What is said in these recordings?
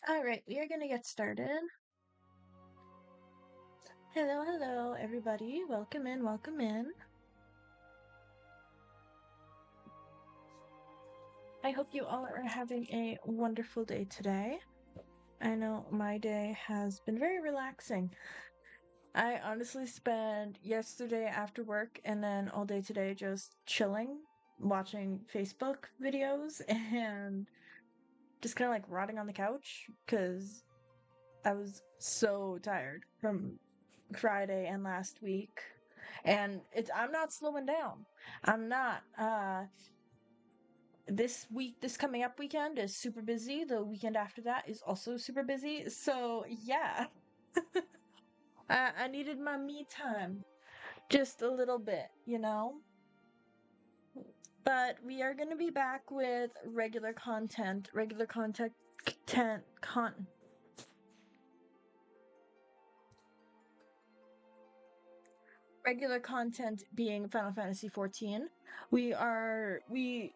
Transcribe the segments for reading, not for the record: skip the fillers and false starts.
All right, we are going to get started. Hello, hello, everybody. Welcome in, welcome in. I hope you all are having a wonderful day today. I know my day has been very relaxing. I honestly spent yesterday after work and then all day today just chilling, watching Facebook videos, and just kind of like rotting on the couch because I was so tired from Friday and last week. And I'm not slowing down. I'm not. This coming up weekend is super busy. The weekend after that is also super busy. So yeah. I needed my me time. Just a little bit, you know? But we are gonna be back with regular content regular content being Final Fantasy 14. We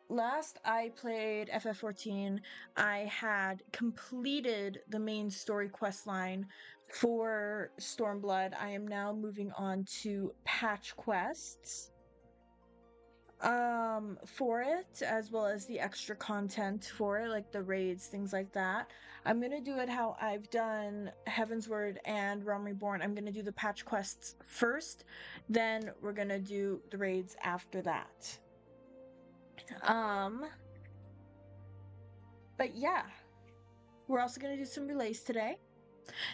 last I played FF14, I had completed the main story quest line for Stormblood. I am now moving on to patch quests for it, as well as the extra content for it, like the raids, things like that. I'm gonna do it how I've done Heaven's Word and Realm Reborn. I'm gonna do the patch quests first, then we're gonna do the raids after that. um but yeah, we're also gonna do some relays today,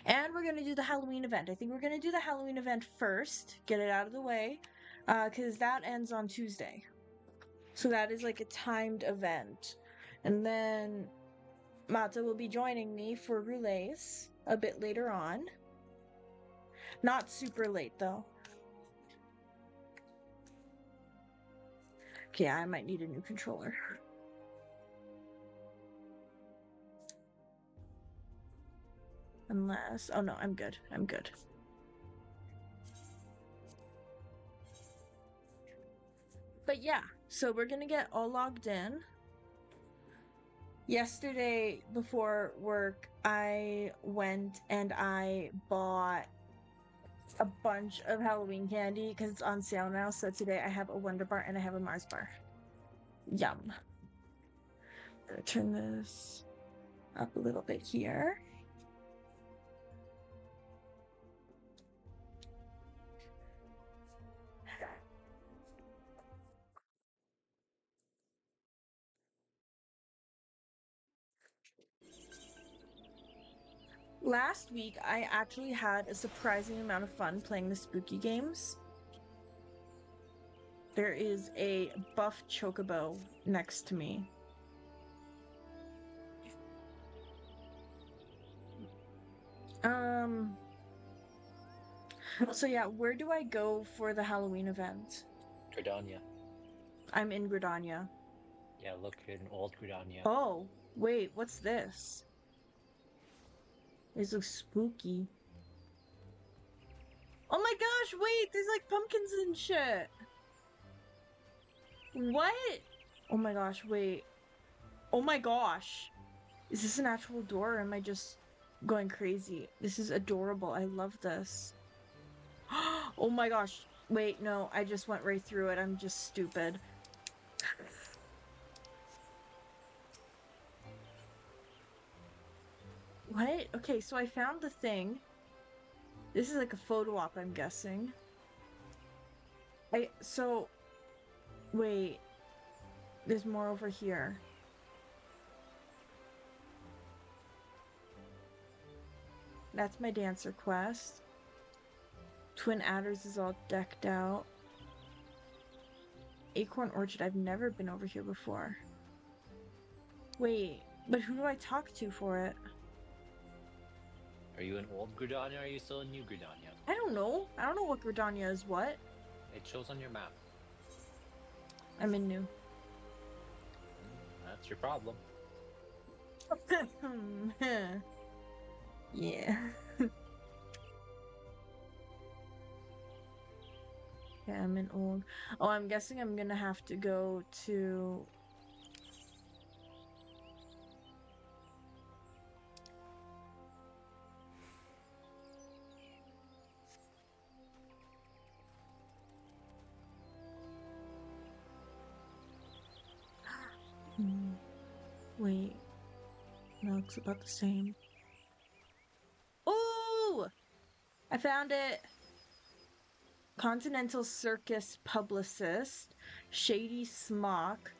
and we're gonna do the Halloween event. I think we're gonna do the Halloween event first, get it out of the way, because that ends on Tuesday. So that is like a timed event. And then Mata will be joining me for relays a bit later on. Not super late though. Okay, I might need a new controller. Unless, oh no, I'm good. I'm good. But yeah, so we're gonna get all logged in. Yesterday before work, I went and I bought a bunch of Halloween candy because it's on sale now. So today I have a Wonder Bar and I have a Mars bar. Yum. I'm gonna turn this up a little bit here. Last week, I actually had a surprising amount of fun playing the spooky games. There is a buff chocobo next to me. So yeah, where do I go for the Halloween event? Gridania. I'm in Gridania. Yeah, look in Old Gridania. Oh, wait, what's this? This looks spooky. Oh my gosh, wait, there's like pumpkins and shit. What? Oh my gosh, wait. Oh my gosh. Is this an actual door or am I just going crazy? This is adorable. I love this. Oh my gosh. Wait, no, I just went right through it. I'm just stupid. What? Okay, so I found the thing. This is like a photo op, I'm guessing. Wait, there's more over here. That's my dancer quest. Twin Adders is all decked out. Acorn Orchard, I've never been over here before. Wait, but who do I talk to for it? Are you in Old Gridania or are you still in New Gridania? I don't know. I don't know what Gridania is what. It shows on your map. I'm in New. That's your problem. Yeah. Okay, I'm in Old. Oh, I'm guessing I'm gonna have to go to... Wait, that looks about the same. Ooh! I found it. Continental Circus publicist, Shady Smock,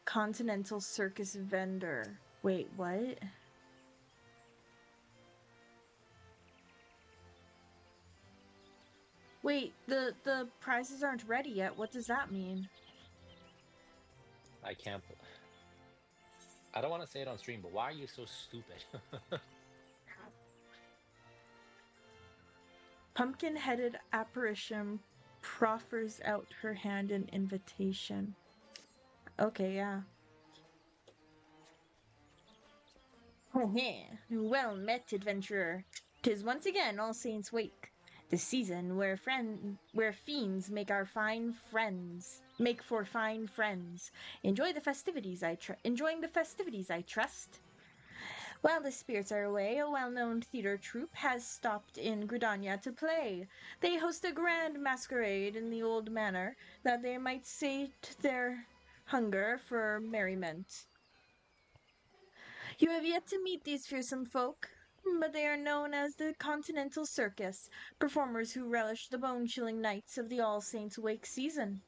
Continental Circus vendor. Wait, what? Wait, the prizes aren't ready yet. What does that mean? I can't. I don't want to say it on stream, but why are you so stupid? Pumpkin-headed apparition proffers out her hand in invitation. Okay, yeah. Well met, adventurer. 'Tis once again All Saints' Wake, the season where fiends make for fine friends. Enjoying the festivities, I trust. While the spirits are away, a well-known theater troupe has stopped in Gridania to play. They host a grand masquerade in the old manor, that they might sate their hunger for merriment. You have yet to meet these fearsome folk, but they are known as the Continental Circus, performers who relish the bone-chilling nights of the All Saints' Wake season.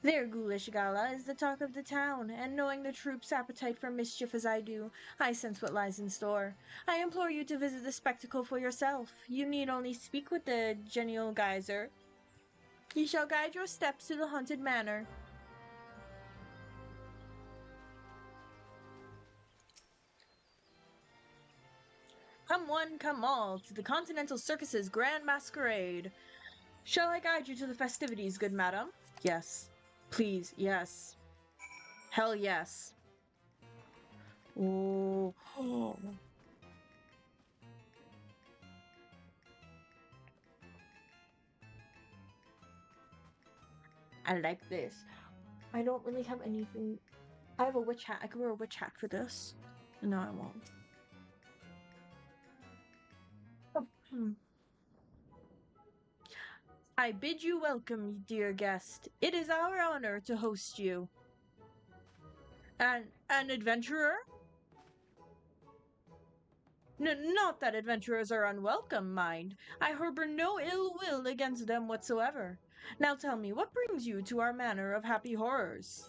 Their ghoulish gala is the talk of the town, and knowing the troupe's appetite for mischief as I do, I sense what lies in store. I implore you to visit the spectacle for yourself. You need only speak with the genial geyser. He shall guide your steps to the haunted manor. Come one, come all, to the Continental Circus's grand masquerade. Shall I guide you to the festivities, good madam? Yes. Please, yes. Hell yes. Oh. I like this. I don't really have anything. I have a witch hat. I could wear a witch hat for this. No, I won't. I bid you welcome, dear guest. It is our honor to host you. An adventurer? Not that adventurers are unwelcome, mind. I harbor no ill will against them whatsoever. Now tell me, what brings you to our manor of happy horrors?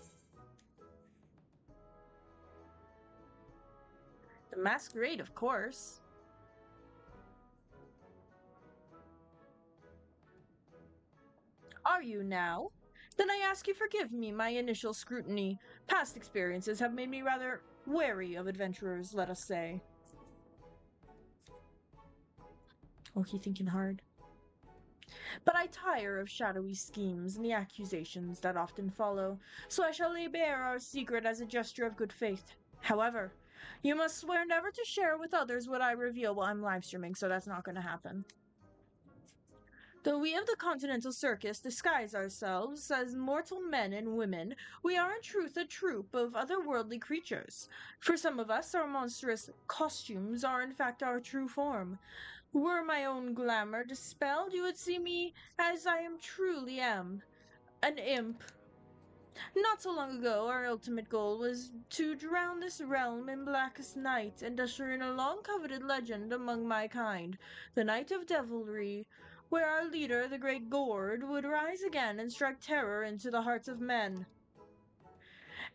The masquerade, of course. Are you now? Then I ask you forgive me my initial scrutiny. Past experiences have made me rather wary of adventurers, let us say. Oh, he thinking hard. But I tire of shadowy schemes and the accusations that often follow, so I shall lay bare our secret as a gesture of good faith. However, you must swear never to share with others what I reveal while I'm live streaming, so that's not going to happen. Though we of the Continental Circus disguise ourselves as mortal men and women, we are in truth a troupe of otherworldly creatures. For some of us, our monstrous costumes are in fact our true form. Were my own glamour dispelled, you would see me as I truly am, an imp. Not so long ago, our ultimate goal was to drown this realm in blackest night and usher in a long-coveted legend among my kind, the Night of Devilry, where our leader, the Great Gord, would rise again and strike terror into the hearts of men.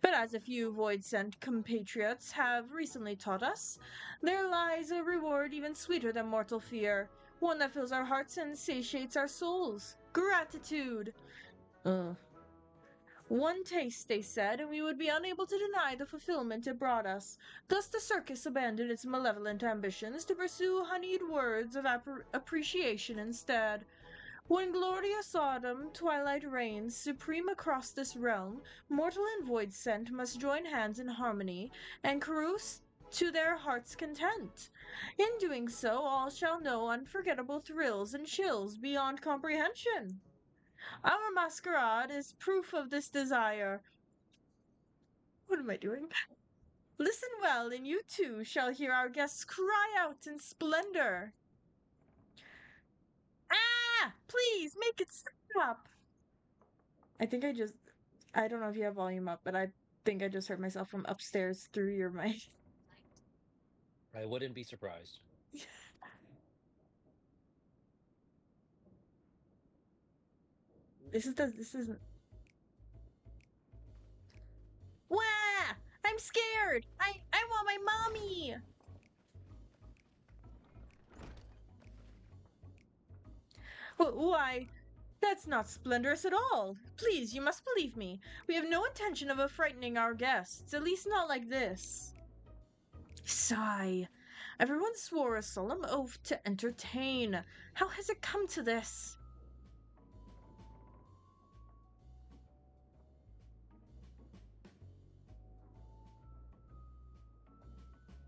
But as a few void-sent compatriots have recently taught us, there lies a reward even sweeter than mortal fear, one that fills our hearts and satiates our souls. Gratitude! One taste, they said, and we would be unable to deny the fulfillment it brought us. Thus the circus abandoned its malevolent ambitions to pursue honeyed words of appreciation instead. When glorious autumn twilight reigns supreme across this realm, mortal and void sent must join hands in harmony and carouse to their heart's content. In doing so, all shall know unforgettable thrills and chills beyond comprehension. Our masquerade is proof of this desire. What am I doing? Listen well, and you too shall hear our guests cry out in splendor. Ah! Please make it stop! I think I just. I don't know if you have volume up, but I think I just heard myself from upstairs through your mic. I wouldn't be surprised. This isn't. Wah! I'm scared! I want my mommy! Why? That's not splendorous at all. Please, you must believe me. We have no intention of frightening our guests, at least not like this. Sigh. Everyone swore a solemn oath to entertain. How has it come to this?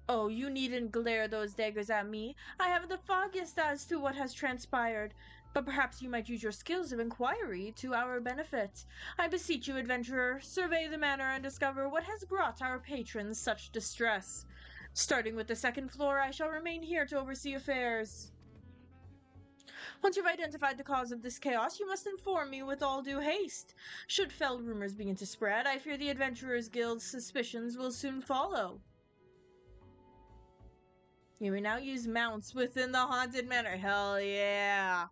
Oh, you needn't glare those daggers at me. I haven't the foggiest as to what has transpired. But perhaps you might use your skills of inquiry to our benefit. I beseech you, adventurer, survey the manor and discover what has brought our patrons such distress. Starting with the second floor, I shall remain here to oversee affairs. Once you've identified the cause of this chaos, you must inform me with all due haste. Should fell rumors begin to spread, I fear the Adventurers Guild's suspicions will soon follow. You may now use mounts within the haunted manor. Hell yeah.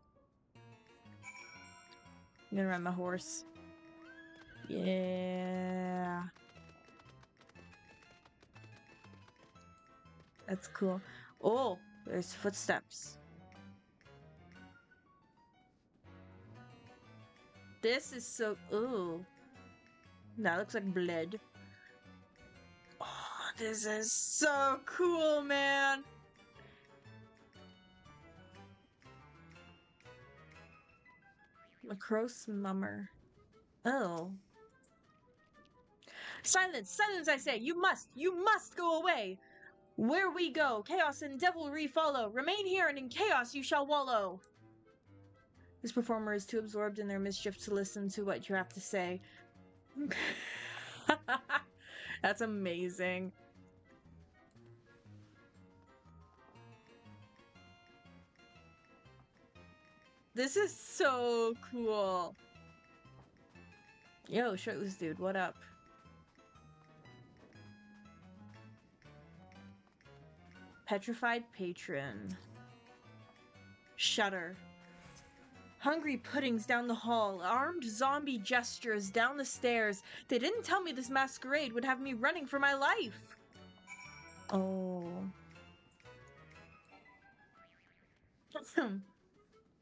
I'm gonna ride my horse. Yeah. That's cool. Oh, there's footsteps. This is so... Ooh. That looks like blood. Oh, this is so cool, man. Macross mummer. Oh. Silence! Silence, I say! You must go away! Where we go, chaos and devilry follow. Remain here, and in chaos you shall wallow. This performer is too absorbed in their mischief to listen to what you have to say. That's amazing. This is so cool. Yo, shirtless dude, what up? Petrified patron. Shudder. Hungry puddings down the hall, armed zombie gestures down the stairs. They didn't tell me this masquerade would have me running for my life. Oh.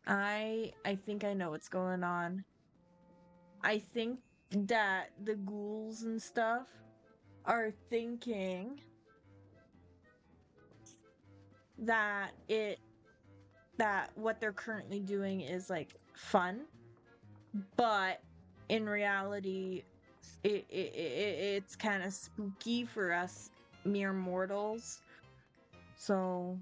I think I know what's going on. I think that the ghouls and stuff are thinking that what they're currently doing is like fun, but in reality it's kind of spooky for us mere mortals. So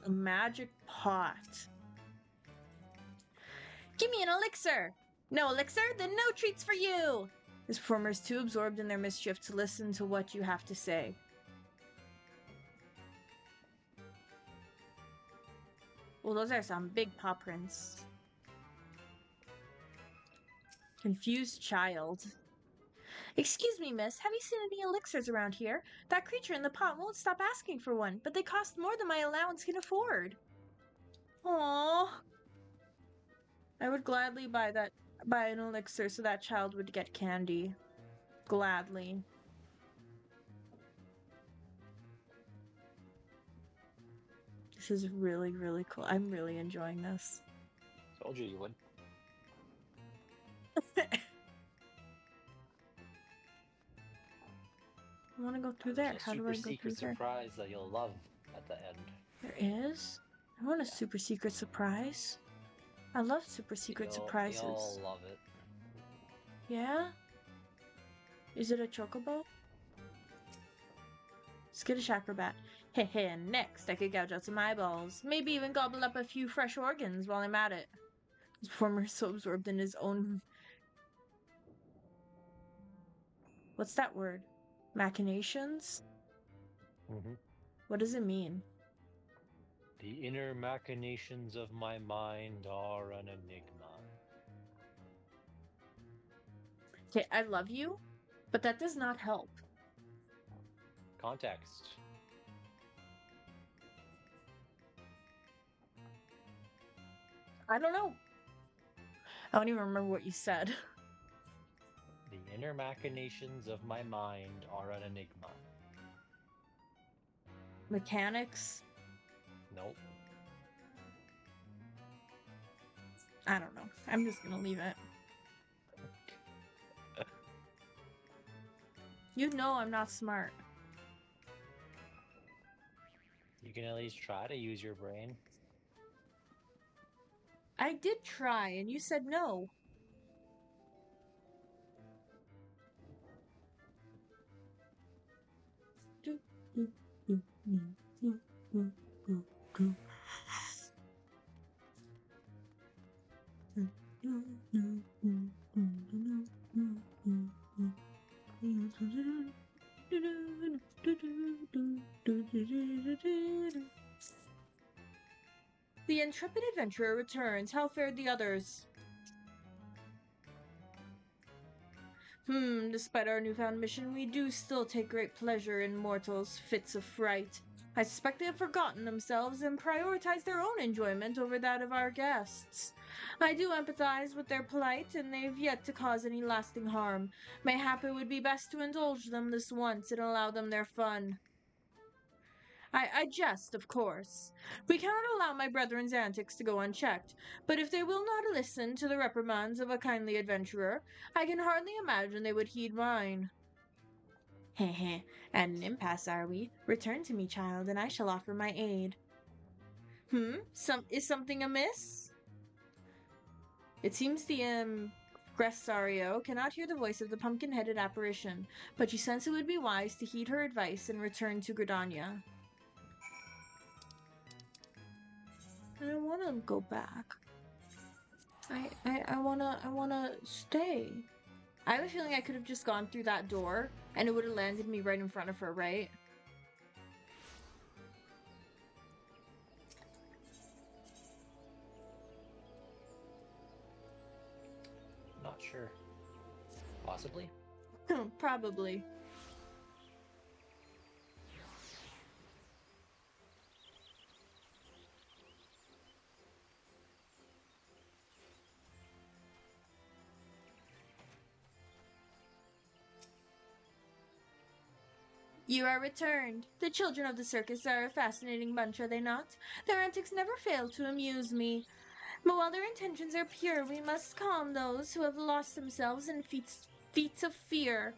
a magic pot. Give me an elixir. No elixir? Then no treats for you. This performer is too absorbed in their mischief to listen to what you have to say. Well, those are some big paw prints. Confused child. Excuse me, miss, have you seen any elixirs around here? That creature in the pot won't stop asking for one, but they cost more than my allowance can afford. Aww. I would gladly buy an elixir so that child would get candy. Gladly. This is really, really cool. I'm really enjoying this. Told you would. I want to go through there. How do I go through there? Super secret surprise that you'll love at the end. There is? I want a super secret surprise. I love super secret surprises. You'll love it. Yeah? Is it a chocobo? Skittish acrobat. Heh, and next I could gouge out some eyeballs. Maybe even gobble up a few fresh organs while I'm at it. This performer is so absorbed in his own... What's that word? Machinations? Mm-hmm. What does it mean? The inner machinations of my mind are an enigma. Okay, I love you, but that does not help. Context. I don't know. I don't even remember what you said. The inner machinations of my mind are an enigma. Mechanics? Nope. I don't know. I'm just gonna leave it. You know I'm not smart. You can at least try to use your brain. I did try, and you said no. The intrepid adventurer returns. How fared the others? Despite our newfound mission, we do still take great pleasure in mortals' fits of fright. I suspect they have forgotten themselves and prioritized their own enjoyment over that of our guests. I do empathize with their plight, and they've yet to cause any lasting harm. Mayhap it would be best to indulge them this once and allow them their fun. I jest, of course. We cannot allow my brethren's antics to go unchecked, but if they will not listen to the reprimands of a kindly adventurer, I can hardly imagine they would heed mine. Heh, at an impasse are we? Return to me, child, and I shall offer my aid. Is something amiss? It seems the Gressario cannot hear the voice of the pumpkin-headed apparition, but you sense it would be wise to heed her advice and return to Gridania. I don't want to go back. I wanna stay. I have a feeling I could have just gone through that door and it would have landed me right in front of her, right? Not sure. Possibly? Probably. You are returned. The children of the circus are a fascinating bunch, are they not? Their antics never fail to amuse me. But while their intentions are pure, we must calm those who have lost themselves in feats of fear.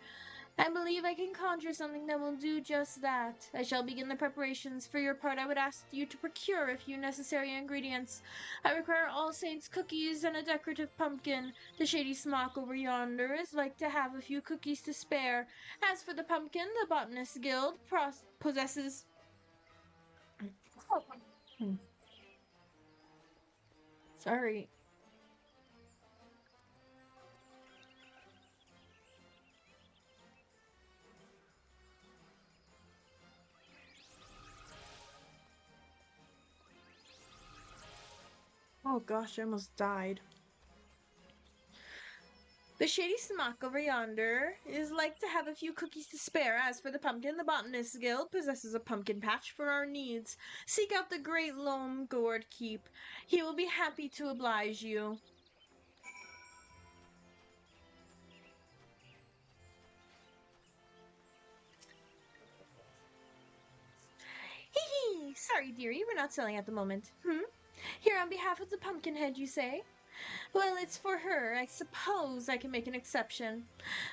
I believe I can conjure something that will do just that. I shall begin the preparations. For your part, I would ask you to procure a few necessary ingredients. I require All Saints cookies and a decorative pumpkin. The shady smock over yonder is like to have a few cookies to spare. As for the pumpkin, the Botanist Guild possesses... Sorry. Oh gosh, I almost died. The shady smock over yonder is like to have a few cookies to spare. As for the pumpkin, the Botanist Guild possesses a pumpkin patch for our needs. Seek out the great Loam Gourd Keep. He will be happy to oblige you. Hee hee! Sorry, dearie, we're not selling at the moment. Here on behalf of the Pumpkinhead, you say? Well, it's for her. I suppose I can make an exception.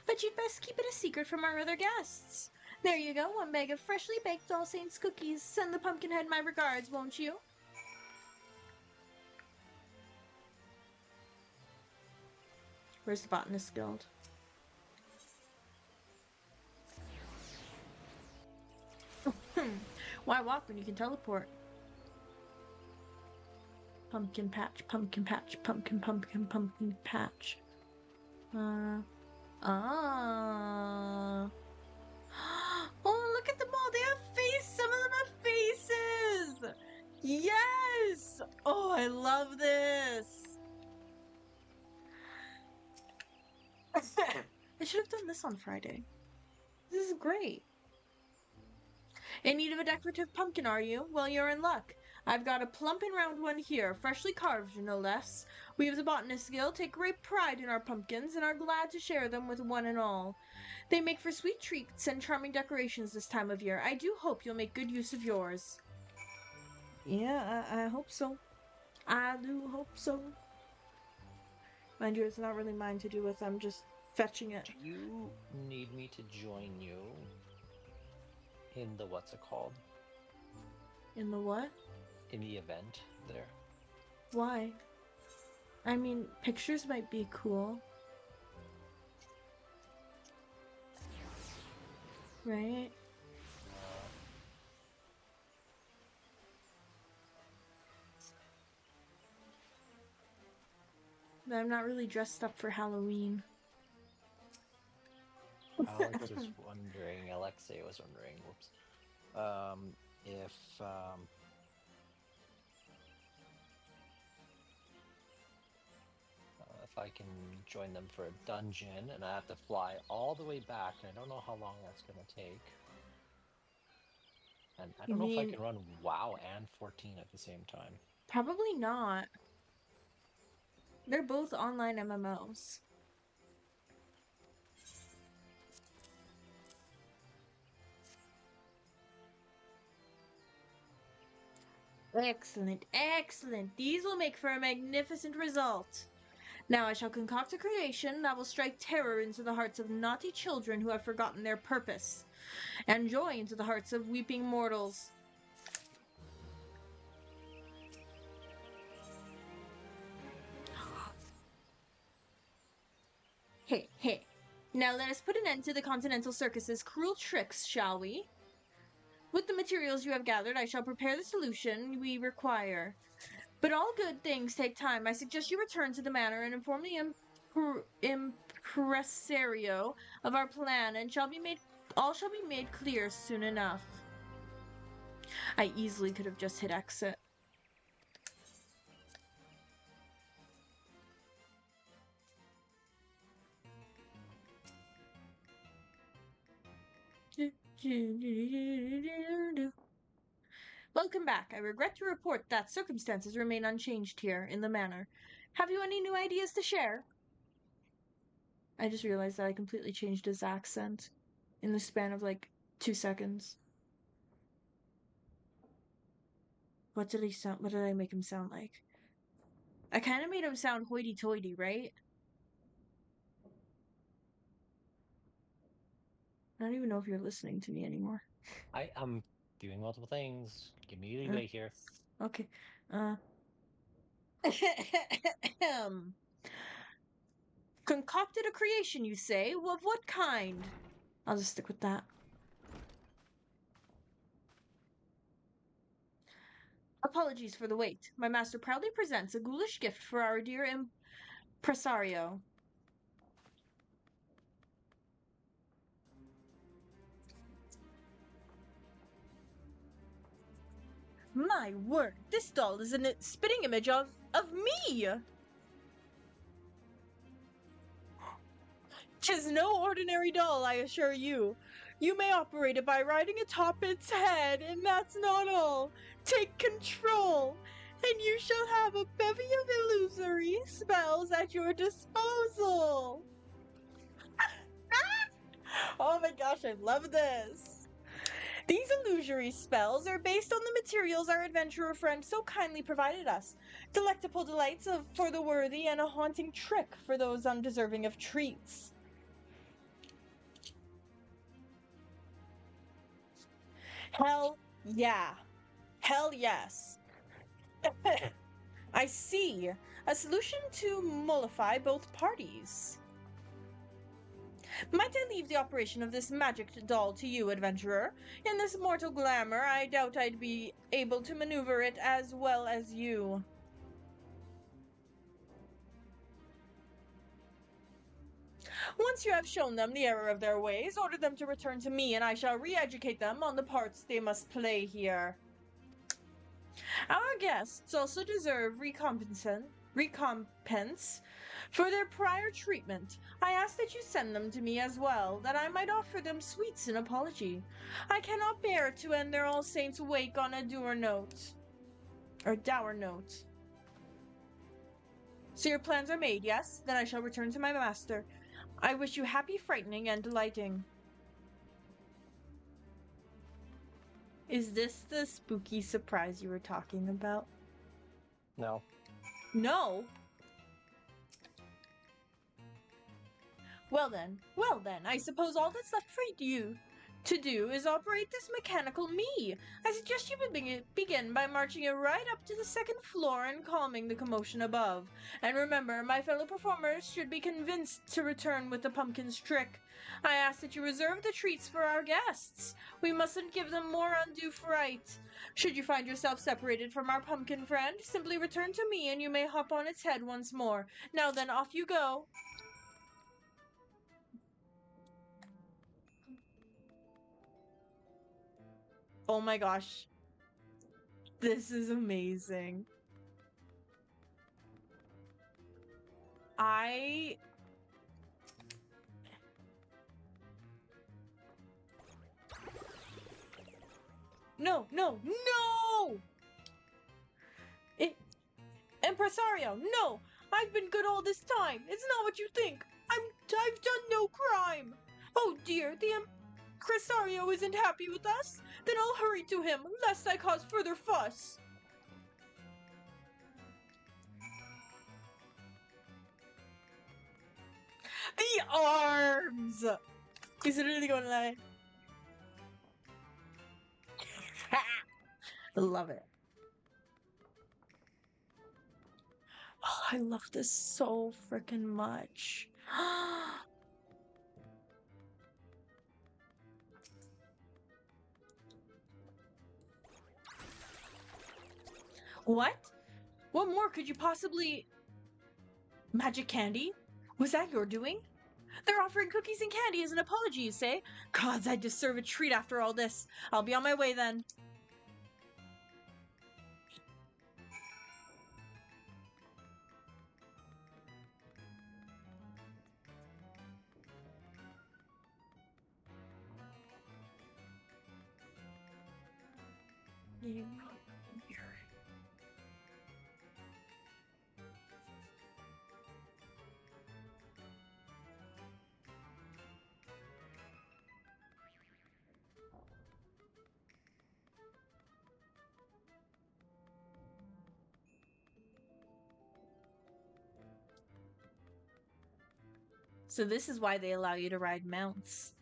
But you'd best keep it a secret from our other guests. There you go, one bag of freshly baked All Saints cookies. Send the Pumpkinhead my regards, won't you? Where's the Botanist Guild? Why walk when you can teleport? Pumpkin patch, pumpkin patch, pumpkin patch. Oh, look at them all. They have face. Some of them have faces. Yes! Oh, I love this! I should have done this on Friday. This is great. In need of a decorative pumpkin, are you? Well, you're in luck. I've got a plump and round one here, freshly carved, no less. We of the Botanist Guild take great pride in our pumpkins and are glad to share them with one and all. They make for sweet treats and charming decorations this time of year. I do hope you'll make good use of yours. Yeah, I hope so. I do hope so. Mind you, it's not really mine to do with. I'm just fetching it. Do you need me to join you in the what's it called? In the what? In the event there? Why? I mean, pictures might be cool. Right? But I'm not really dressed up for Halloween. Alex was wondering, Alexei was wondering, whoops, if I can join them for a dungeon, and I have to fly all the way back, and I don't know how long that's going to take. And I don't know if I can run WoW and 14 at the same time. Probably not. They're both online MMOs. Excellent, excellent. These will make for a magnificent result. Now I shall concoct a creation that will strike terror into the hearts of naughty children who have forgotten their purpose, and joy into the hearts of weeping mortals. Hey, hey. Now let us put an end to the Continental Circus's cruel tricks, shall we? With the materials you have gathered, I shall prepare the solution we require. But all good things take time. I suggest you return to the manor and inform the impresario of our plan, and all shall be made clear soon enough. I easily could have just hit exit. Welcome back. I regret to report that circumstances remain unchanged here in the manor. Have you any new ideas to share? I just realized that I completely changed his accent in the span of like 2 seconds. What did I make him sound like? I kind of made him sound hoity-toity, right? I don't even know if you're listening to me anymore. I am doing multiple things. Give me leeway here. Okay. Concocted a creation, you say? Of what kind? I'll just stick with that. Apologies for the wait. My master proudly presents a ghoulish gift for our dear impresario. My word, this doll is a spitting image of me! 'Tis no ordinary doll, I assure you. You may operate it by riding atop its head, and that's not all. Take control, and you shall have a bevy of illusory spells at your disposal. Oh my gosh, I love this. These illusory spells are based on the materials our adventurer friend so kindly provided us. Delectable delights for the worthy and a haunting trick for those undeserving of treats. Hell yeah. Hell yes. I see. A solution to mollify both parties. Might I leave the operation of this magic doll to you, adventurer? In this mortal glamour, I doubt I'd be able to maneuver it as well as you. Once you have shown them the error of their ways, order them to return to me, and I shall re-educate them on the parts they must play here. Our guests also deserve recompense for their prior treatment. I ask that you send them to me as well, that I might offer them sweets in apology. I cannot bear to end their All Saints' wake on a dour note. Or dour note. So your plans are made, yes? Then I shall return to my master. I wish you happy frightening and delighting. Is this the spooky surprise you were talking about? No. No? Well then, I suppose all that's left for you to do is operate this mechanical me. I suggest you begin by marching it right up to the second floor and calming the commotion above. And remember, my fellow performers should be convinced to return with the pumpkin's trick. I ask that you reserve the treats for our guests. We mustn't give them more undue fright. Should you find yourself separated from our pumpkin friend, simply return to me and you may hop on its head once more. Now then, off you go. Oh my gosh. This is amazing. No, no, no! Impresario, no! I've been good all this time. It's not what you think. I've done no crime. Oh dear, the Impresario isn't happy with us. Then I'll hurry to him, lest I cause further fuss. The arms! He's really gonna lie. Love it. Oh, I love this so freaking much. What? What more could you possibly... Magic candy? Was that your doing? They're offering cookies and candy as an apology, you say? Gods, I deserve a treat after all this. I'll be on my way then. So this is why they allow you to ride mounts.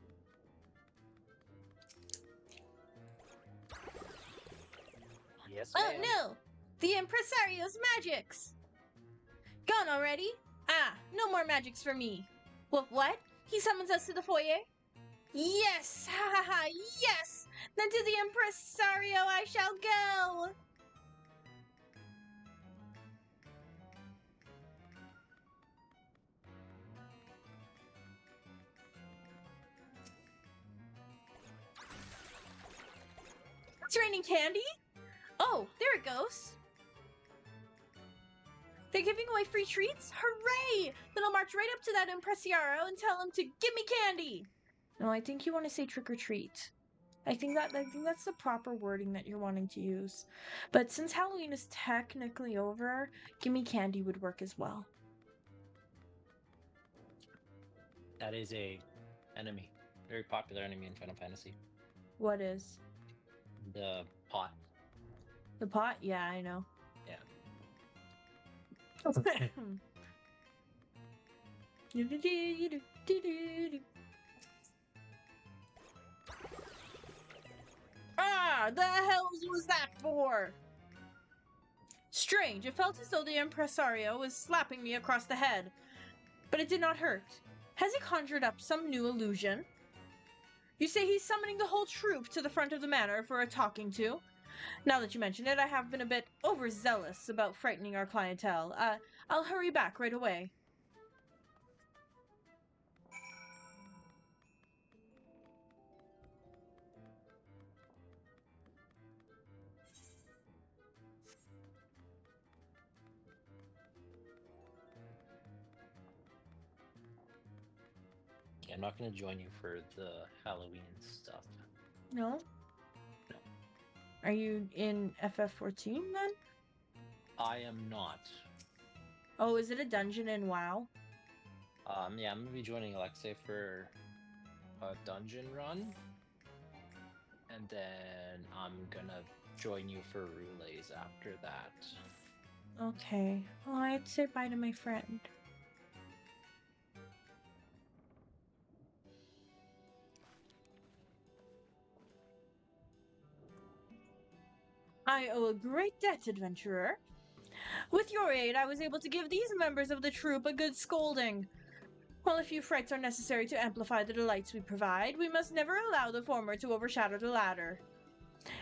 Yes, Oh ma'am. no! The Impresario's magics! Gone already? Ah, no more magics for me. What? He summons us to the foyer? Yes! Ha ha ha! Yes! Then to the Impresario I shall go! It's raining candy? Oh, there it goes. They're giving away free treats? Hooray! Then I'll march right up to that Impresario and tell him to give me candy. No, I think you want to say trick or treat. I think that's the proper wording that you're wanting to use. But since Halloween is technically over, gimme candy would work as well. That is a enemy. Very popular enemy in Final Fantasy. What is? The pot. The pot? Yeah, I know. Yeah. Ah, the hells was that for? Strange, it felt as though the Impresario was slapping me across the head. But it did not hurt. Has he conjured up some new illusion? You say he's summoning the whole troop to the front of the manor for a talking to? Now that you mention it, I have been a bit overzealous about frightening our clientele. I'll hurry back right away. I'm not gonna join you for the Halloween stuff. No? No. Are you in FF14 then? I am not. Oh, is it a dungeon in WoW? Yeah, I'm gonna be joining Alexei for a dungeon run, and then I'm gonna join you for relays after that. Okay. Well, I'd say bye to my friend. I owe a great debt, adventurer. With your aid, I was able to give these members of the troop a good scolding. While a few frights are necessary to amplify the delights we provide, we must never allow the former to overshadow the latter.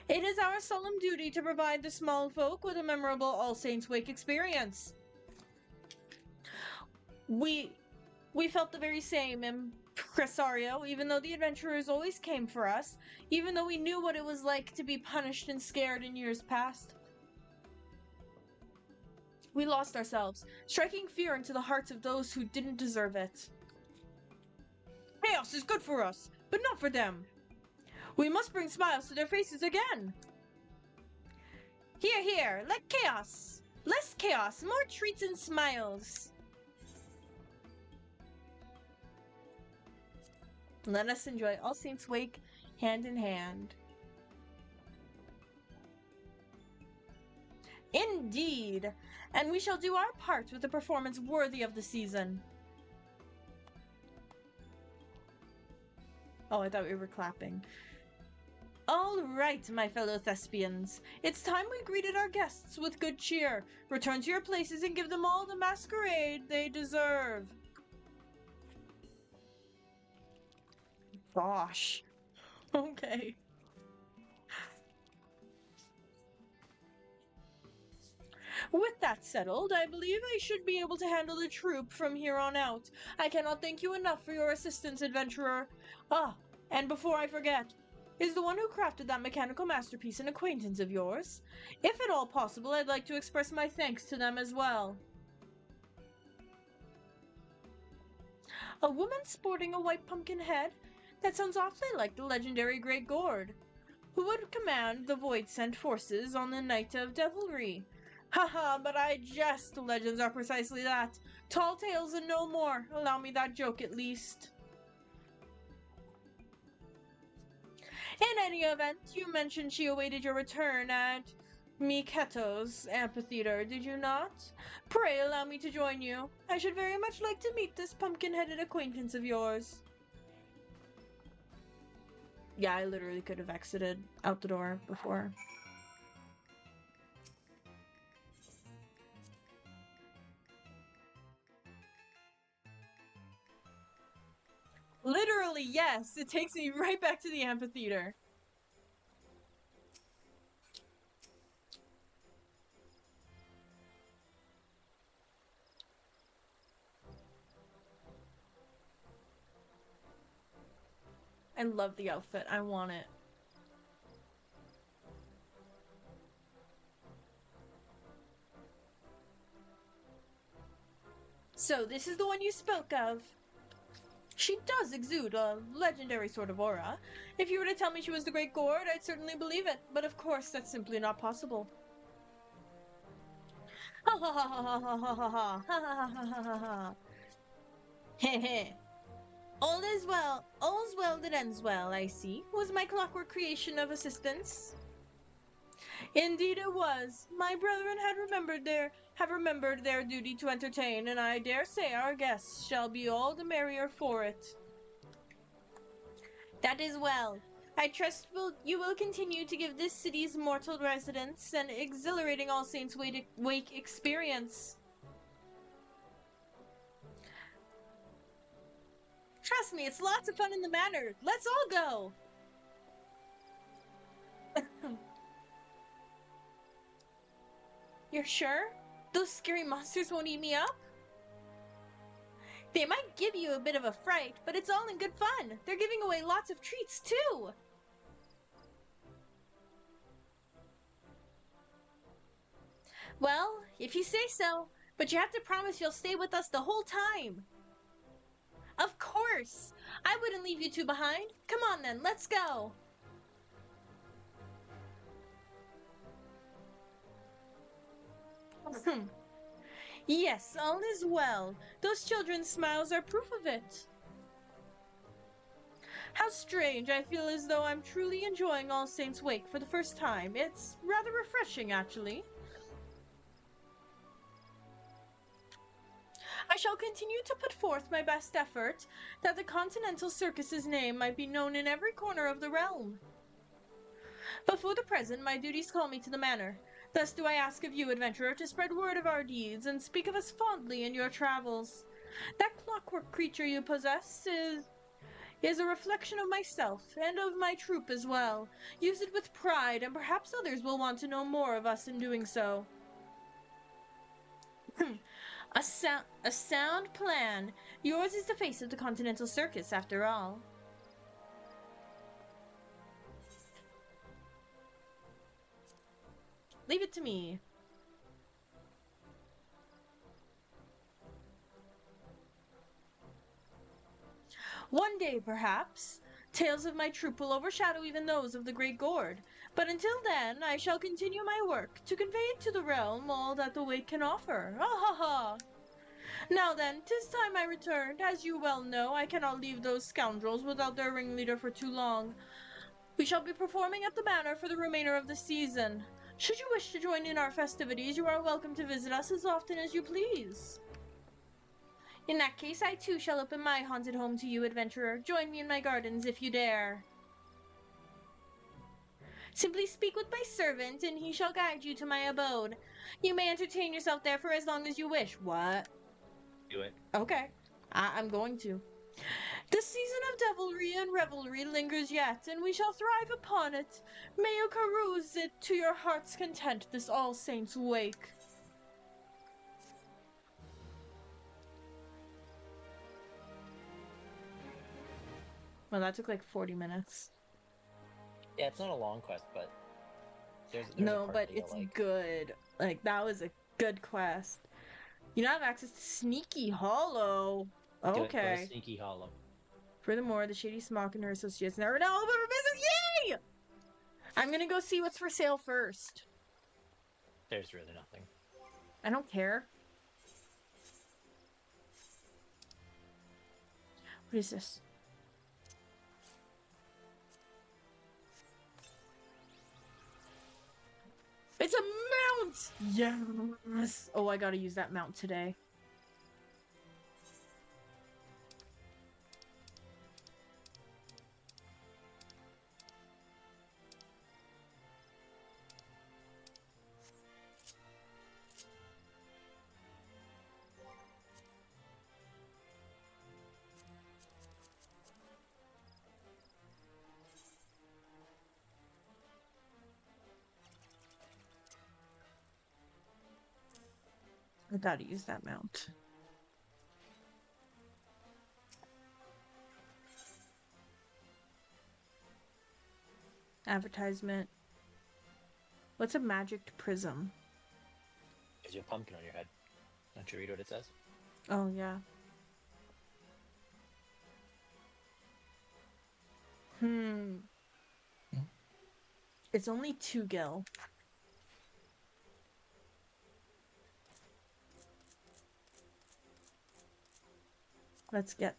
It is our solemn duty to provide the small folk with a memorable All Saints Wake experience. We felt the very same, impresario, even though the adventurers always came for us, even though we knew what it was like to be punished and scared in years past. We lost ourselves, striking fear into the hearts of those who didn't deserve it. Chaos is good for us, but not for them. We must bring smiles to their faces again. Here, here, let chaos. Less chaos, more treats and smiles. Let us enjoy All Saints Wake hand in hand. Indeed, and we shall do our part with a performance worthy of the season. Oh, I thought we were clapping. All right, my fellow thespians. It's time we greeted our guests with good cheer. Return to your places and give them all the masquerade they deserve. Gosh. Okay. With that settled, I believe I should be able to handle the troop from here on out. I cannot thank you enough for your assistance, adventurer. Ah, and before I forget, is the one who crafted that mechanical masterpiece an acquaintance of yours? If at all possible, I'd like to express my thanks to them as well. A woman sporting a white pumpkin head? That sounds awfully like the legendary Great Gourd. Who would command the Void-Sent forces on the Night of Devilry? Haha, but I jest. Legends are precisely that. Tall tales and no more. Allow me that joke at least. In any event, you mentioned she awaited your return at Miketo's amphitheater, did you not? Pray allow me to join you. I should very much like to meet this pumpkin-headed acquaintance of yours. Yeah, I literally could have exited out the door before. Literally, yes. It takes me right back to the amphitheater. I love the outfit. I want it. So, this is the one you spoke of. She does exude a legendary sort of aura. If you were to tell me she was the Great Gourd, I'd certainly believe it, but of course that's simply not possible. Ha ha ha ha ha ha ha ha ha ha ha ha ha. Heh. All is well. All's well that ends well, I see. Was my clockwork creation of assistance? Indeed it was. My brethren have remembered their duty to entertain, and I dare say our guests shall be all the merrier for it. That is well. I trust you will continue to give this city's mortal residents an exhilarating All Saints Wake experience. Trust me, it's lots of fun in the manor. Let's all go. You're sure? Those scary monsters won't eat me up? They might give you a bit of a fright, but it's all in good fun. They're giving away lots of treats, too. Well, if you say so, but you have to promise you'll stay with us the whole time. Of course! I wouldn't leave you two behind. Come on then, let's go! Yes, all is well. Those children's smiles are proof of it. How strange, I feel as though I'm truly enjoying All Saints' Wake for the first time. It's rather refreshing, actually. I shall continue to put forth my best effort, that the Continental Circus's name might be known in every corner of the realm. But for the present, my duties call me to the manor. Thus do I ask of you, adventurer, to spread word of our deeds, and speak of us fondly in your travels. That clockwork creature you possess is a reflection of myself, and of my troop as well. Use it with pride, and perhaps others will want to know more of us in doing so. A sound plan. Yours is the face of the Continental Circus, after all. Leave it to me. One day, perhaps, tales of my troop will overshadow even those of the Great Gourd. But until then, I shall continue my work to convey to the realm all that the Wake can offer. Ah ha ha! Now then, 'tis time I returned. As you well know, I cannot leave those scoundrels without their ringleader for too long. We shall be performing at the manor for the remainder of the season. Should you wish to join in our festivities, you are welcome to visit us as often as you please. In that case, I too shall open my haunted home to you, adventurer. Join me in my gardens if you dare. Simply speak with my servant, and he shall guide you to my abode. You may entertain yourself there for as long as you wish. What? Do it. Okay. I'm going to. The season of devilry and revelry lingers yet, and we shall thrive upon it. May you carouse it to your heart's content this All Saints' Wake. Well, that took like 40 minutes. Yeah, it's not a long quest, but there's No, a part but that you'll it's like. good. Like, that was a good quest. You now have access to Sneaky Hollow. Do it. Go to Okay. Sneaky Hollow. Furthermore, the Shady Smock and her associates never know about her business. Yay! I'm gonna go see what's for sale first. There's really nothing. I don't care. What is this? It's a mount! Yes! Oh, I gotta use that mount today. I gotta use that mount. Advertisement. What's a magicked prism? There's your pumpkin on your head. Don't you read what it says? Oh, yeah. It's only 2 gil. Let's get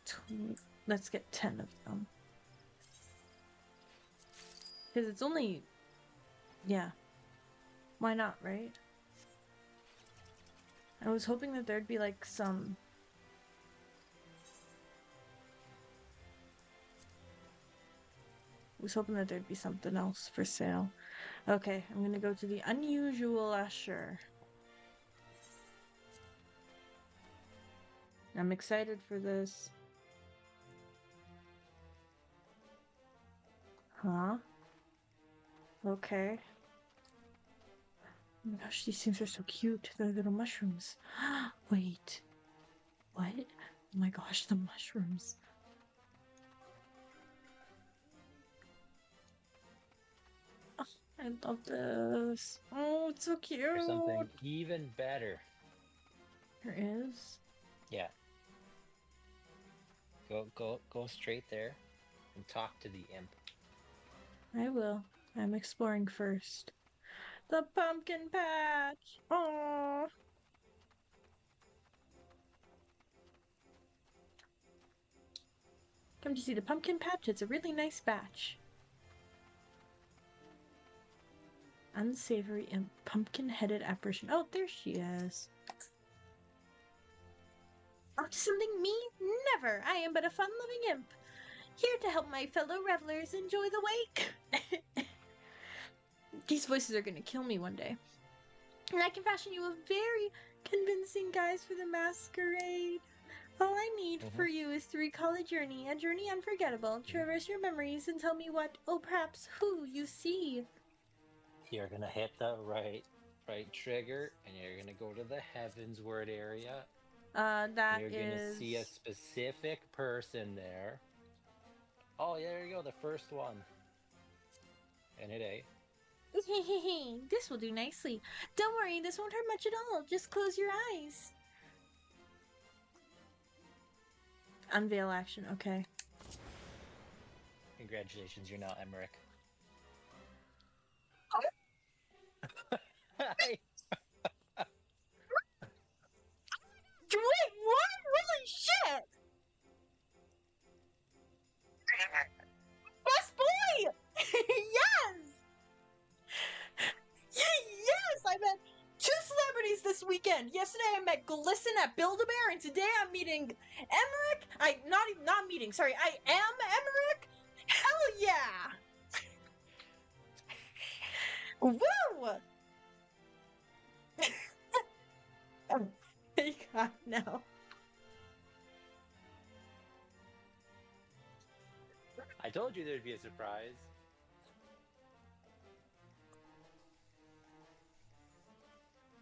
10 of them. Because it's only... Yeah. Why not, right? I was hoping that there'd be, like, some... I was hoping that there'd be something else for sale. Okay, I'm gonna go to the unusual usher. I'm excited for this. Huh? Okay. Oh my gosh, these things are so cute. They're little mushrooms. Wait. What? Oh my gosh, the mushrooms. Oh, I love this. Oh, it's so cute. There's something even better. There is? Yeah. Go straight there and talk to the imp. I will. I'm exploring first. The pumpkin patch! Aww! Come to see the pumpkin patch. It's a really nice batch. Unsavory imp. Pumpkin-headed apparition. Oh, there she is. Up to something me? Never! I am but a fun-loving imp. Here to help my fellow revelers enjoy the wake. These voices are gonna kill me one day. And I can fashion you a very convincing guise for the masquerade. All I need for you is to recall a journey unforgettable. Traverse your memories and tell me what, oh perhaps who, you see. You're gonna hit the right trigger, and you're gonna go to the Heavensward area. That you're is... gonna see a specific person there. Oh, yeah, there you go, the first one. And hit A. This will do nicely. Don't worry, this won't hurt much at all. Just close your eyes. Unveil action, okay. Congratulations, you're now Emmerich. Wait, what? Holy shit! Best boy! Yes! Yes! I met 2 celebrities this weekend. Yesterday I met Glisten at Build-A-Bear, and today I'm meeting Emmerich. I am Emmerich. Hell yeah! Woo! You got now. I told you there'd be a surprise.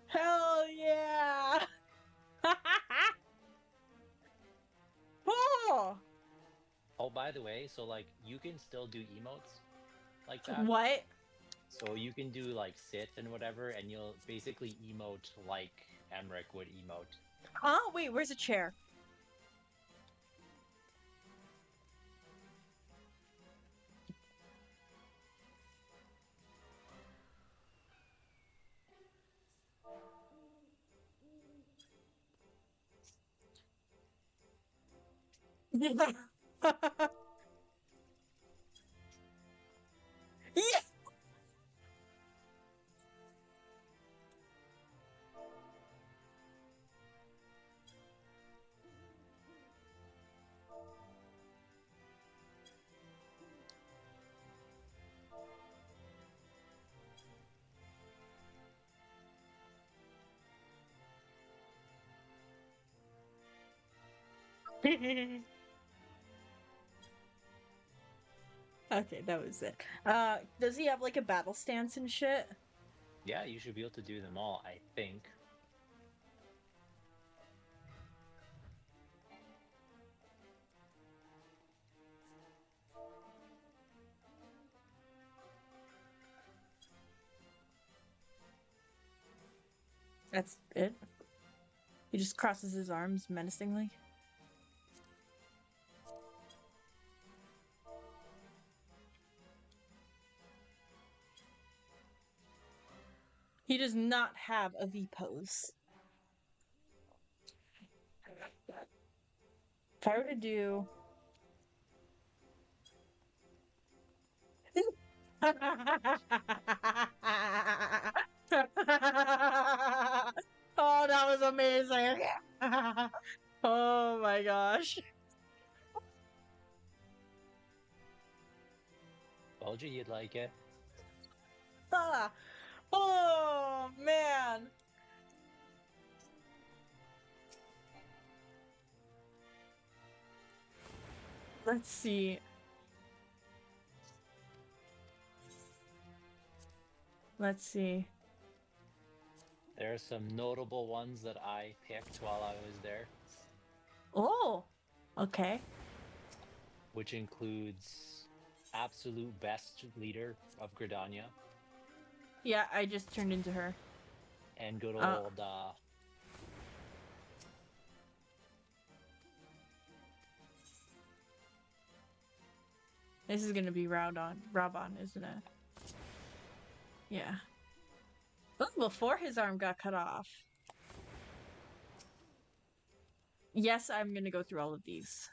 Hell yeah! Oh! Oh, by the way, so like you can still do emotes like that. What? So you can do like sit and whatever, and you'll basically emote like Emmerich would emote. Huh? Wait, where's a chair? Yeah. Okay, that was it. Does he have like a battle stance and shit? Yeah, you should be able to do them all, I think. That's it? He just crosses his arms menacingly? He does not have a V pose. If I were to do... Oh, that was amazing! Oh my gosh. Told you you'd like it. Ah. Oh man. Let's see. Let's see. There are some notable ones that I picked while I was there. Oh, okay. Which includes absolute best leader of Gridania. Yeah, I just turned into her. And good old This is gonna be Rabon, isn't it? Yeah. Oh, before his arm got cut off. Yes, I'm gonna go through all of these.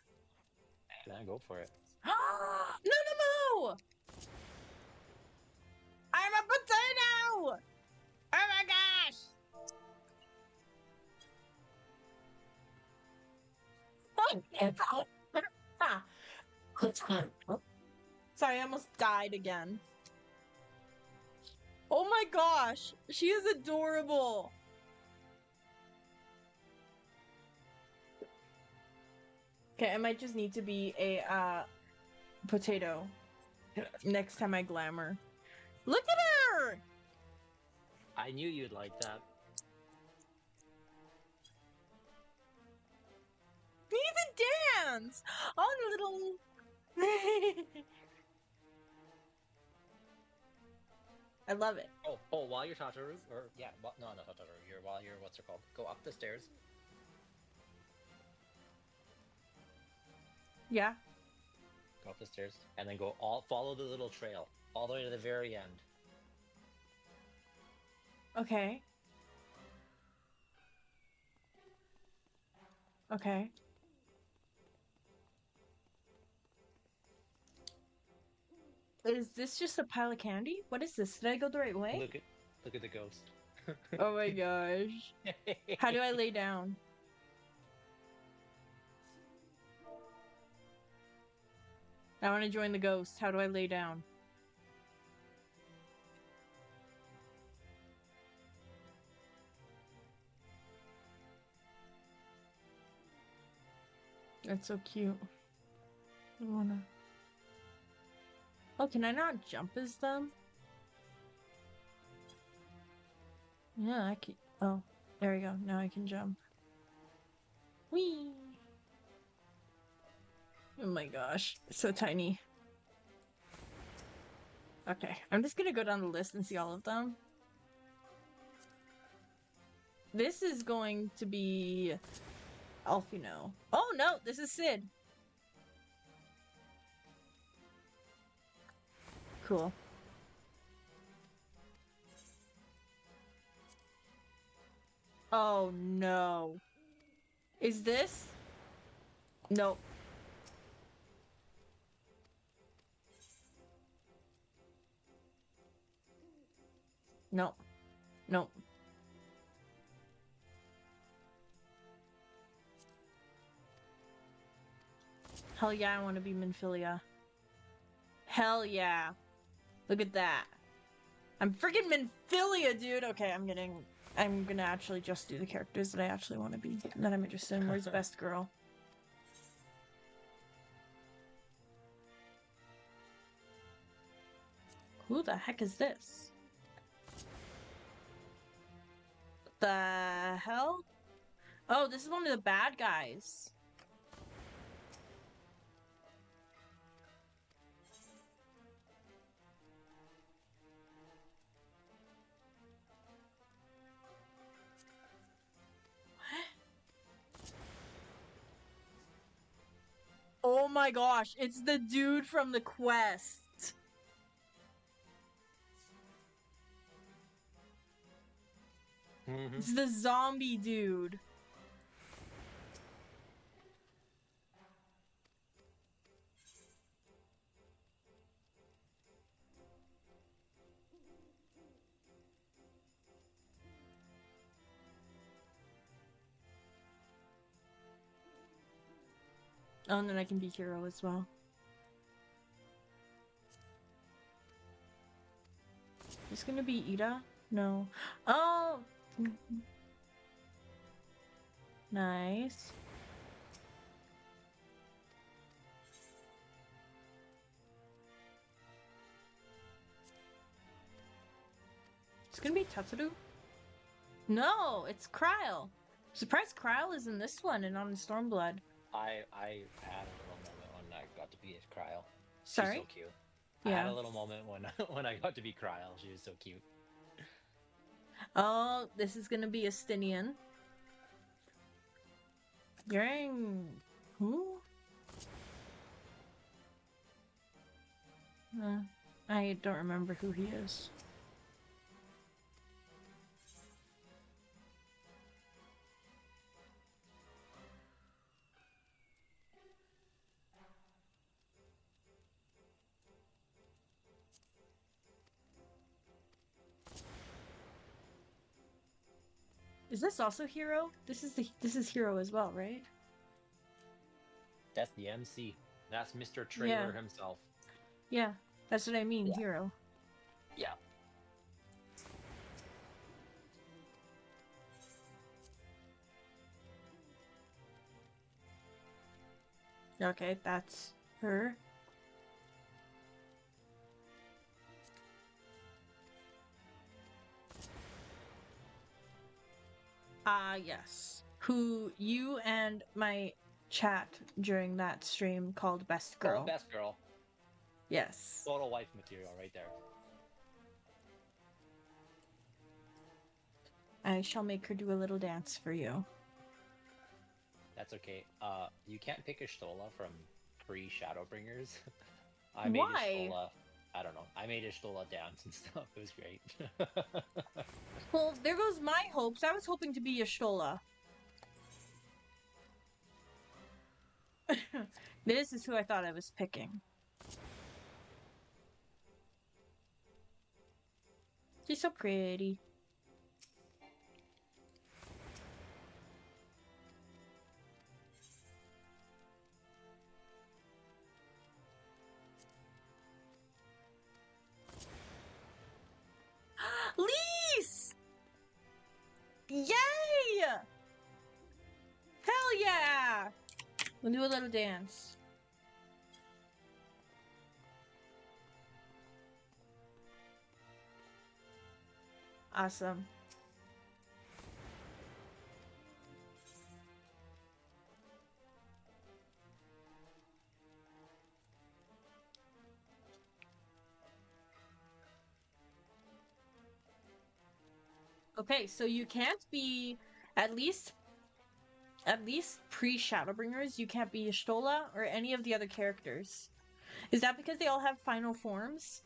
Yeah, go for it. No, no, no! I'm a potato! Oh my gosh! Sorry, I almost died again. Oh my gosh! She is adorable! Okay, I might just need to be a, potato next time I glamour. Look at her! I knew you'd like that. Need to dance! Oh, the little... I love it. Oh, while you're Tataru, or yeah, no, not Tataru. While you're what's it called? Go up the stairs. Yeah. Go up the stairs, and then follow the little trail all the way to the very end. Okay. Okay. Is this just a pile of candy? What is this? Did I go the right way? Look at the ghost. Oh my gosh. How do I lay down? I want to join the ghost. How do I lay down? That's so cute. I wanna... Oh, can I not jump as them? Yeah, I can... Oh, there we go. Now I can jump. Whee! Oh my gosh. So tiny. Okay, I'm just gonna go down the list and see all of them. This is going to be... Alfino. Oh no, this is Sid. Cool. Oh no. Is this? Nope. Nope. Nope. Hell yeah, I want to be Minfilia. Hell yeah. Look at that. I'm freaking Minfilia, dude. Okay, I'm gonna actually just do the characters that I actually want to be, that I'm interested in. Where's the best girl? Who the heck is this? The hell? Oh, this is one of the bad guys. Oh my gosh, it's the dude from the quest. It's the zombie dude. Oh, and then I can be hero as well. Is gonna be Ida? No. Oh! Nice. It's gonna be Tetsuru? No, it's Kryle. Surprised Kryle is in this one and not in Stormblood. I had a little moment when I got to be Kryle. Sorry? She's so cute. Yeah. I had a little moment when I got to be Kryle. She was so cute. Oh, this is gonna be Estinian. Yang. Who? I don't remember who he is. Is this also Hero? This is Hero as well, right? That's the MC. That's Mr. Yeah. Trailer himself. Yeah, that's what I mean, Yeah. Hero. Yeah. Okay, that's her. Yes. Who you and my chat during that stream called Best Girl. Oh, best girl. Yes. Total wife material right there. I shall make her do a little dance for you. That's okay. You can't pick a Stola from pre-Shadowbringers. I Why? made a Stola. I don't know. I made a Stola dance and stuff. It was great. Well, there goes my hopes. I was hoping to be Y'shtola. This is who I thought I was picking. She's so pretty. Lise! Yay! Hell yeah! We'll do a little dance. Awesome. Okay, so you can't be at least pre-Shadowbringers, you can't be Y'shtola or any of the other characters. Is that because they all have final forms?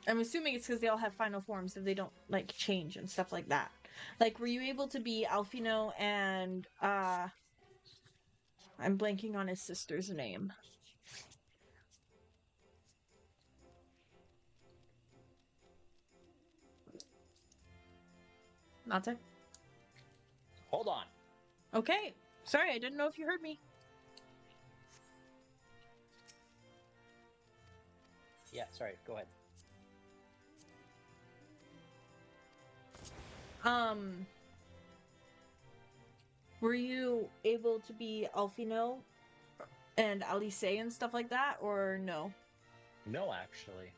I'm assuming it's because they all have final forms that they don't like change and stuff like that. Like, were you able to be Alphino and I'm blanking on his sister's name. Nate? Hold on. Okay. Sorry, I didn't know if you heard me. Yeah, sorry. Go ahead. Were you able to be Alphino and Alice and stuff like that, or no? No, actually.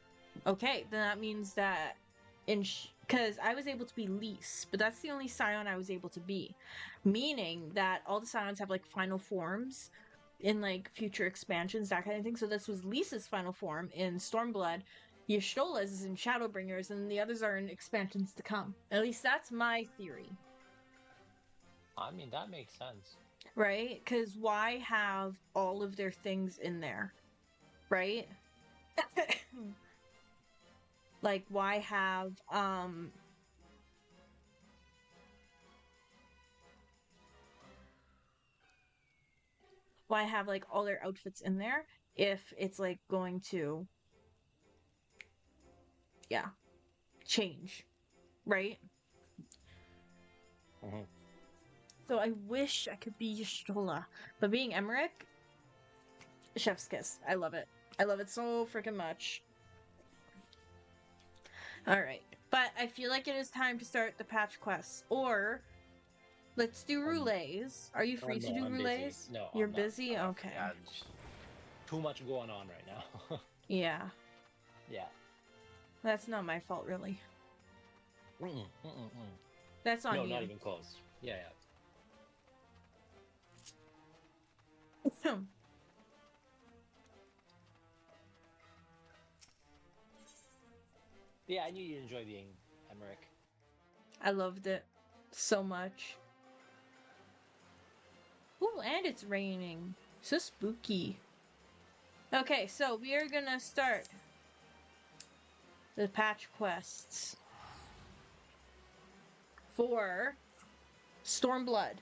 Okay, then that means that because I was able to be Lise, but that's the only Scion I was able to be, meaning that all the Scions have like final forms in like future expansions, that kind of thing. So this was Lisa's final form in Stormblood. Y'shtola's is in Shadowbringers, and the others are in expansions to come. At least that's my theory. I mean, that makes sense. Right? Because why have all of their things in there? Right? Like, why have, why have, like, all their outfits in there if it's, like, going to, yeah, change, right? Mm-hmm. So I wish I could be Y'shtola, but being Emmerich, chef's kiss. I love it. I love it so freaking much. Alright, but I feel like it is time to start the patch quests, or let's do roulettes. Are you free to do I'm roulettes? busy. No, You're I'm not. busy? Okay. Yeah, too much going on right now. Yeah. Yeah. That's not my fault, really. Mm-mm. That's on no, you. not even close. Yeah. Yeah, I knew you'd enjoy being Emmerich. I loved it so much. Ooh, and it's raining. So spooky. Okay, so we are gonna start the patch quests for Stormblood.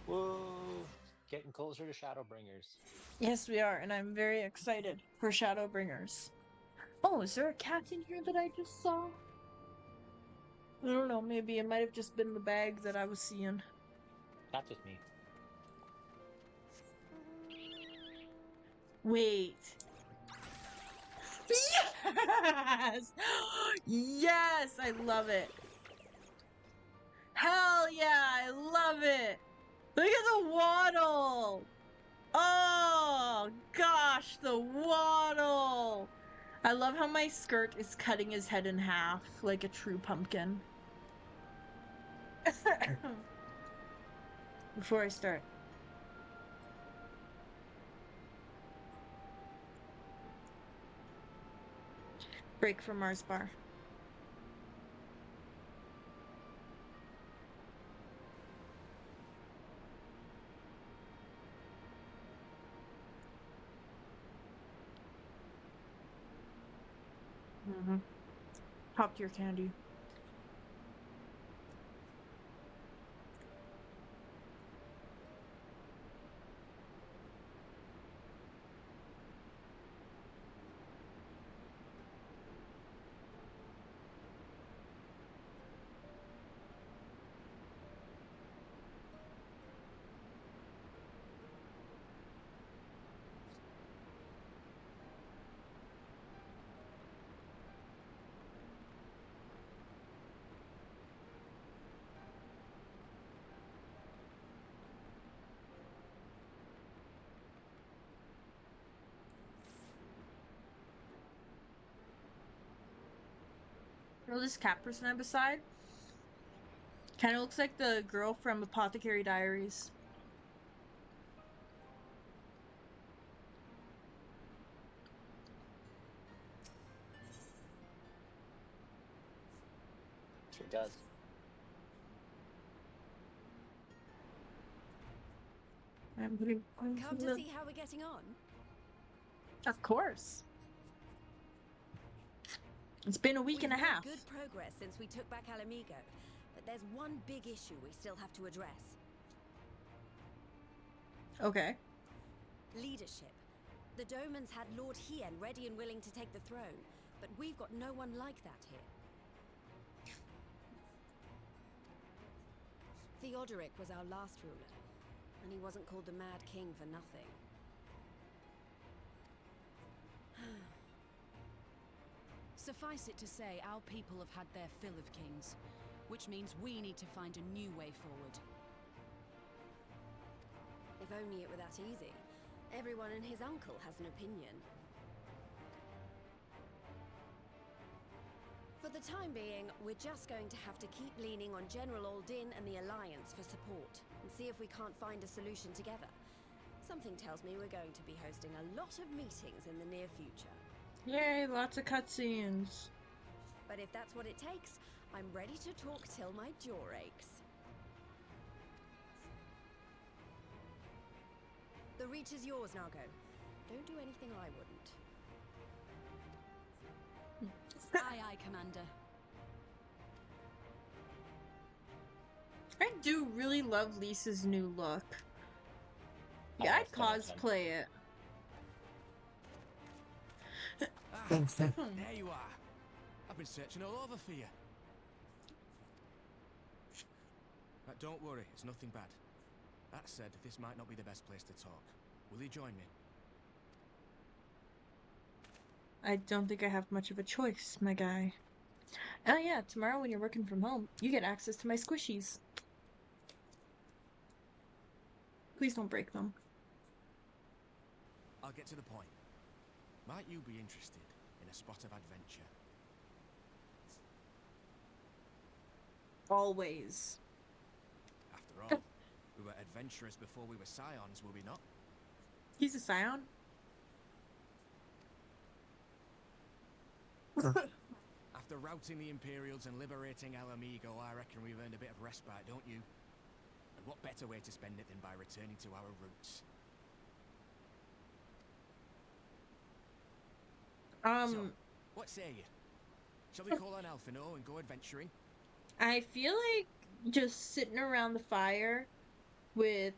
Whoa! Getting closer to Shadowbringers. Yes, we are, and I'm very excited for Shadowbringers. Oh, is there a cat in here that I just saw? I don't know, maybe it might have just been the bag that I was seeing. That's with me. Wait. Yes! Yes! I love it. Hell yeah, I love it! Look at the waddle! Oh, gosh, the waddle! I love how my skirt is cutting his head in half like a true pumpkin. Before I start. Break from Mars bar. Top tier candy. You know this cat person I'm beside? Kind of looks like the girl from Apothecary Diaries. Sure does. I'm putting. Come to see how we're getting on? Of course. It's been a week and a half. We've made good progress since we took back Alamigo, but there's one big issue we still have to address. Okay. Leadership. The Domans had Lord Hien ready and willing to take the throne, but we've got no one like that here. Theodoric was our last ruler, and he wasn't called the Mad King for nothing. Suffice it to say, our people have had their fill of kings, which means we need to find a new way forward. If only it were that easy. Everyone and his uncle has an opinion. For the time being, we're just going to have to keep leaning on General Aldin and the Alliance for support, and see if we can't find a solution together. Something tells me we're going to be hosting a lot of meetings in the near future. Yay, lots of cutscenes. But if that's what it takes, I'm ready to talk till my jaw aches. The Reach is yours, Nago. Don't do anything I wouldn't. Aye, aye, Commander. I do really love Lisa's new look. Yeah, I'd cosplay it. There you are. I've been searching all over for you. But don't worry, it's nothing bad. That said, this might not be the best place to talk. Will you join me? I don't think I have much of a choice, my guy. Oh yeah, tomorrow when you're working from home, you get access to my squishies. Please don't break them. I'll get to the point. Might you be interested in a spot of adventure? Always. After all, we were adventurers before we were scions, were we not? He's a scion? After routing the Imperials and liberating Alamigo, I reckon we've earned a bit of respite, don't you? And what better way to spend it than by returning to our roots? So, what say you? Shall we call on Alphino and go adventuring? I feel like just sitting around the fire with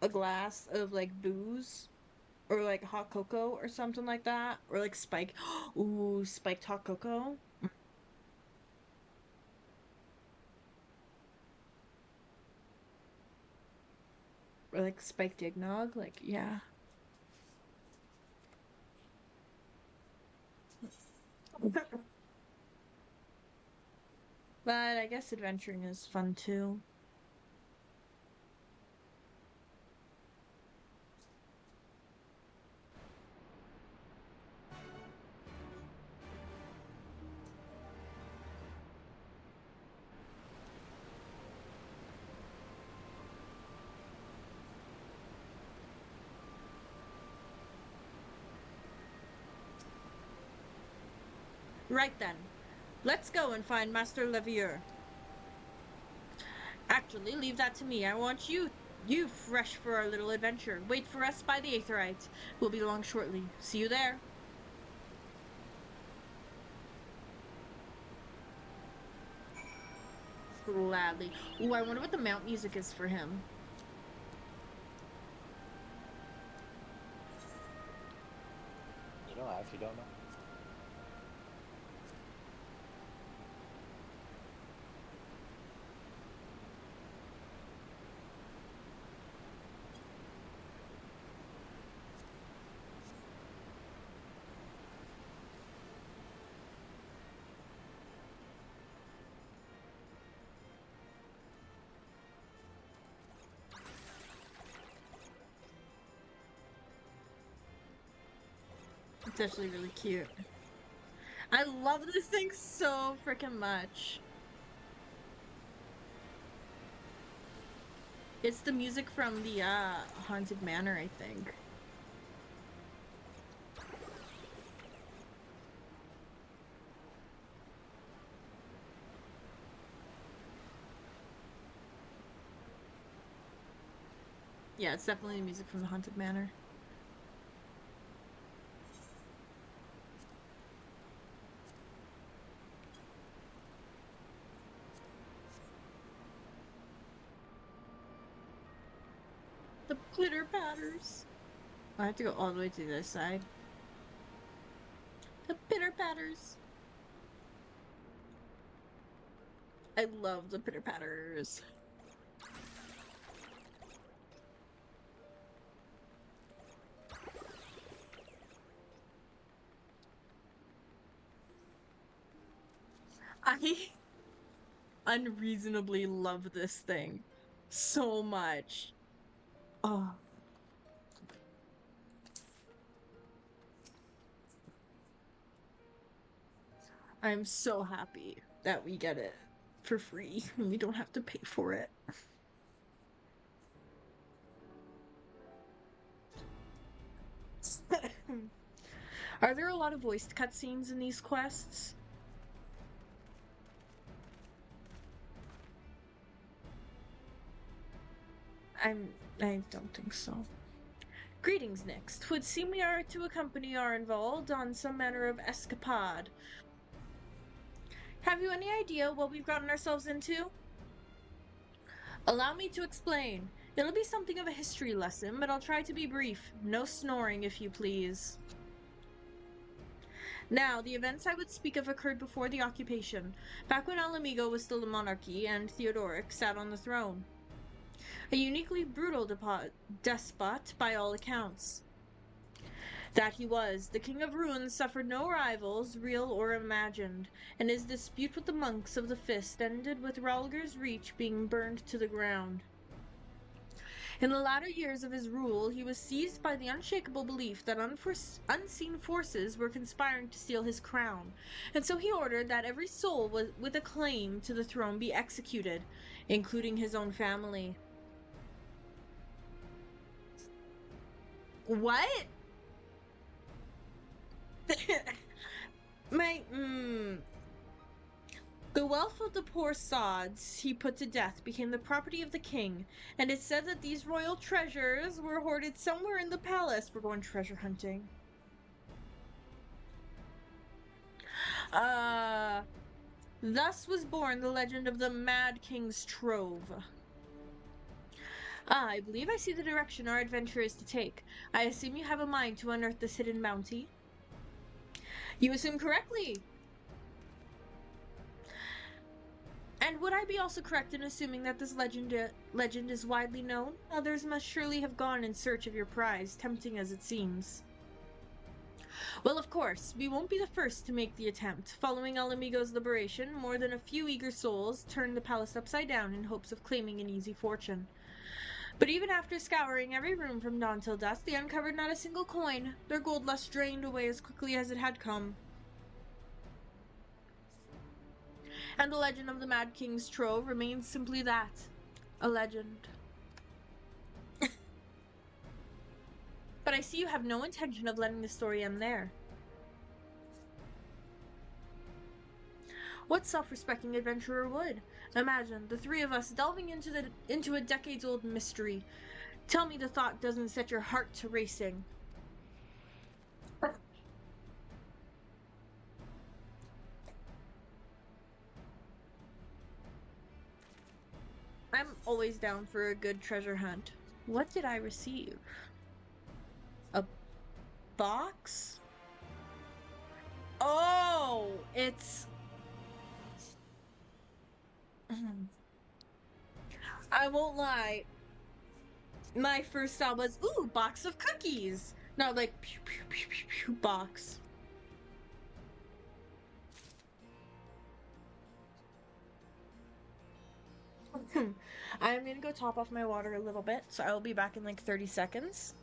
a glass of like booze or like hot cocoa or something like that, or like spike. Ooh, spiked hot cocoa. Or like spiked eggnog, like yeah. But I guess adventuring is fun too. Right then. Let's go and find Master Levier. Actually, leave that to me. I want you fresh for our little adventure. Wait for us by the Aetheryte. We'll be along shortly. See you there. Gladly. Ooh, I wonder what the mount music is for him. You don't have, you don't know. It's actually really cute. I love this thing so freaking much. It's the music from the Haunted Manor, I think. Yeah, it's definitely the music from the Haunted Manor. The pitter patters. I have to go all the way to the other side. The pitter patters. I love the pitter patters. I unreasonably love this thing so much. Oh. I'm so happy that we get it for free and we don't have to pay for it. Are there a lot of voiced cutscenes in these quests? I don't think so. Greetings, Nix. 'Twould seem we are to accompany our involved on some manner of escapade. Have you any idea what we've gotten ourselves into? Allow me to explain. It'll be something of a history lesson, but I'll try to be brief. No snoring, if you please. Now, the events I would speak of occurred before the occupation, back when Alamigo was still a monarchy and Theodoric sat on the throne. A uniquely brutal despot by all accounts. That he was, the King of Ruins suffered no rivals, real or imagined, and his dispute with the monks of the Fist ended with Ralger's Reach being burned to the ground. In the latter years of his rule, he was seized by the unshakable belief that unseen forces were conspiring to steal his crown, and so he ordered that every soul with a claim to the throne be executed, including his own family. What? The wealth of the poor sods he put to death became the property of the king, and it's said that these royal treasures were hoarded somewhere in the palace. We're going treasure hunting. Thus was born the legend of the Mad King's Trove. Ah, I believe I see the direction our adventure is to take. I assume you have a mind to unearth this hidden bounty? You assume correctly! And would I be also correct in assuming that this legend is widely known? Others must surely have gone in search of your prize, tempting as it seems. Well, of course, we won't be the first to make the attempt. Following Alamigo's liberation, more than a few eager souls turned the palace upside down in hopes of claiming an easy fortune. But even after scouring every room from dawn till dusk, they uncovered not a single coin, their gold lust drained away as quickly as it had come. And the legend of the Mad King's Trove remains simply that, a legend. But I see you have no intention of letting the story end there. What self-respecting adventurer would? Imagine the three of us delving into a decades-old mystery. Tell me the thought doesn't set your heart to racing. I'm always down for a good treasure hunt. What did I receive? A box? Oh, it's... I won't lie. My first thought was, ooh, box of cookies. Not like, pew, pew, pew, pew, pew, box. I'm gonna go top off my water a little bit, so I will be back in like 30 seconds.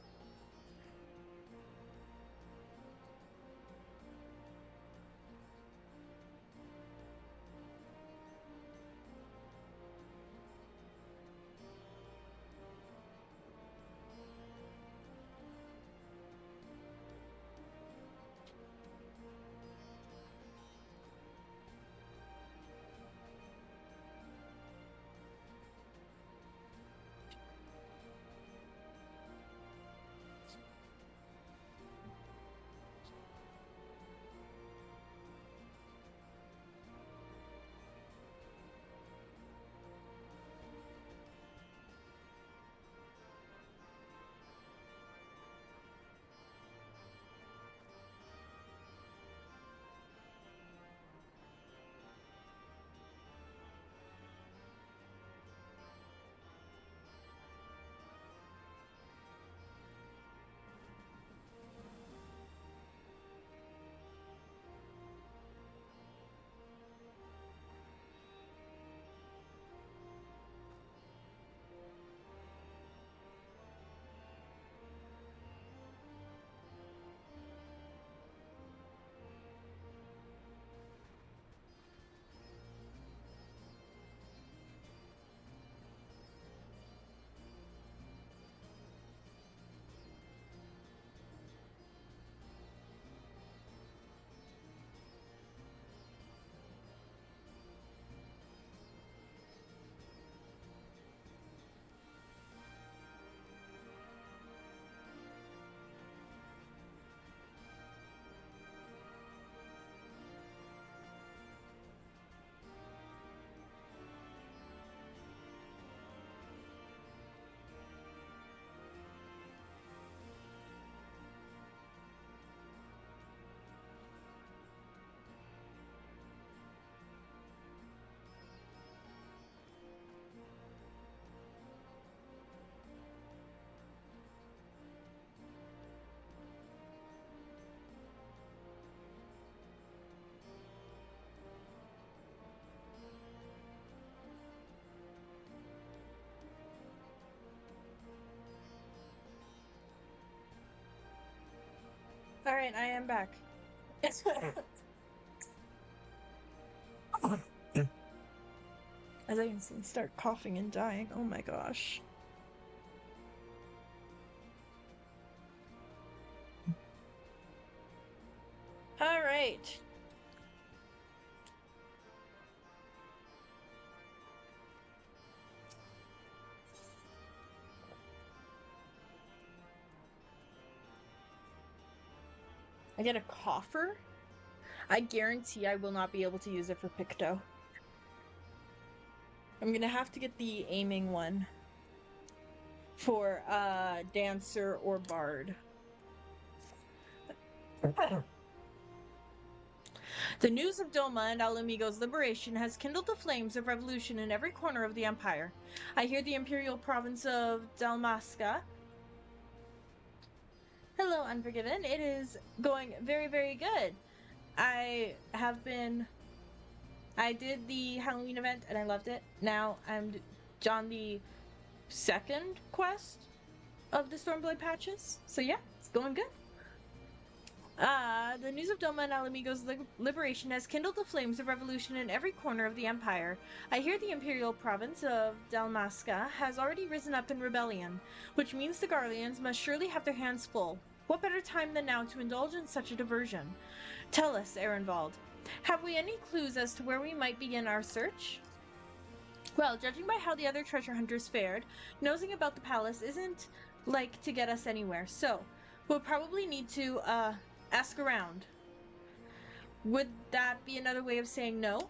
Alright, I am back. As I instantly start coughing and dying. Oh my gosh. Alright. I get a coffer? I guarantee I will not be able to use it for Picto. I'm gonna have to get the aiming one for Dancer or Bard. The news of Doma and Alamigo's liberation has kindled the flames of revolution in every corner of the Empire. I hear the imperial province of Dalmasca. Hello, Unforgiven. It is going very, very good. I did the Halloween event and I loved it. Now I'm on the second quest of the Stormblood patches. So yeah, it's going good. The news of Doma and Alamigo's liberation has kindled the flames of revolution in every corner of the Empire. I hear the imperial province of Dalmasca has already risen up in rebellion, which means the Garleans must surely have their hands full. What better time than now to indulge in such a diversion? Tell us, Ehrenwald, have we any clues as to where we might begin our search? Well, judging by how the other treasure hunters fared, nosing about the palace isn't like to get us anywhere, so we'll probably need to, ask around. Would that be another way of saying no?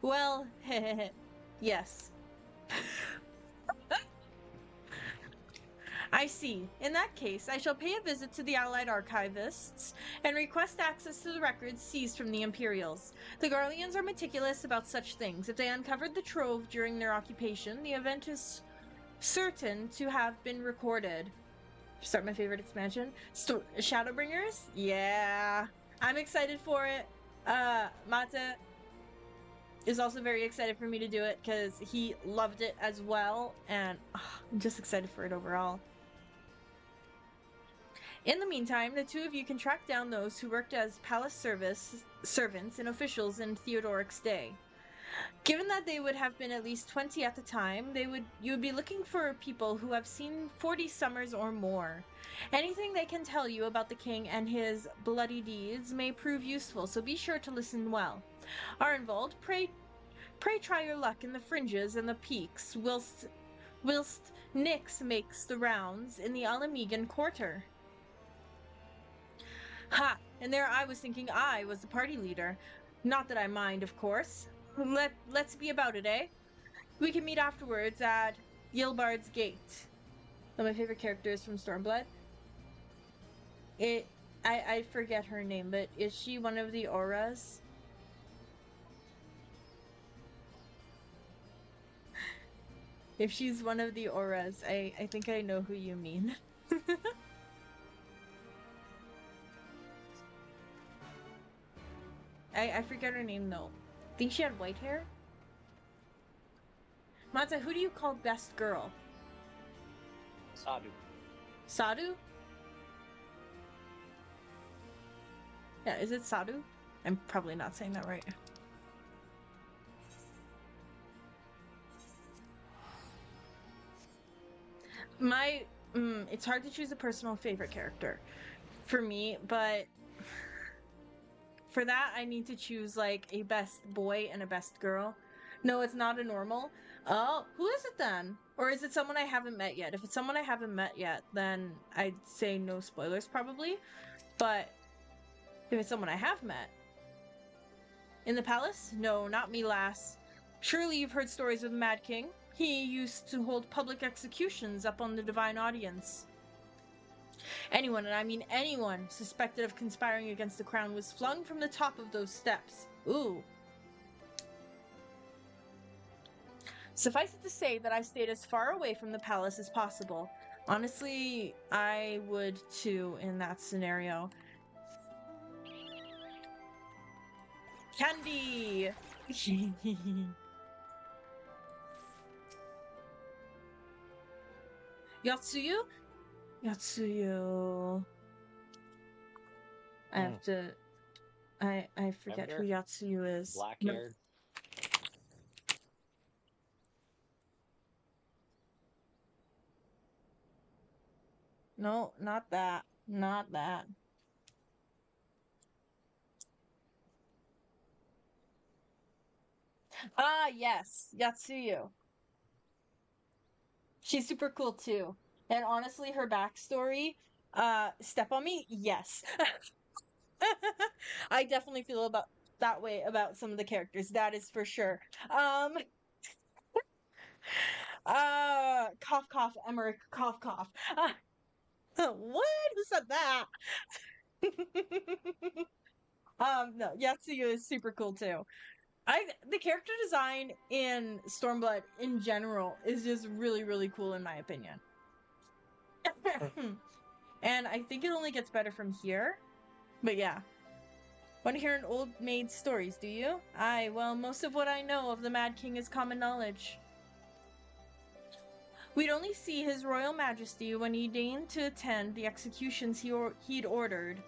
Well, yes. I see. In that case, I shall pay a visit to the Allied archivists and request access to the records seized from the Imperials. The Garleans are meticulous about such things. If they uncovered the trove during their occupation, the event is certain to have been recorded. Start my favorite expansion. Shadowbringers? Yeah. I'm excited for it. Mata is also very excited for me to do it because he loved it as well, and I'm just excited for it overall. In the meantime, the two of you can track down those who worked as palace servants and officials in Theodoric's day. Given that they would have been at least 20 at the time, you would be looking for people who have seen 40 summers or more. Anything they can tell you about the king and his bloody deeds may prove useful, so be sure to listen well. Arnvold, pray try your luck in the fringes and the peaks, whilst Nyx makes the rounds in the Alamegan quarter. Ha! And there I was thinking I was the party leader. Not that I mind, of course. Let's be about it, eh? We can meet afterwards at Yilbard's Gate. One of my favorite characters from Stormblood. I forget her name, but is she one of the auras? If she's one of the auras, I think I know who you mean. I forget her name though. I think she had white hair. Mata, who do you call best girl? Sadu. Sadu? Yeah, is it Sadu? I'm probably not saying that right. It's hard to choose a personal favorite character for me, but for that I need to choose like a best boy and a best girl. No, it's not a normal. Oh, who is it then? Or is it someone I haven't met yet? If it's someone I haven't met yet, then I'd say no spoilers probably. But if it's someone I have met. In the palace? No, not me, lass. Surely you've heard stories of the Mad King. He used to hold public executions up on the Divine Audience. Anyone, and I mean anyone, suspected of conspiring against the crown was flung from the top of those steps. Ooh. Suffice it to say that I stayed as far away from the palace as possible. Honestly, I would too in that scenario. Candy! Yatsuyu? Yatsuyu. I have to... I forget who Yatsuyu is. Black-haired. No, not that. Not that. Ah, yes. Yatsuyu. She's super cool too. And honestly, her backstory, step on me? Yes. I definitely feel about that way about some of the characters. That is for sure. Um, cough, cough, Emmerich, cough, cough. What? Who said that? No, Yatsuyu is super cool too. The character design in Stormblood in general is just really, really cool in my opinion. And I think it only gets better from here. But yeah. Want to hear an old maid's stories, do you? Aye, well, most of what I know of the Mad King is common knowledge. We'd only see his royal majesty when he deigned to attend the executions he'd ordered.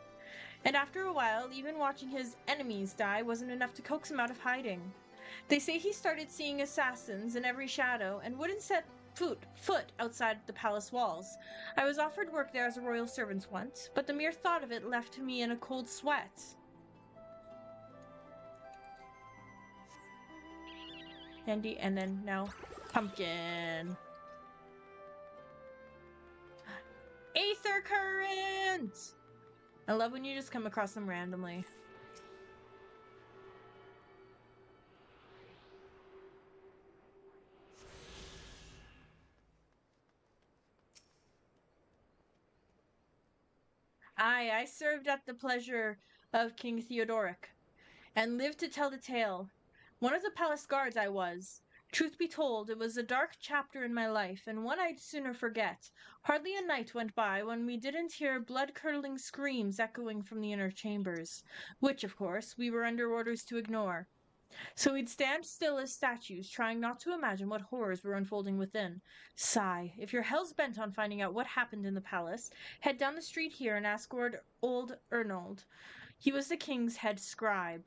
And after a while, even watching his enemies die wasn't enough to coax him out of hiding. They say he started seeing assassins in every shadow and wouldn't set foot outside the palace walls. I was offered work there as a royal servant once, but the mere thought of it left me in a cold sweat. Candy, and then now pumpkin. Aether current! I love when you just come across them randomly. Aye, I served at the pleasure of King Theodoric, and lived to tell the tale. One of the palace guards I was. Truth be told, it was a dark chapter in my life, and one I'd sooner forget. Hardly a night went by when we didn't hear blood-curdling screams echoing from the inner chambers, which, of course, we were under orders to ignore. So we'd stand still as statues, trying not to imagine what horrors were unfolding within. Sigh, if you're hell's bent on finding out what happened in the palace, head down the street here and ask old Ernold. He was the king's head scribe.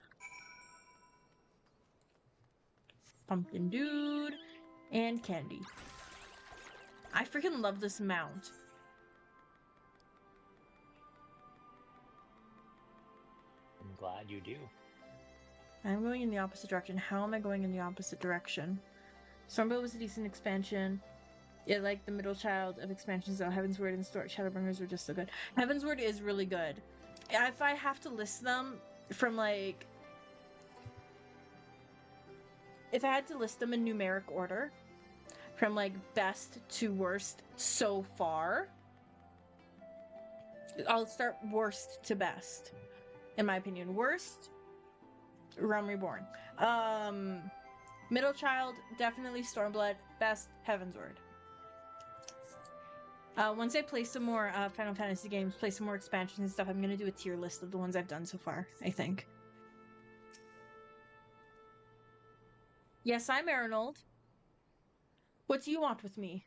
Pumpkin dude and candy. I freaking love this mount. I'm glad you do. I'm going in the opposite direction. How am I going in the opposite direction? Stormblood was a decent expansion. It like the middle child of expansions though. Heavensward and Shadowbringers were just so good. Heavensward is really good. If I have to list them from like... If I had to list them in numeric order, from like best to worst so far, I'll start worst to best. In my opinion. Worst, Realm Reborn. Middle child, definitely Stormblood. Best, Heavensward. Once I play some more Final Fantasy games, play some more expansions and stuff, I'm gonna do a tier list of the ones I've done so far, I think. Yes, I'm Arnold. What do you want with me?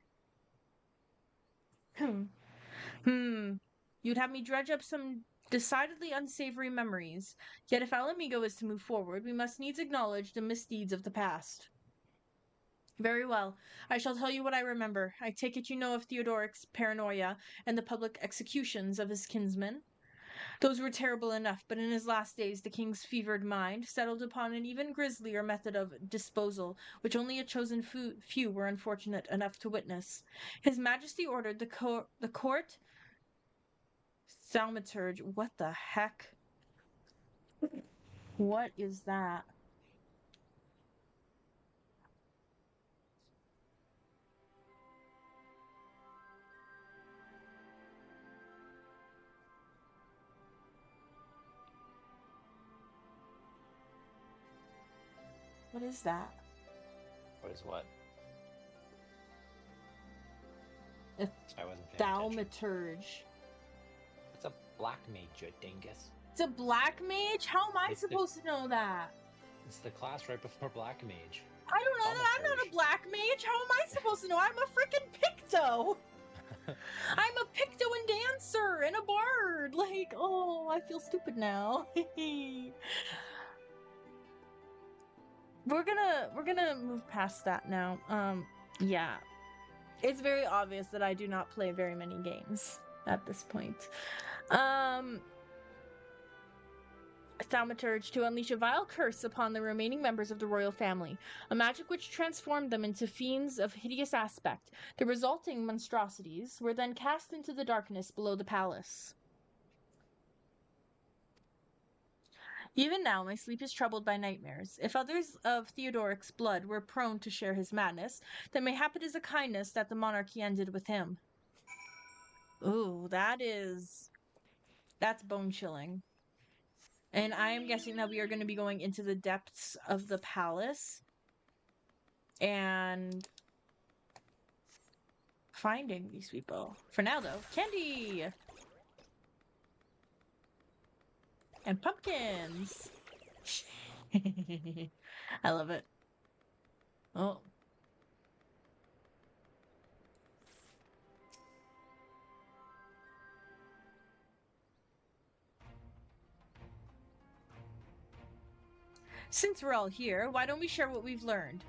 You'd have me dredge up some decidedly unsavory memories. Yet if Alamigo is to move forward, we must needs acknowledge the misdeeds of the past. Very well. I shall tell you what I remember. I take it you know of Theodoric's paranoia and the public executions of his kinsmen. Those were terrible enough, but in his last days the king's fevered mind settled upon an even grislier method of disposal, which only a chosen few were unfortunate enough to witness. His Majesty ordered the court thaumaturge. What the heck? What is that? What is that? What is what? A I wasn't paying attention. thaumaturge. It's a black mage, you dingus. It's a black mage? How am I supposed to know that? It's the class right before black mage. I don't know that. I'm not a black mage. How am I supposed to know? I'm a freaking Picto. I'm a Picto and dancer and a bard. Like, oh, I feel stupid now. We're gonna move past that now. Yeah. It's very obvious that I do not play very many games at this point. Thaumaturge to unleash a vile curse upon the remaining members of the royal family, a magic which transformed them into fiends of hideous aspect. The resulting monstrosities were then cast into the darkness below the palace. Even now, my sleep is troubled by nightmares. If others of Theodoric's blood were prone to share his madness, then mayhap it is a kindness that the monarchy ended with him. Ooh, that's bone chilling. And I am guessing that we are going to be going into the depths of the palace and finding these people. For now, though, candy! And pumpkins! I love it. Oh. Since we're all here, why don't we share what we've learned?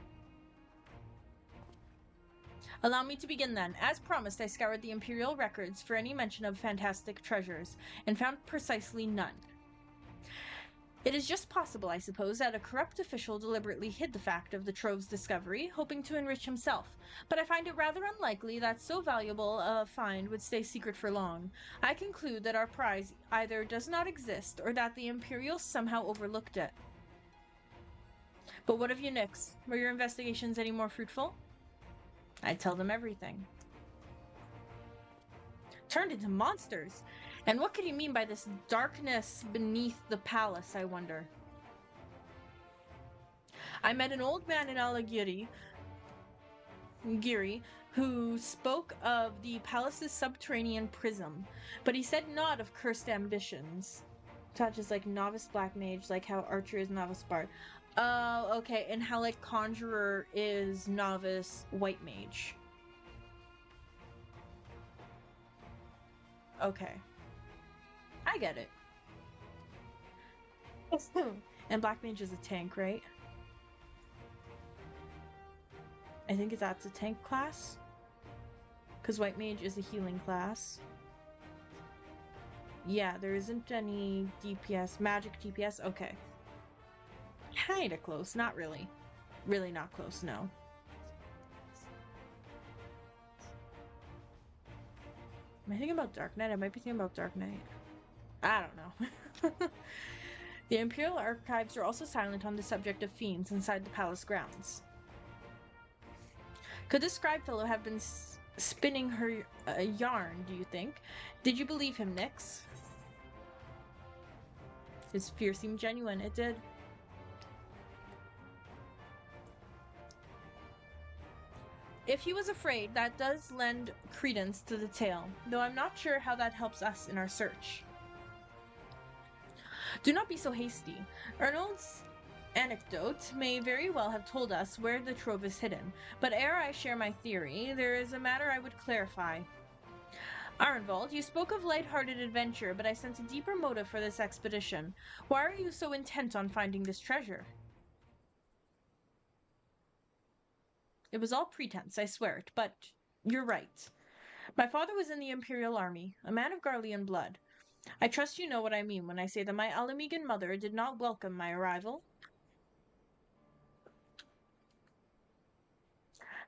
Allow me to begin then. As promised, I scoured the Imperial records for any mention of fantastic treasures, and found precisely none. It is just possible, I suppose, that a corrupt official deliberately hid the fact of the trove's discovery, hoping to enrich himself, but I find it rather unlikely that so valuable a find would stay secret for long. I conclude that our prize either does not exist, or that the Imperials somehow overlooked it. But what of you, Nyx? Were your investigations any more fruitful? I tell them everything. Turned into monsters! And what could he mean by this darkness beneath the palace, I wonder? I met an old man in Alagiri, who spoke of the palace's subterranean prism, but he said not of cursed ambitions, such as like novice black mage, like how Archer is novice bard. Oh, okay, and how like conjurer is novice white mage. Okay. I get it. And black mage is a tank, right? I think that's a tank class. Because white mage is a healing class. Yeah, there isn't any DPS. Magic DPS? Okay. Kinda close. Not really. Really not close, no. Am I thinking about Dark Knight? I might be thinking about Dark Knight. I don't know. The Imperial archives are also silent on the subject of fiends inside the palace grounds. Could this scribe fellow have been spinning her yarn, do you think? Did you believe him, Nyx? His fear seemed genuine. It did. If he was afraid, that does lend credence to the tale, though I'm not sure how that helps us in our search. Do not be so hasty. Arnold's anecdote may very well have told us where the trove is hidden, but ere I share my theory, there is a matter I would clarify. Arnvald, you spoke of light-hearted adventure, but I sense a deeper motive for this expedition. Why are you so intent on finding this treasure? It was all pretense, I swear it, but you're right. My father was in the Imperial Army, a man of Garlean blood. I trust you know what I mean when I say that my Alamegan mother did not welcome my arrival.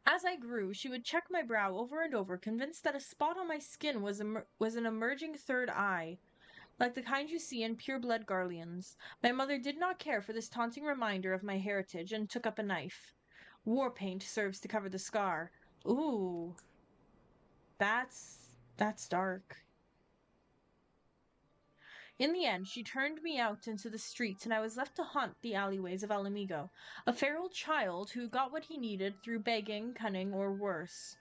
As I grew, she would check my brow over and over, convinced that a spot on my skin was an emerging third eye, like the kind you see in pure-blood Garleans. My mother did not care for this taunting reminder of my heritage, and took up a knife. War paint serves to cover the scar. Ooh. That's dark. In the end, she turned me out into the streets, and I was left to haunt the alleyways of Alamigo, a feral child who got what he needed through begging, cunning, or worse.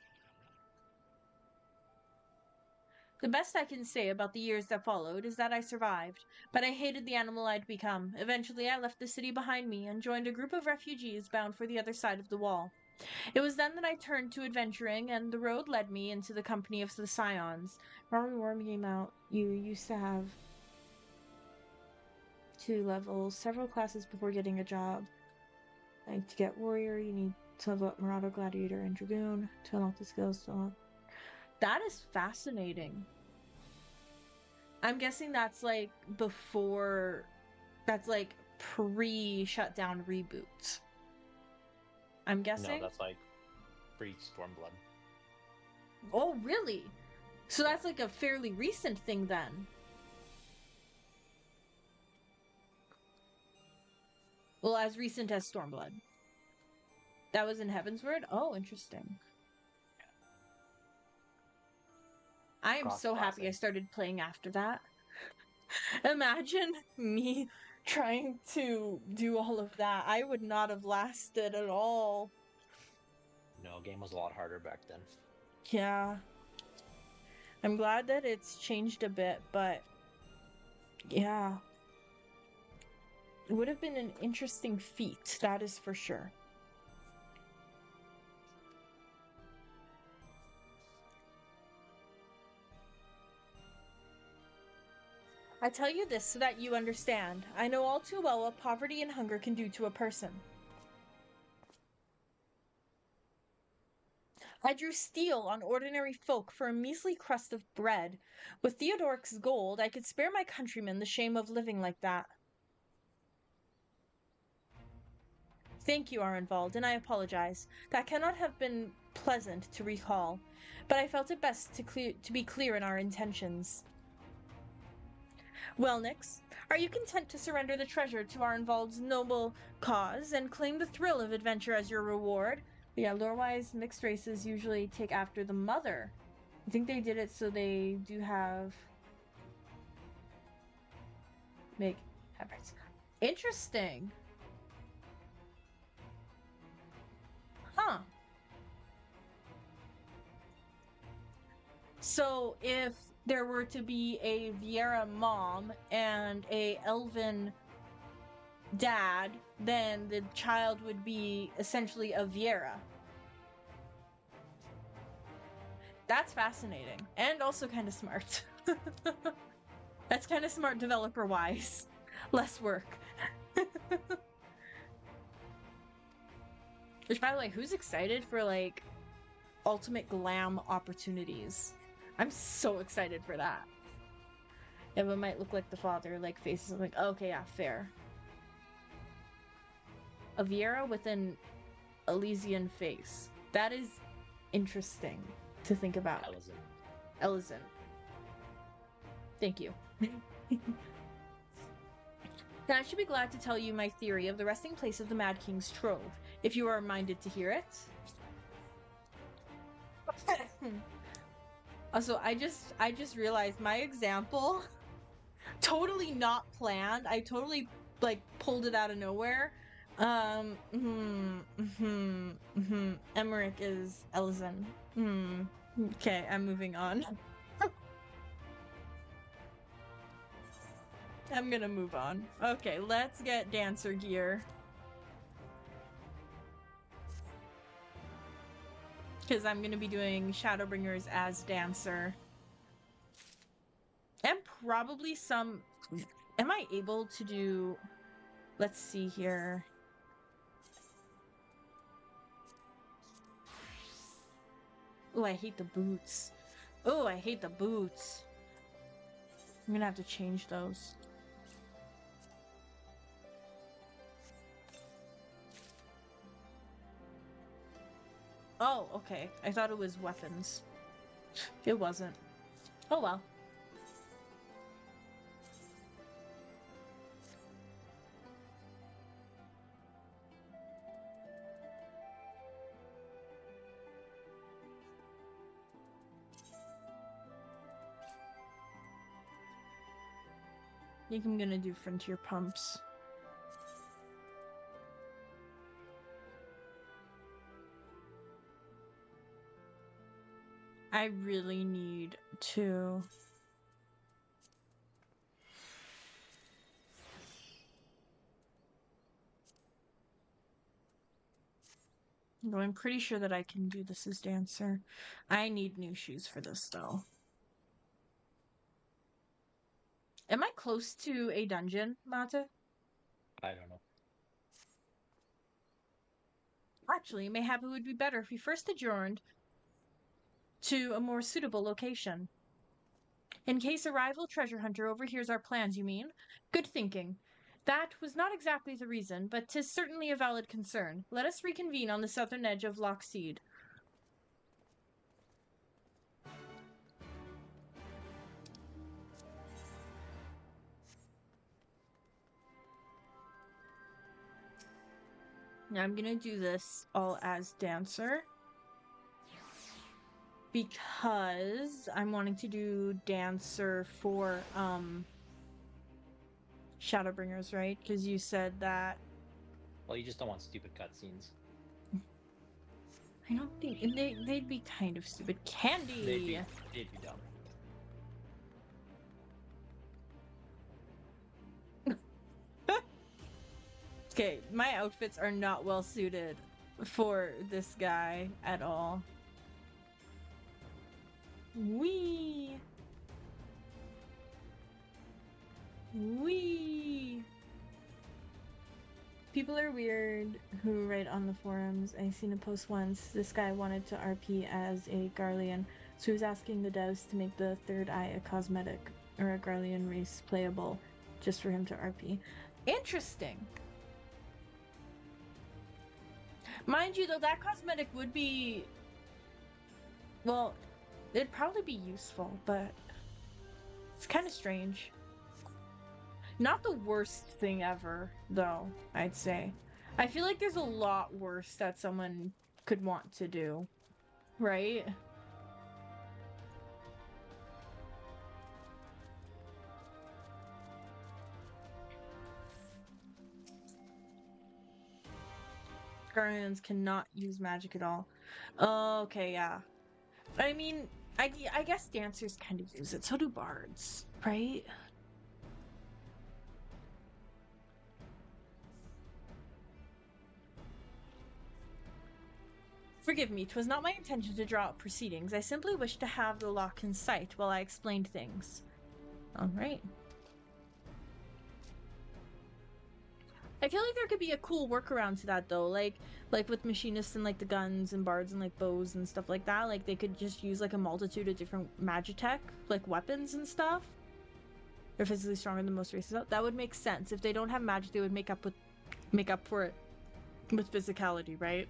The best I can say about the years that followed is that I survived, but I hated the animal I'd become. Eventually, I left the city behind me and joined a group of refugees bound for the other side of the wall. It was then that I turned to adventuring, and the road led me into the company of the Scions. Remember when Worm came out, you used to have 2 levels, several classes before getting a job. Like, to get Warrior, you need to level up Marauder, Gladiator, and Dragoon to unlock the skills to unlock. That is fascinating. I'm guessing that's like before, that's like pre-shutdown reboot. I'm guessing? No, that's like pre-Stormblood. Oh, really? So that's like a fairly recent thing then. Well, as recent as Stormblood. That was in Heavensward? Oh, interesting. I am so happy I Cross-classic. started playing after that. Imagine me trying to do all of that. I would not have lasted at all. No, game was a lot harder back then. Yeah. I'm glad that it's changed a bit, but yeah. It would have been an interesting feat, that is for sure. I tell you this so that you understand. I know all too well what poverty and hunger can do to a person. I drew steel on ordinary folk for a measly crust of bread. With Theodoric's gold, I could spare my countrymen the shame of living like that. Thank you, Arenvald, and I apologize. That cannot have been pleasant to recall, but I felt it best to be clear in our intentions. Well, Nix, are you content to surrender the treasure to Arenvald's noble cause and claim the thrill of adventure as your reward? Yeah, lore-wise, mixed races usually take after the mother. I think they did it so they do have rights. Interesting. Huh. So if there were to be a Vieira mom and a elven dad, then the child would be essentially a Vieira. That's fascinating. And also kind of smart. That's kind of smart developer-wise. Less work. Which, by the way, who's excited for, like, ultimate glam opportunities? I'm so excited for that. It might look like the father, like, faces like, okay, yeah, fair. A Vieira with an Elysian face. That is interesting to think about. Elysian. Thank you. Then I should be glad to tell you my theory of the resting place of the Mad King's trove, if you are minded to hear it. Also, I just realized my example, totally not planned. I totally, like, pulled it out of nowhere. Emmerich is Elysian. Okay, I'm moving on. I'm gonna move on. Okay, let's get dancer gear. Because I'm gonna be doing Shadowbringers as dancer. And probably some... Am I able to do... Let's see here. Oh, I hate the boots. Oh, I hate the boots. I'm gonna have to change those. Oh, okay. I thought it was weapons. It wasn't. Oh well. I think I'm gonna do frontier pumps. I really need to... No, I'm pretty sure that I can do this as dancer. I need new shoes for this, though. Am I close to a dungeon, Mata? I don't know. Actually, mayhap it would be better if we first adjourned to a more suitable location. In case a rival treasure hunter overhears our plans, you mean? Good thinking. That was not exactly the reason, but 'tis certainly a valid concern. Let us reconvene on the southern edge of Lockseed. Now I'm gonna do this all as dancer because I'm wanting to do dancer for Shadowbringers, right? Because you said that. Well, you just don't want stupid cutscenes. I don't think they'd be kind of stupid. Candy. They'd be dumb. Okay, my outfits are not well suited for this guy at all. Wee. Wee. People are weird who write on the forums. I seen a post once. This guy wanted to RP as a Garlean, so he was asking the devs to make the third eye a cosmetic or a Garlean race playable just for him to RP. Interesting. Mind you, though, that cosmetic would be... Well, it'd probably be useful, but it's kind of strange. Not the worst thing ever, though, I'd say. I feel like there's a lot worse that someone could want to do, right? Guardians cannot use magic at all. Okay, yeah. I mean, I guess dancers kind of use it. So do bards, right? Forgive me, 'twas not my intention to draw up proceedings. I simply wished to have the lock in sight while I explained things. Alright. I feel like there could be a cool workaround to that though, like with machinists and like the guns and bards and like bows and stuff like that. Like they could just use like a multitude of different magitech, like weapons and stuff. They're physically stronger than most races. That would make sense. If they don't have magic, they would make up for it with physicality, right?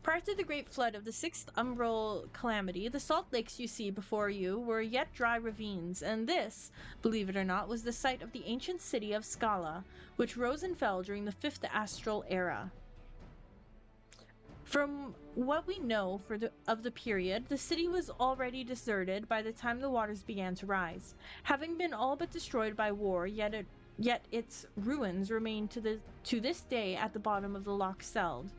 Prior to the great flood of the 6th umbral calamity, the salt lakes you see before you were yet dry ravines, and this, believe it or not, was the site of the ancient city of Scala, which rose and fell during the 5th astral era. From what we know of the period, the city was already deserted by the time the waters began to rise, having been all but destroyed by war, yet its ruins remain to this day at the bottom of the Loch Seld.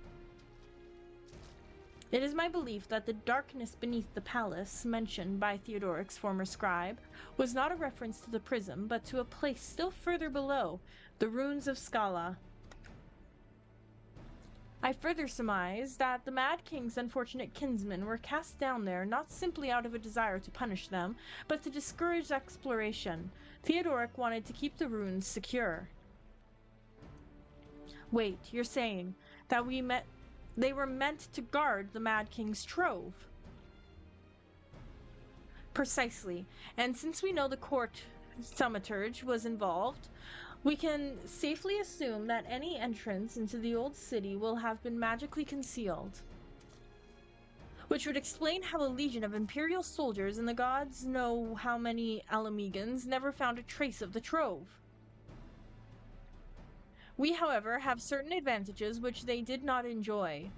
It is my belief that the darkness beneath the palace, mentioned by Theodoric's former scribe, was not a reference to the prism, but to a place still further below, the ruins of Scala. I further surmise that the Mad King's unfortunate kinsmen were cast down there not simply out of a desire to punish them, but to discourage exploration. Theodoric wanted to keep the ruins secure. Wait, you're saying that they were meant to guard the Mad King's trove? Precisely. And since we know the court thaumaturge was involved, we can safely assume that any entrance into the old city will have been magically concealed. Which would explain how a legion of Imperial soldiers and the gods know how many Alamegans never found a trace of the trove. We, however, have certain advantages which they did not enjoy.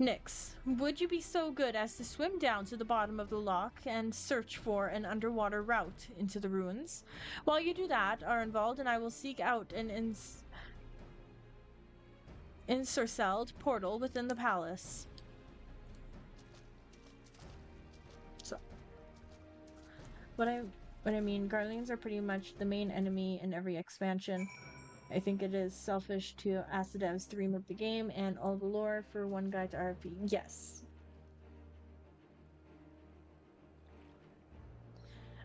Nyx, would you be so good as to swim down to the bottom of the loch and search for an underwater route into the ruins? While you do that, Arnvald and I will seek out an ensorcelled portal within the palace. So, what I mean, Garleans are pretty much the main enemy in every expansion. I think it is selfish to ask the devs to remove the game and all the lore for one guy to RP. Yes.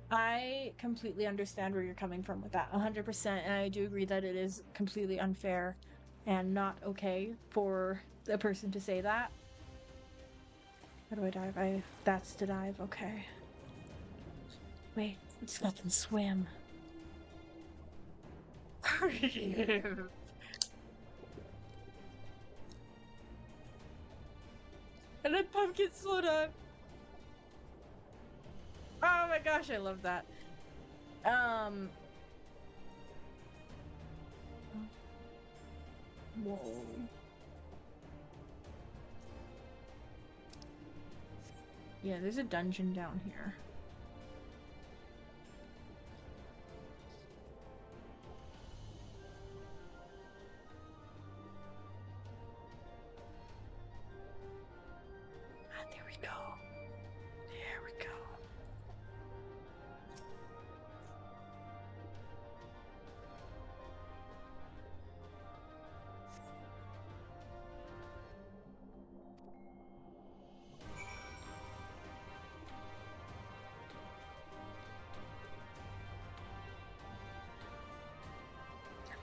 I completely understand where you're coming from with that, 100%, and I do agree that it is completely unfair and not okay for a person to say that. How do I dive? That's to dive, okay. Wait, it's let them swim. And then pumpkin slow down. Oh my gosh, I love that. Whoa. Yeah, there's a dungeon down here. Ah, there we go. There we go.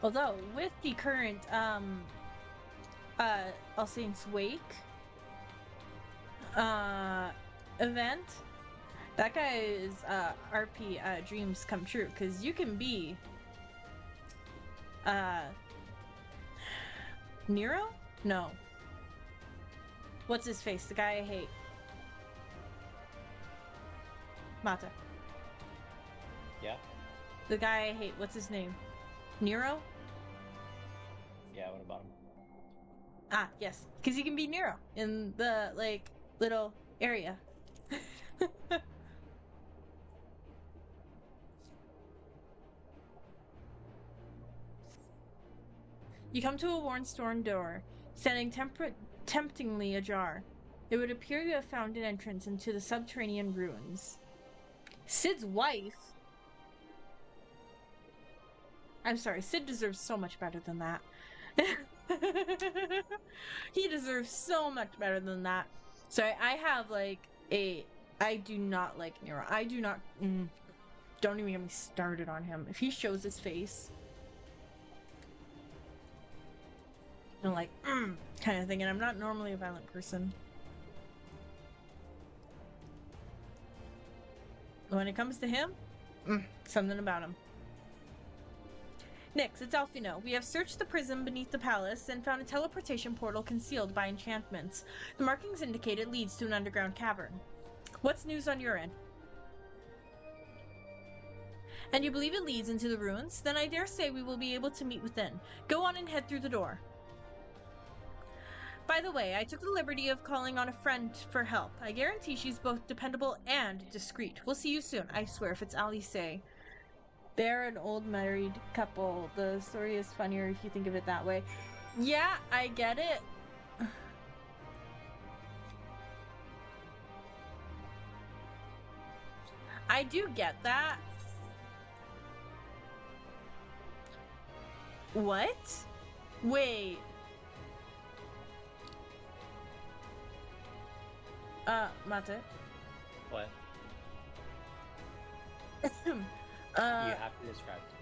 Although with the current All Saints Wake event, that guy's RP dreams come true, because you can be Nero? No. What's his face? The guy I hate. Mata. Yeah? The guy I hate. What's his name? Nero? Yeah, what about him? Ah, yes. Because you can be Nero in the, like, little area. You come to a worn stone door, standing temptingly ajar. It would appear you have found an entrance into the subterranean ruins. Sid's wife? I'm sorry, Sid deserves so much better than that. He deserves so much better than that. So I have like I do not like Nero. I do not. Don't even get me started on him. If he shows his face, I'm like, kind of thing. And I'm not normally a violent person. When it comes to him, something about him. Nix, it's Alfino. We have searched the prison beneath the palace and found a teleportation portal concealed by enchantments. The markings indicate it leads to an underground cavern. What's news on your end? And you believe it leads into the ruins? Then I dare say we will be able to meet within. Go on and head through the door. By the way, I took the liberty of calling on a friend for help. I guarantee she's both dependable and discreet. We'll see you soon. I swear, if it's Alice. They're an old married couple. The story is funnier if you think of it that way. Yeah, I get it. I do get that. What? Wait. Mate. What? You have to describe to me.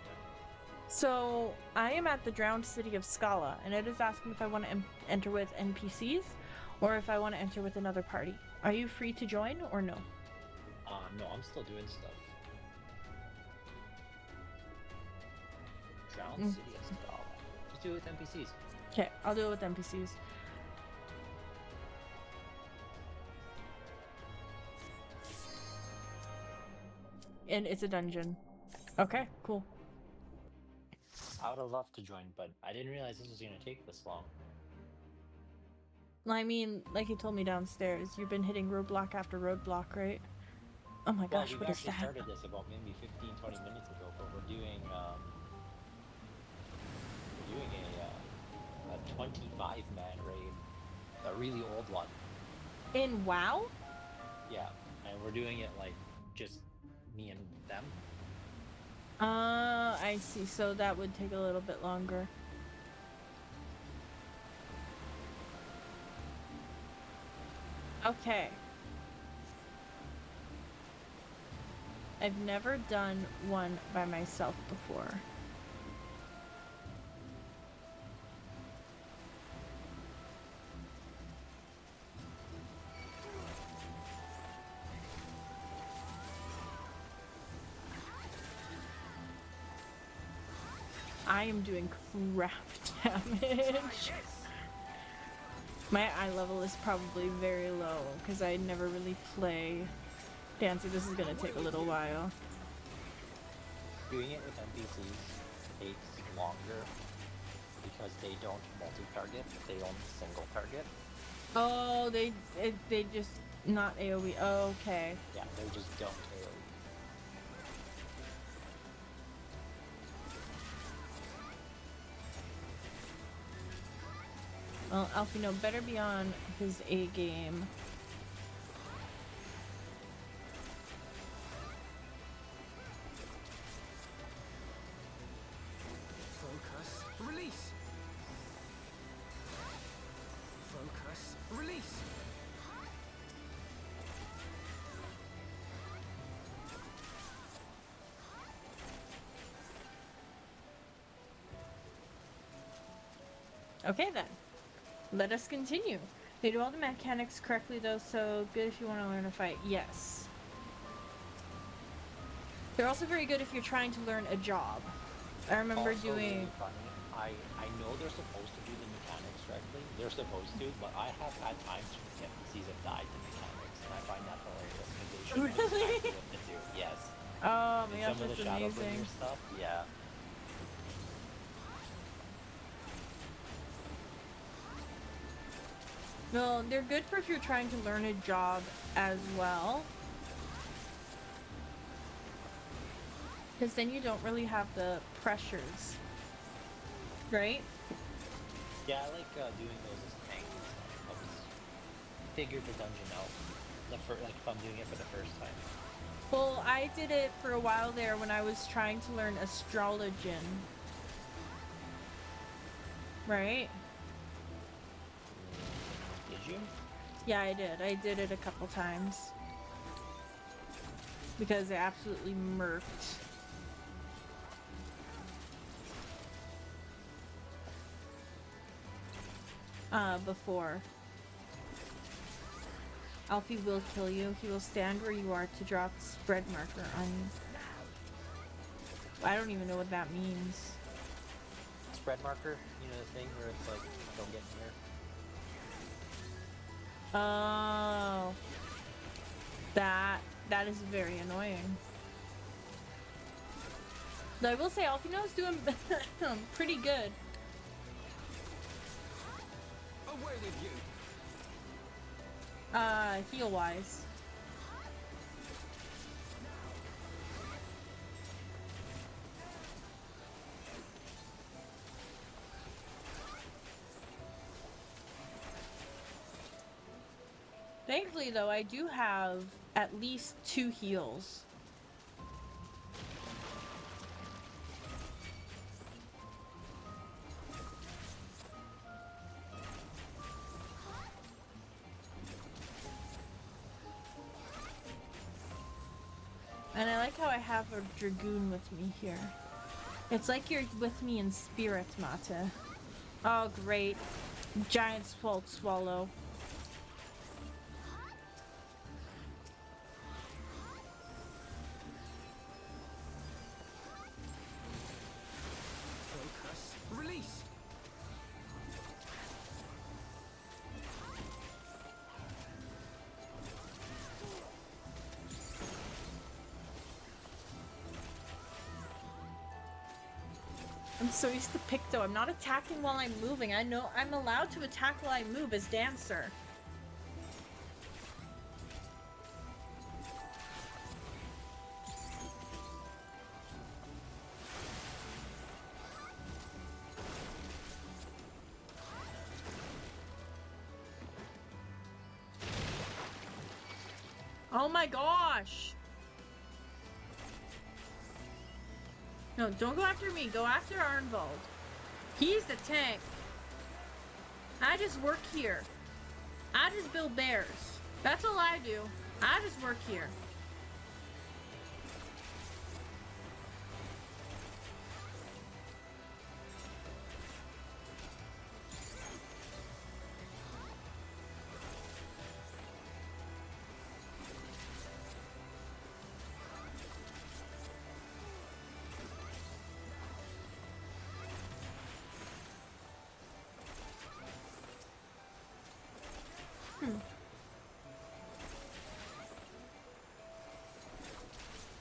So, I am at the drowned city of Scala, and it is asking if I want to enter with NPCs, or if I want to enter with another party. Are you free to join, or no? No, I'm still doing stuff. Drowned City of Scala. Just do it with NPCs. Okay, I'll do it with NPCs. And it's a dungeon. Okay, cool. I would have loved to join, but I didn't realize this was going to take this long. I mean, like you told me downstairs, you've been hitting roadblock after roadblock, right? Oh my gosh, we've what is actually that? started this about maybe 15-20 minutes ago, but we're doing a 25-man raid, a really old one. In WoW? Yeah, and we're doing it like just me and them. I see. So that would take a little bit longer. Okay. I've never done one by myself before. I am doing crap damage. My eye level is probably very low because I never really play. Dancy, this is gonna take a little while. Doing it with NPCs takes longer because they don't multi-target, they only single target. Oh, they just not AoE. Oh, okay. Yeah, they just don't AoE. Well, Alfino better be on his A game. Focus, release. Focus, release. Okay then. Let us continue. They do all the mechanics correctly though, so good if you want to learn a fight. Yes. They're also very good if you're trying to learn a job. I remember Also doing... really funny. I know they're supposed to do the mechanics correctly. They're supposed to, but I have had times when NPCs have died to mechanics, and I find that hilarious because they should know exactly what to do. Yes. Oh my In gosh, some of the that's Shadowbringer amazing. stuff, yeah. No, they're good for if you're trying to learn a job as well. Because then you don't really have the pressures. Right? Yeah, I like doing those as tanks and stuff. Helps figure the dungeon out. Like if I'm doing it for the first time. Well, I did it for a while there when I was trying to learn astrologian. Right? Did you? Yeah, I did. I did it a couple times. Because I absolutely murked. Before. Alfie will kill you. He will stand where you are to drop spread marker on you. I don't even know what that means. Spread marker, you know the thing where it's like, don't get near. Oh. That is very annoying. Though I will say Alfino's doing pretty good. Away with you. Heal wise. Thankfully though, I do have at least 2 heals. And I like how I have a dragoon with me here. It's like you're with me in spirit, Mate. Oh, great. Giant swallow. Focus, release. I'm so used to Picto. I'm not attacking while I'm moving. I know I'm allowed to attack while I move as Dancer. Oh my gosh! No, don't go after me. Go after Arnvald. He's the tank. I just work here. I just build bears. That's all I do. I just work here.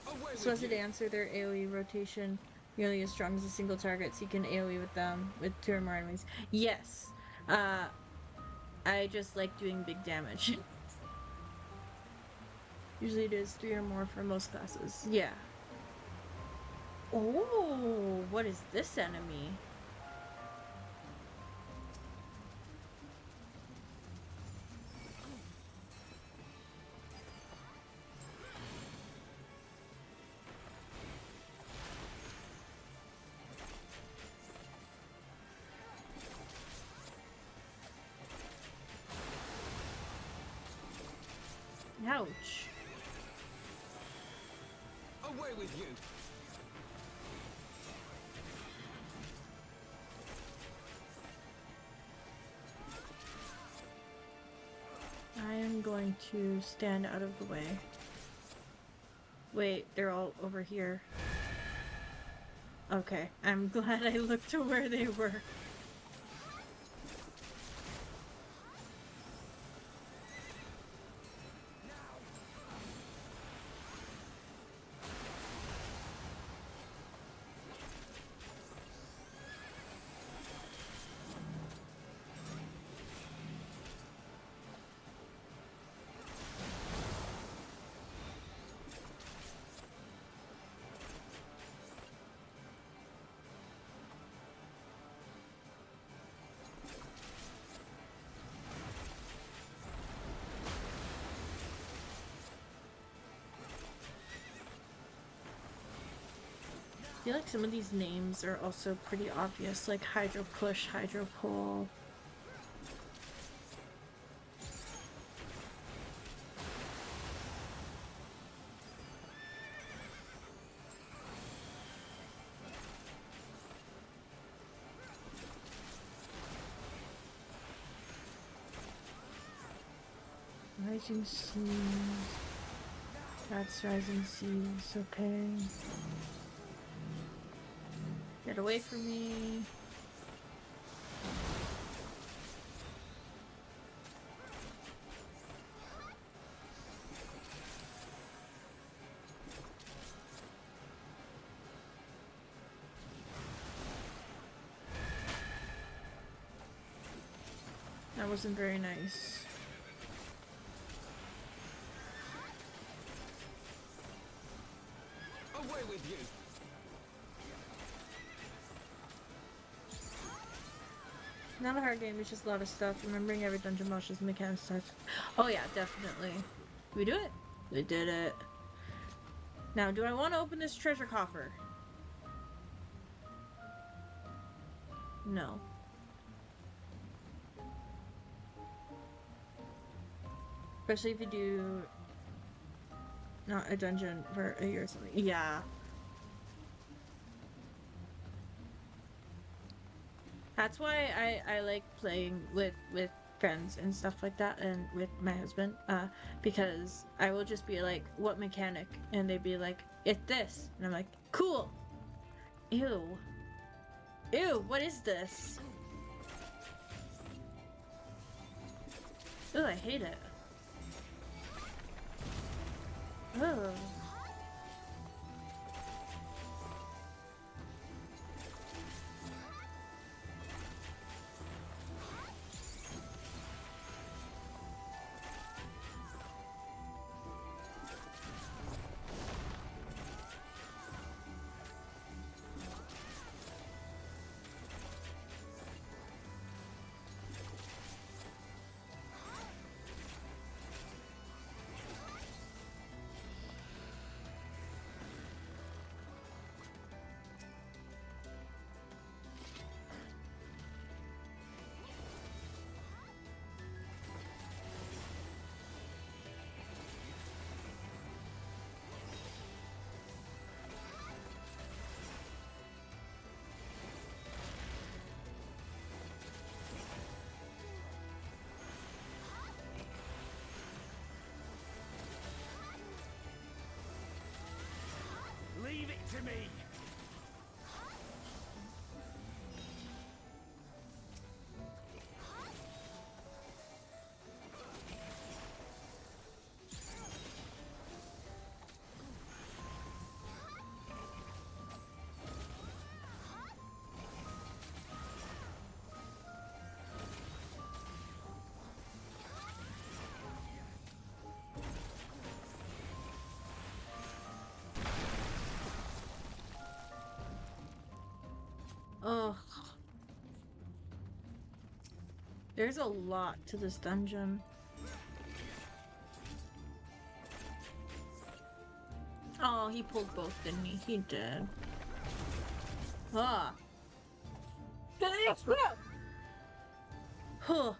Away So as with a you. dancer, their AoE rotation Nearly as strong as a single target, so you can AoE with them with 2 or more enemies. Yes. I just like doing big damage. Usually it is 3 or more for most classes. Yeah. Oh, what is this enemy? Ouch. Away with you! I am going to stand out of the way. Wait, they're all over here. Okay, I'm glad I looked to where they were. I feel like some of these names are also pretty obvious, like Hydro Push, Hydro Pull. Rising Seas. That's Rising Seas, okay. Get away from me. That wasn't very nice. Away with you! Not a hard game, it's just a lot of stuff. Remembering every dungeon motions and mechanics starts. Oh yeah, definitely. Did we do it? We did it. Now, do I want to open this treasure coffer? No. Especially if you do not a dungeon for a year or something. Yeah. That's why I like playing with friends and stuff like that, and with my husband, because I will just be like, what mechanic? And they'd be like, it's this. And I'm like, cool. Ew. Ew, what is this? Ew, I hate it. Oh. Leave it to me! There's a lot to this dungeon. Oh, he pulled both, didn't he? He did. Ah. Huh.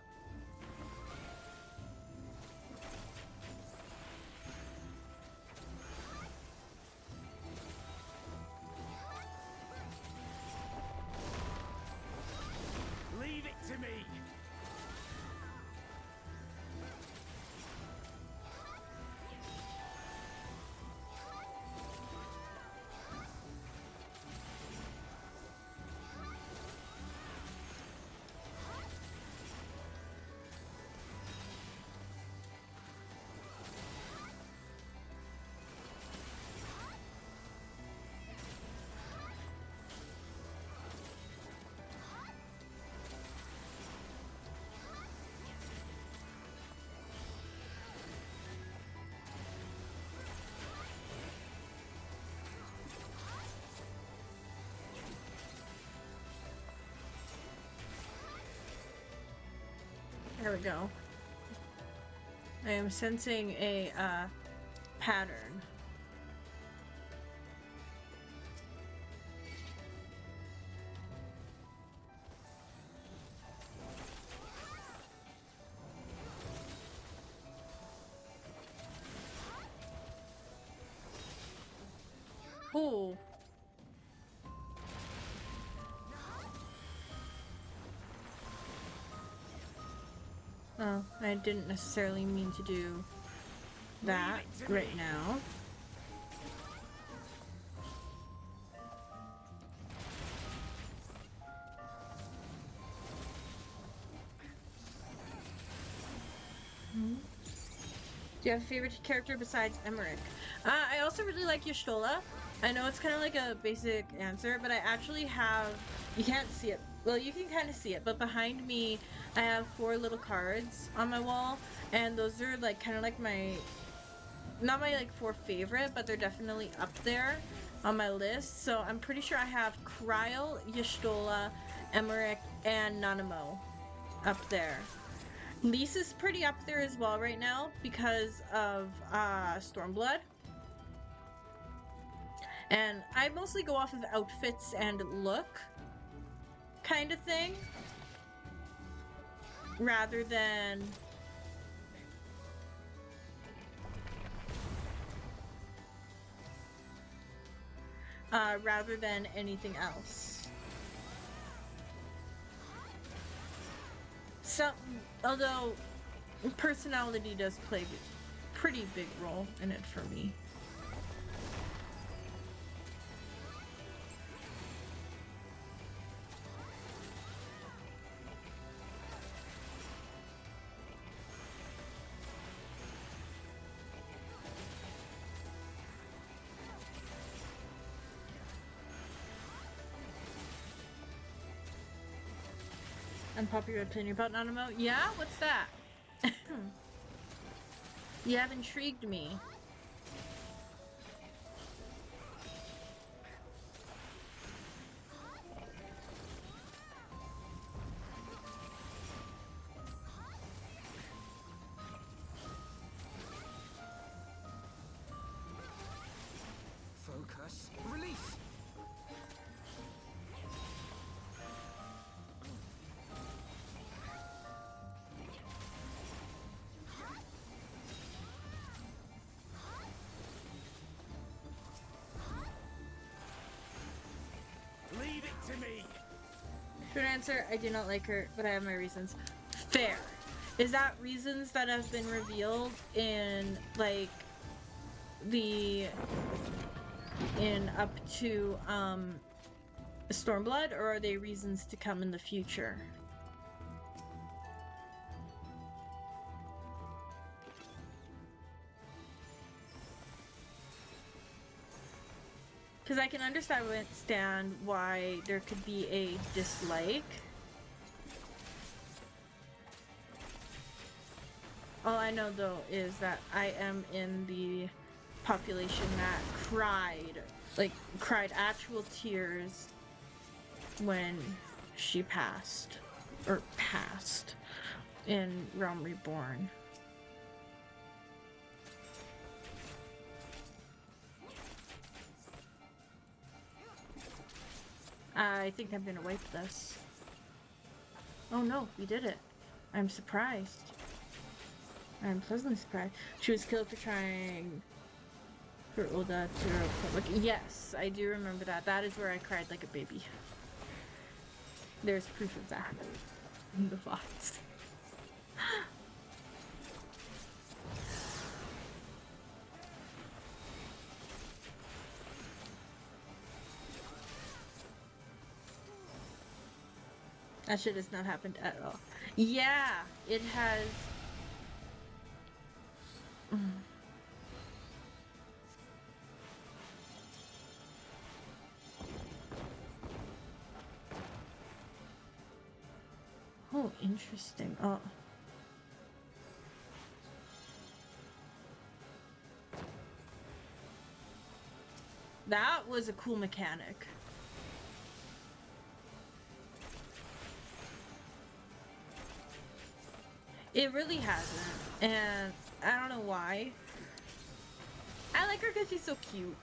Leave it to me. There we go. I am sensing a pattern. Ooh. Oh, I didn't necessarily mean to do that right now. Do you have a favorite character besides Emmerich? I also really like Y'shtola. I know it's kind of like a basic answer, but I actually have... You can't see it. Well, you can kind of see it, but behind me, I have 4 little cards on my wall, and those are like kind of like my... Not my like 4 favorite, but they're definitely up there on my list. So I'm pretty sure I have Kryl, Y'shtola, Emmerich, and Nanamo up there. Lisa's pretty up there as well right now because of Stormblood. And I mostly go off of outfits and look kind of thing rather than anything else. Although personality does play a pretty big role in it for me. Unpopular opinion about Nanamo? Yeah? What's that? You have intrigued me. Focus. Release. Leave it to me. Short answer, I do not like her, but I have my reasons. Fair. Is that reasons that have been revealed in, like, up to, Stormblood, or are they reasons to come in the future? Because I can understand why there could be a dislike. All I know though is that I am in the population that cried actual tears when she passed. or past in Realm Reborn. I think I'm gonna wipe this. Oh no, we did it. I'm surprised. I'm pleasantly surprised. She was killed for trying for Ulda to the Republic. Yes, I do remember that. That is where I cried like a baby. There's proof of that in the box. That shit has not happened at all. Yeah, it has. Oh, interesting. Oh. That was a cool mechanic. It really hasn't, and I don't know why. I like her because she's so cute.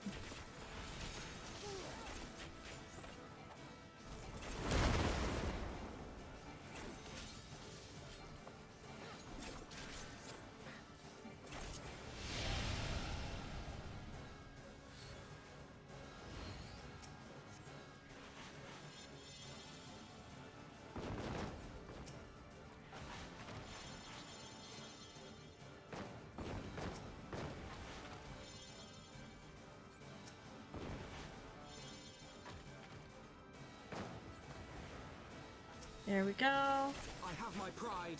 There we go. I have my pride.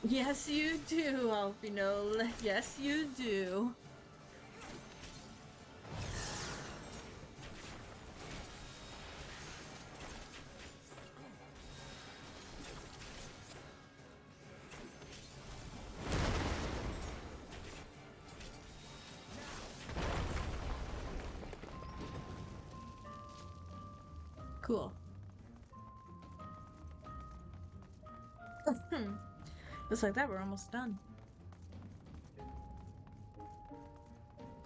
Yes, you do, Alfino. Yes, you do. Cool. Just like that, we're almost done.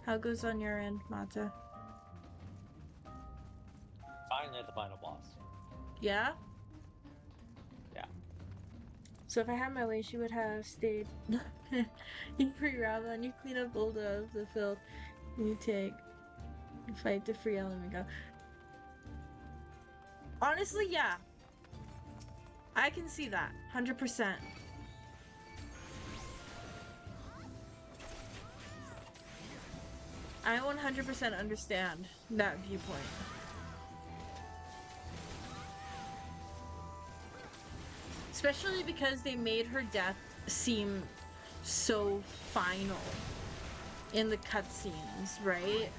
How goes on your end, Mata? Finally at the final boss. Yeah? Yeah. So if I had my way, she would have stayed. You free Raven, you clean up all the filth, and you fight to free Elamigo. Honestly, yeah. I can see that. 100%. I 100% understand that viewpoint. Especially because they made her death seem so final in the cutscenes, right?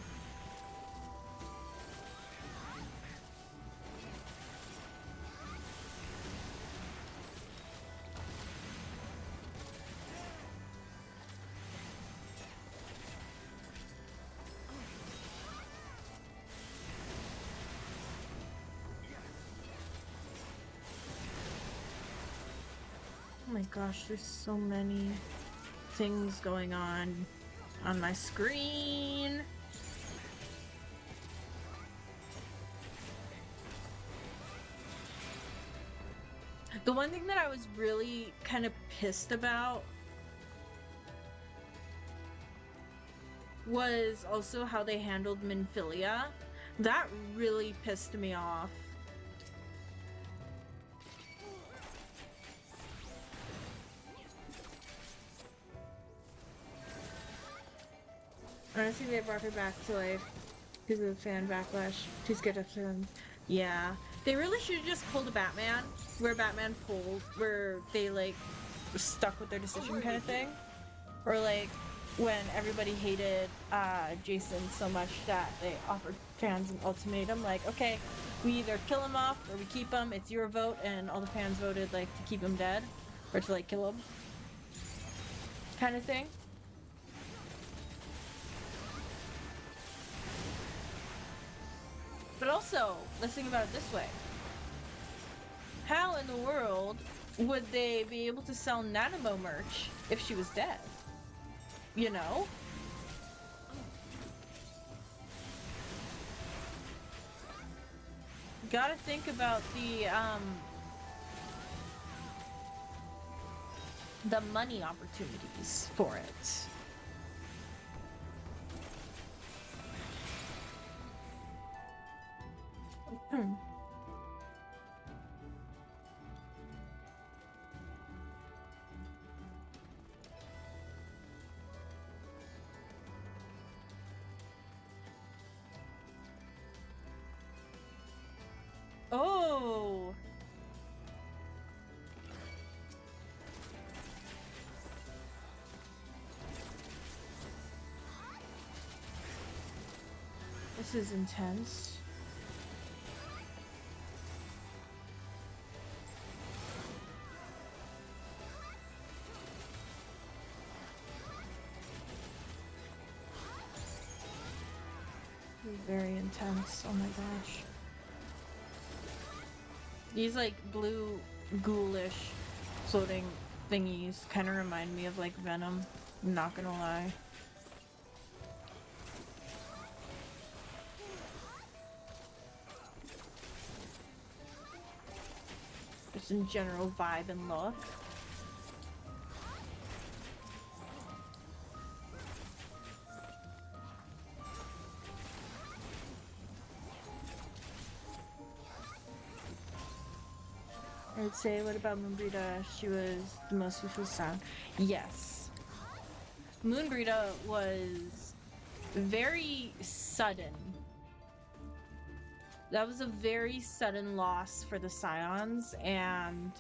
Oh my gosh, there's so many things going on my screen. The one thing that I was really kind of pissed about was also how they handled Minfilia. That really pissed me off. Honestly, they brought her back to life because of the fan backlash. Too scared to film. Yeah. They really should have just pulled a Batman, where Batman pulled, where they, like, stuck with their decision kind of thing. Or, like, when everybody hated Jason so much that they offered fans an ultimatum, like, okay, we either kill him off or we keep him, it's your vote, and all the fans voted, like, to keep him dead, or to, like, kill him. Kind of thing. But also, let's think about it this way. how in the world would they be able to sell Nanamo merch if she was dead? You know? Gotta think about the money opportunities for it. Oh. This is intense. This is very intense. Oh my gosh. These like blue ghoulish floating thingies kind of remind me of like Venom. I'm not gonna lie. Just in general vibe and look. I would say, what about Moonbrita? She was the most beautiful sound. Yes. Moonbrita was very sudden. That was a very sudden loss for the Scions, and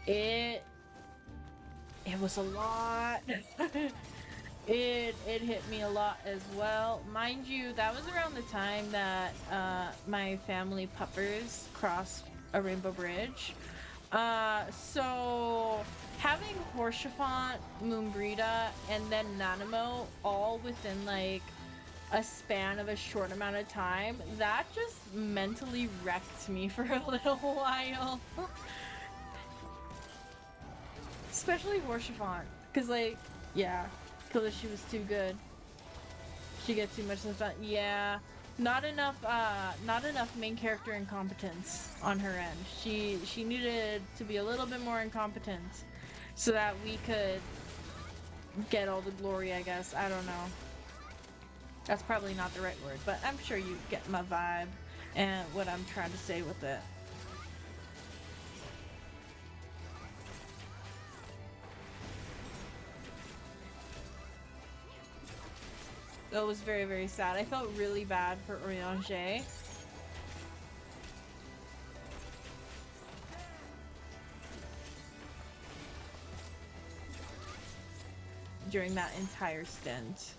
it was a lot. It hit me a lot as well. Mind you, that was around the time that my family puppers crossed a rainbow bridge. So having Horschiffant, Moonbrita, and then Nanamo all within like a span of a short amount of time, that just mentally wrecked me for a little while. Especially Horschiffant, because like, yeah, because she was too good. She gets too much of the fun. Yeah. Not enough main character incompetence on her end. She needed to be a little bit more incompetent so that we could get all the glory, I guess. I don't know. That's probably not the right word, but I'm sure you get my vibe and what I'm trying to say with it. That was very, very sad. I felt really bad for Oriange. During that entire stint.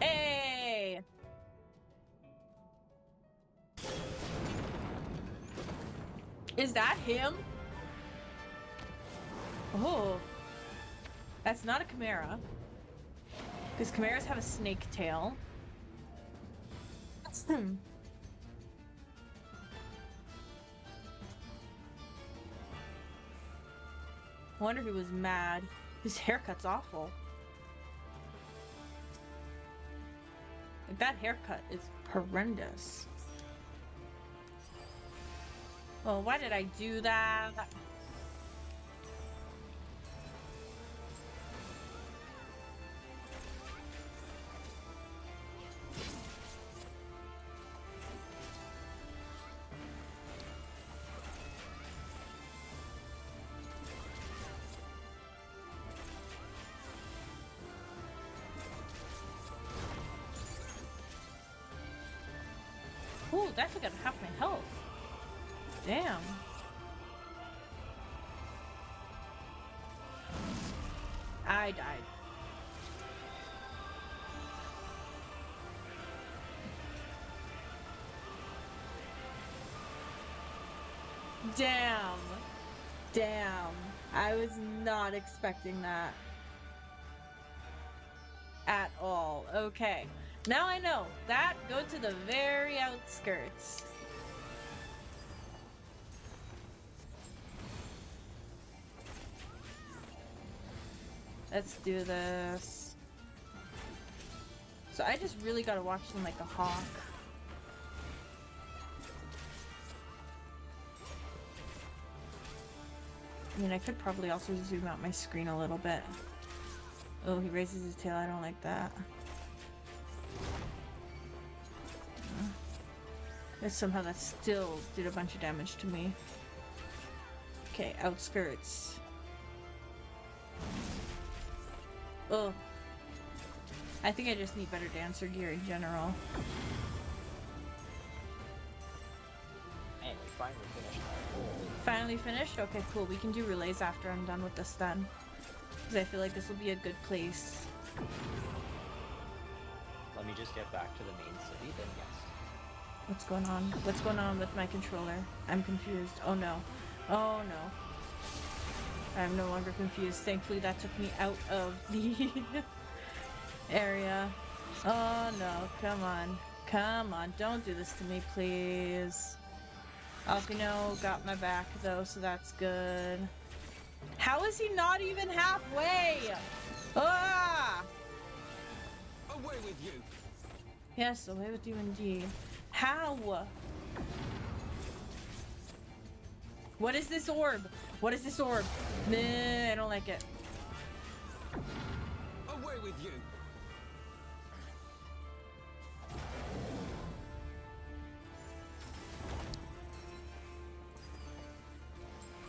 Hey! Is that him? Oh. That's not a Chimera. Because chimeras have a snake tail. I wonder if he was mad. His haircut's awful. Like, that haircut is horrendous. Well, why did I do that? Ooh, that took out half my health. Damn. I died. Damn. Damn. I was not expecting that. At all. Okay. Now I know. That, go to the very outskirts. Let's do this. So I just really gotta watch them like a hawk. I mean, I could probably also zoom out my screen a little bit. Oh, he raises his tail. I don't like that. But somehow that still did a bunch of damage to me. Okay, outskirts. Oh. I think I just need better dancer gear in general. And we finally finished that. Finally finished? Okay, cool. We can do relays after I'm done with this then. Because I feel like this will be a good place. Let me just get back to the main city, then yes. What's going on? What's going on with my controller? I'm confused. Oh no. Oh no. I'm no longer confused. Thankfully that took me out of the area. Oh no. Come on. Come on. Don't do this to me, please. Alfino got my back though, so that's good. How is he not even halfway? Ah! Away with you! Yes, away with you indeed. How? What is this orb? What is this orb? Nah, I don't like it. Away with you!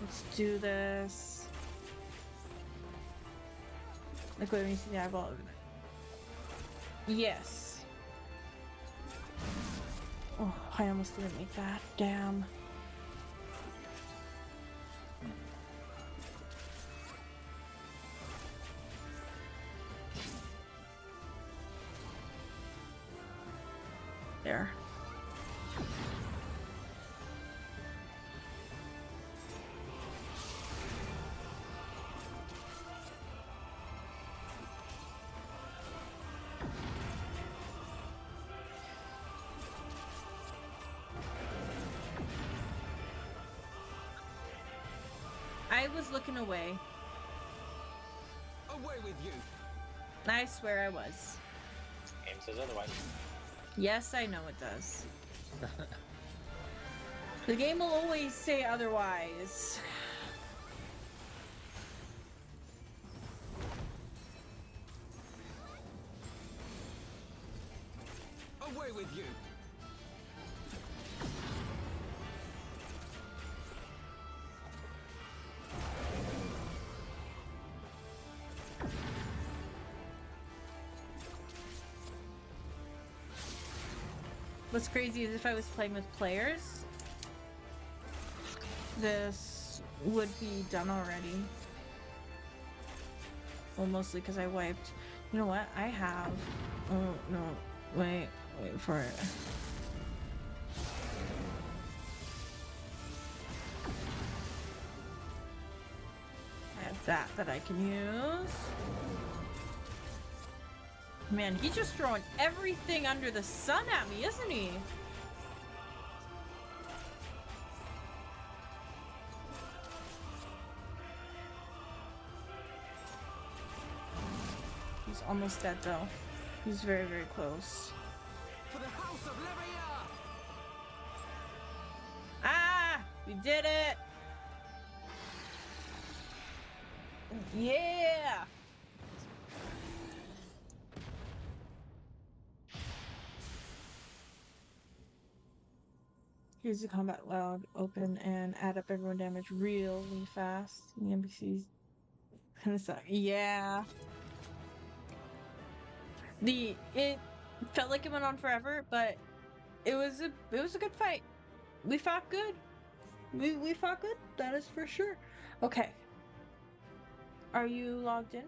Let's do this. Like, wait, when you see the eyeball. Yes. Oh, I almost didn't make that. Damn. There. I was looking away. Away with you! I swear I was. Game says otherwise. Yes, I know it does. The game will always say otherwise. Away with you! What's crazy is if I was playing with players, this would be done already. Well, mostly because I wiped. You know what? I have. Oh, no. Wait for it. I have that I can use. Man, he's just throwing everything under the sun at me, isn't he? He's almost dead though. He's very, very close. For the House of Livia! Ah! We did it! Yeah! Here's the combat log, open and add up everyone damage really fast. The NPCs kind of suck. Yeah. It felt like it went on forever, but it was a good fight. We fought good. We fought good. That is for sure. Okay. Are you logged in?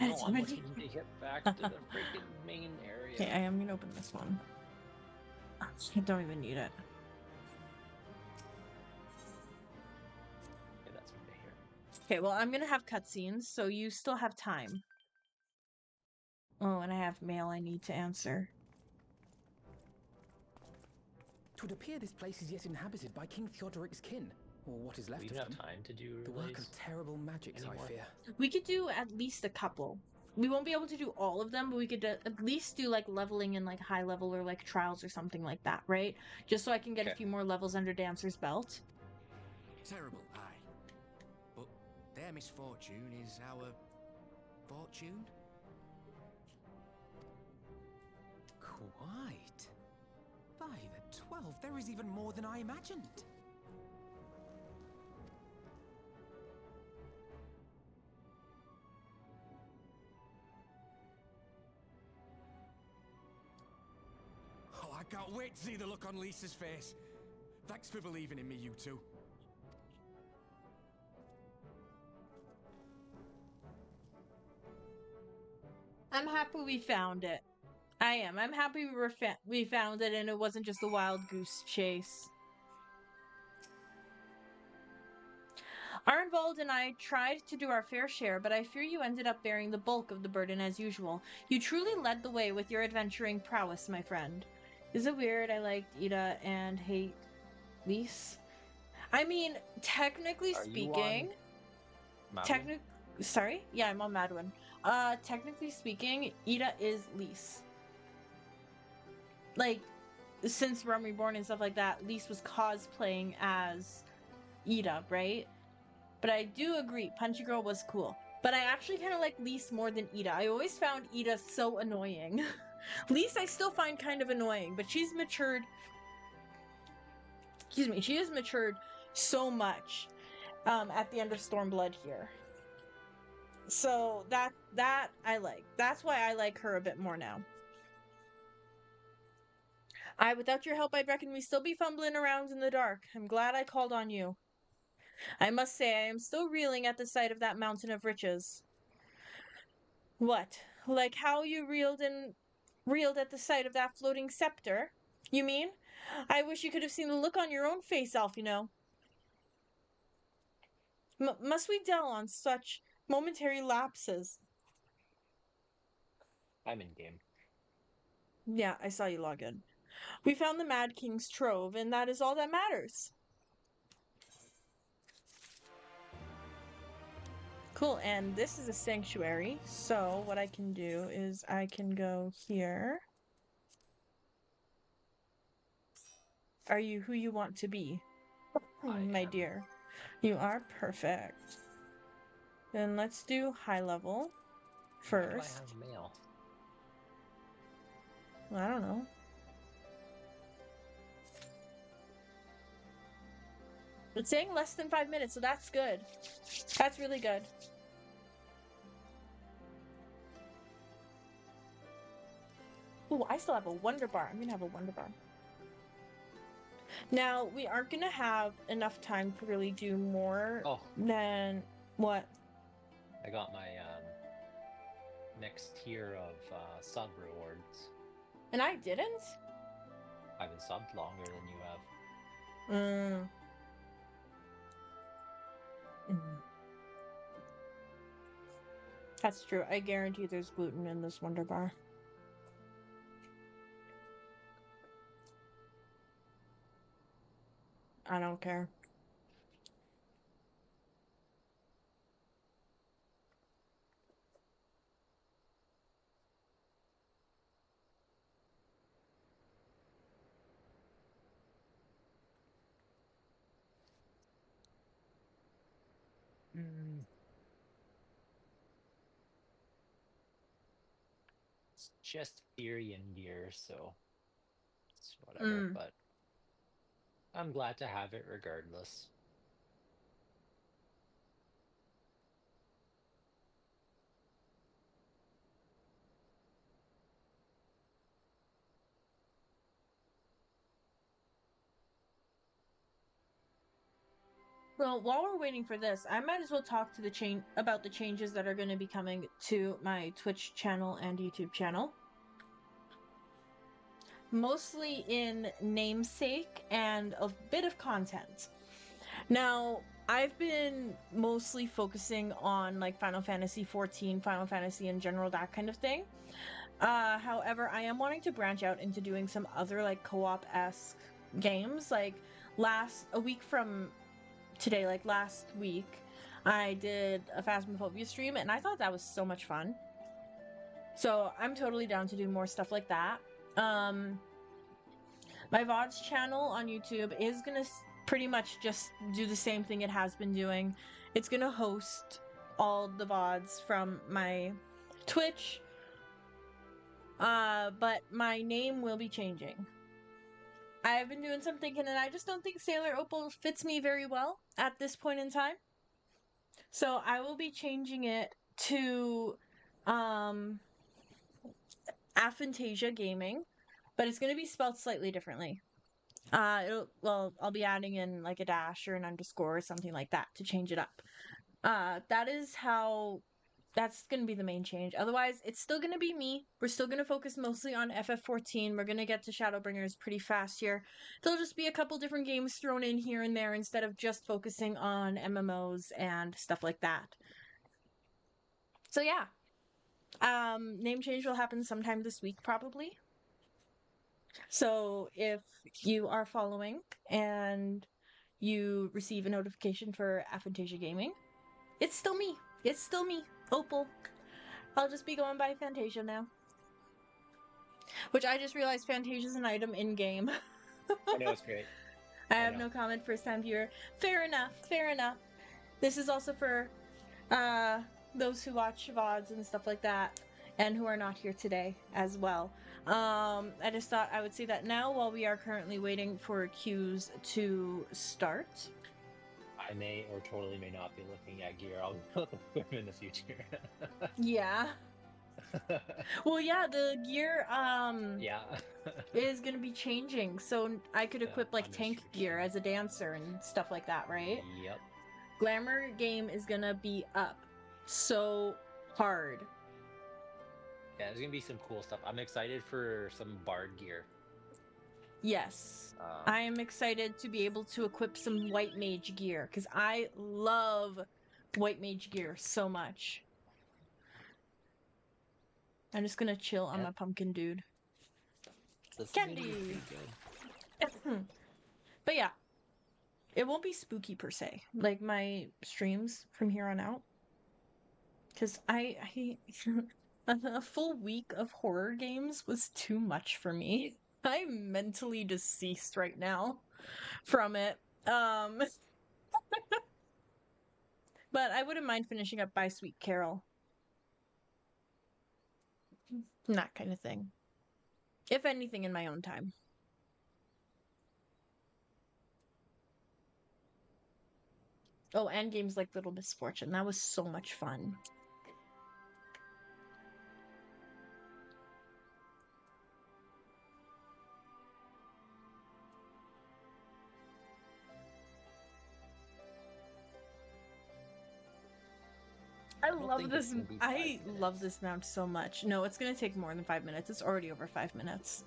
No, I'm looking to get back to the freaking main area. Okay, I am gonna open this one. I don't even need it. Okay, that's what I hear. Okay, well, I'm gonna have cutscenes, so you still have time. Oh, and I have mail I need to answer. It would appear this place is yet inhabited by King Theodoric's kin. Or what is left We of don't have them. time to do The work relays of terrible magics, anymore. I fear. We could do at least a couple. We won't be able to do all of them, but we could at least do like leveling in like high level or like trials or something like that, right? Just so I can get a Okay. few more levels under Dancer's belt. Terrible, aye. But their misfortune is our fortune? Quite. By the 12, there is even more than I imagined. Oh, I can't wait to see the look on Lisa's face. Thanks for believing in me, you two. I'm happy we found it. I am. I'm happy we found it and it wasn't just a wild goose chase. Arnvold and I tried to do our fair share, but I fear you ended up bearing the bulk of the burden as usual. You truly led the way with your adventuring prowess, my friend. Is it weird I liked Ida and hate Lise? I mean, technically Are you speaking, on Madeline? sorry? Yeah, I'm on Madwin. Technically speaking, Ida is Lise. Like, since Realm Reborn and stuff like that, Lise was cosplaying as Ida, right? But I do agree, Punchy Girl was cool. But I actually kind of like Lise more than Ida. I always found Ida so annoying. Lise I still find kind of annoying, but she's matured. Excuse me, she has matured so much at the end of Stormblood here. So that I like. That's why I like her a bit more now. Without your help, I'd reckon we still be fumbling around in the dark. I'm glad I called on you. I must say, I am still reeling at the sight of that mountain of riches. What? Like how you reeled at the sight of that floating scepter? You mean? I wish you could have seen the look on your own face, Alf, you know. Must we dwell on such momentary lapses? I'm in game. Yeah, I saw you log in. We found the Mad King's trove, and that is all that matters. Cool, and this is a sanctuary, so what I can do is I can go here. Are you who you want to be? My am. dear. You are perfect. Then let's do high level Why do I first. have mail? I don't know. It's saying less than 5 minutes, so that's good. That's really good. Oh, I still have a Wonder Bar. I'm gonna have a Wonder Bar. Now, we aren't gonna have enough time to really do more than what? I got my next tier of sub rewards. And I didn't? I've been subbed longer than you have. That's true. I guarantee there's gluten in this Wonder Bar. I don't care. It's just Therian gear, so it's whatever, but I'm glad to have it regardless. Well, while we're waiting for this, I might as well talk to about the changes that are going to be coming to my Twitch channel and YouTube channel. Mostly in namesake and a bit of content. Now, I've been mostly focusing on like Final Fantasy 14, Final Fantasy in general, that kind of thing. However, I am wanting to branch out into doing some other like co-op-esque games. Like a week from today, like last week, I did a Phasmophobia stream, and I thought that was so much fun. So I'm totally down to do more stuff like that. My VODs channel on YouTube is gonna pretty much just do the same thing it has been doing. It's gonna host all the VODs from my Twitch, but my name will be changing. I've been doing some thinking, and I just don't think Sailor Opal fits me very well at this point in time. So I will be changing it to Aphantasia Gaming, but it's going to be spelled slightly differently. I'll be adding in like a dash or an underscore or something like that to change it up. That's going to be the main change. Otherwise, it's still going to be me. We're still going to focus mostly on FF14. We're going to get to Shadowbringers pretty fast here. There'll just be a couple different games thrown in here and there instead of just focusing on MMOs and stuff like that. So yeah. Name change will happen sometime this week, probably. So if you are following and you receive a notification for Aphantasia Gaming, it's still me. It's still me, Opal. I'll just be going by Fantasia now. Which I just realized Fantasia's an item in-game. I know, it's great. I have no comment, first-time viewer. Fair enough, fair enough. This is also for those who watch VODs and stuff like that, and who are not here today as well. I just thought I would say that now while we are currently waiting for queues to start. I may or totally may not be looking at gear. I'll look at them in the future. Yeah. Well, yeah, the gear yeah. is gonna be changing, so I could equip like tank gear as a dancer and stuff like that, right? Yep. Glamour game is gonna be up so hard. Yeah, there's gonna be some cool stuff. I'm excited for some bard gear. Yes. I am excited to be able to equip some white mage gear, because I love white mage gear so much. I'm just gonna chill on my pumpkin dude. Candy! But yeah, it won't be spooky per se, like my streams from here on out. Because I a full week of horror games was too much for me. I'm mentally deceased right now from it. But I wouldn't mind finishing up by Sweet Carol. That kind of thing. If anything, in my own time. Oh, and games like Little Misfortune. That was so much fun. I love this mount so much. No, it's gonna take more than 5 minutes. It's already over 5 minutes.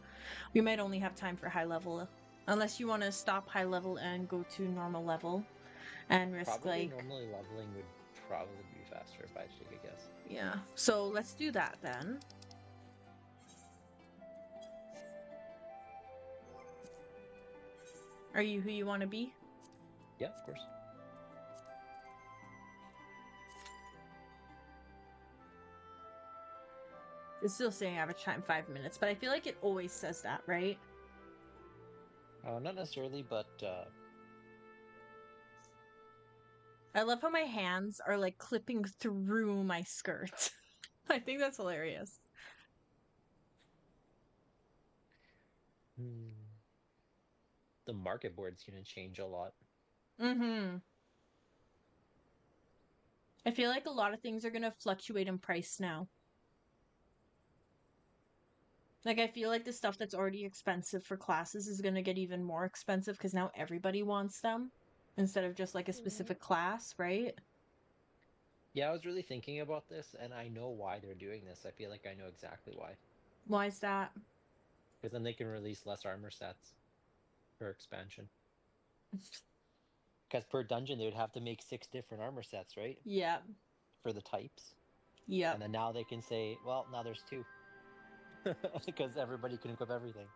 We might only have time for high level. Unless you want to stop high level and go to normal level. And risk probably normally leveling would probably be faster if I had to take a guess. Yeah. So let's do that then. Are you who you want to be? Yeah, of course. It's still saying average time 5 minutes, but I feel like it always says that, right? Not necessarily, but I love how my hands are like clipping through my skirt. I think that's hilarious. The market board's gonna change a lot. Mm-hmm. I feel like a lot of things are gonna fluctuate in price now. Like, I feel like the stuff that's already expensive for classes is gonna get even more expensive because now everybody wants them instead of just like a specific class, right? Yeah, I was really thinking about this, and I know why they're doing this. I feel like I know exactly why. Why is that? Because then they can release less armor sets for expansion. Because per dungeon, they would have to make 6 different armor sets, right? Yeah. For the types. Yeah. And then now they can say, well, now there's 2. Because everybody can equip everything.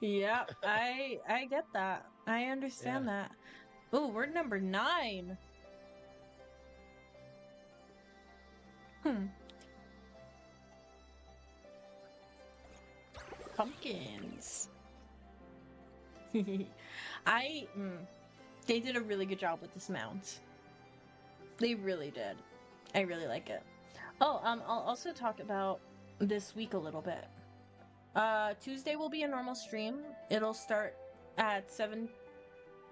Yeah, I get that. I understand that. Oh, we're number 9. Pumpkins. They did a really good job with this mount. They really did. I really like it. Oh, I'll also talk about this week a little bit. Tuesday will be a normal stream. It'll start at 7.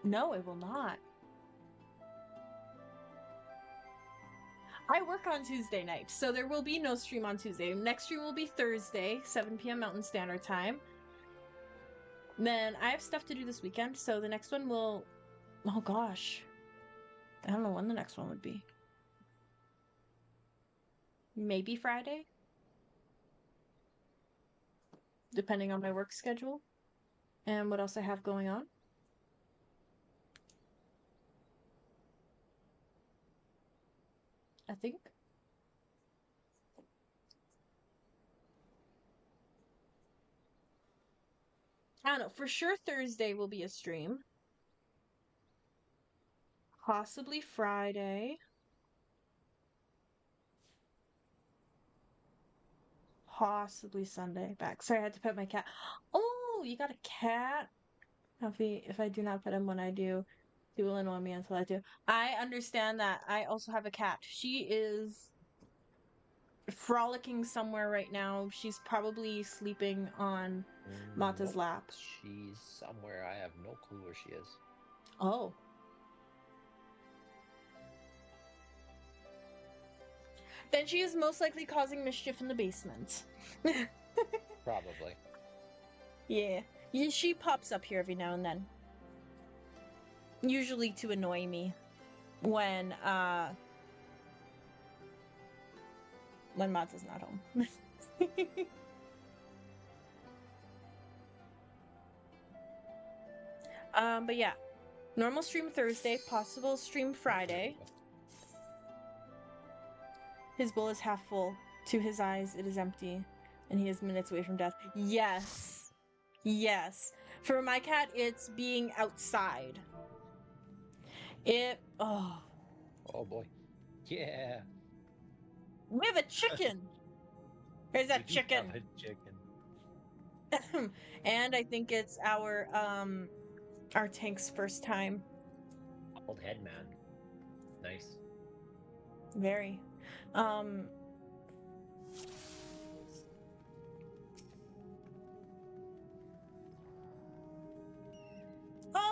No, it will not. I work on Tuesday night, so there will be no stream on Tuesday. Next stream will be Thursday, 7 p.m. Mountain Standard Time. Then I have stuff to do this weekend, so the next one will... Oh gosh. I don't know when the next one would be. Maybe Friday? Depending on my work schedule and what else I have going on. I think. I don't know. For sure Thursday will be a stream. Possibly Friday. Possibly Sunday. Back. Sorry, I had to pet my cat. Oh, you got a cat? If I do not pet him when I do, he will annoy me until I do. I understand that. I also have a cat. She is frolicking somewhere right now. She's probably sleeping on Mata's lap. She's somewhere. I have no clue where she is. Oh. Then she is most likely causing mischief in the basement. Probably. Yeah. She pops up here every now and then. Usually to annoy me when Mata's not home. But yeah. Normal stream Thursday, possible stream Friday. His bowl is half full. To his eyes, it is empty, and he is minutes away from death. Yes. Yes. For my cat, it's being outside. Oh boy. Yeah. We have a chicken. There's a chicken. We do have a chicken. And I think it's our tank's first time. Old head man. Nice. Very. Oh,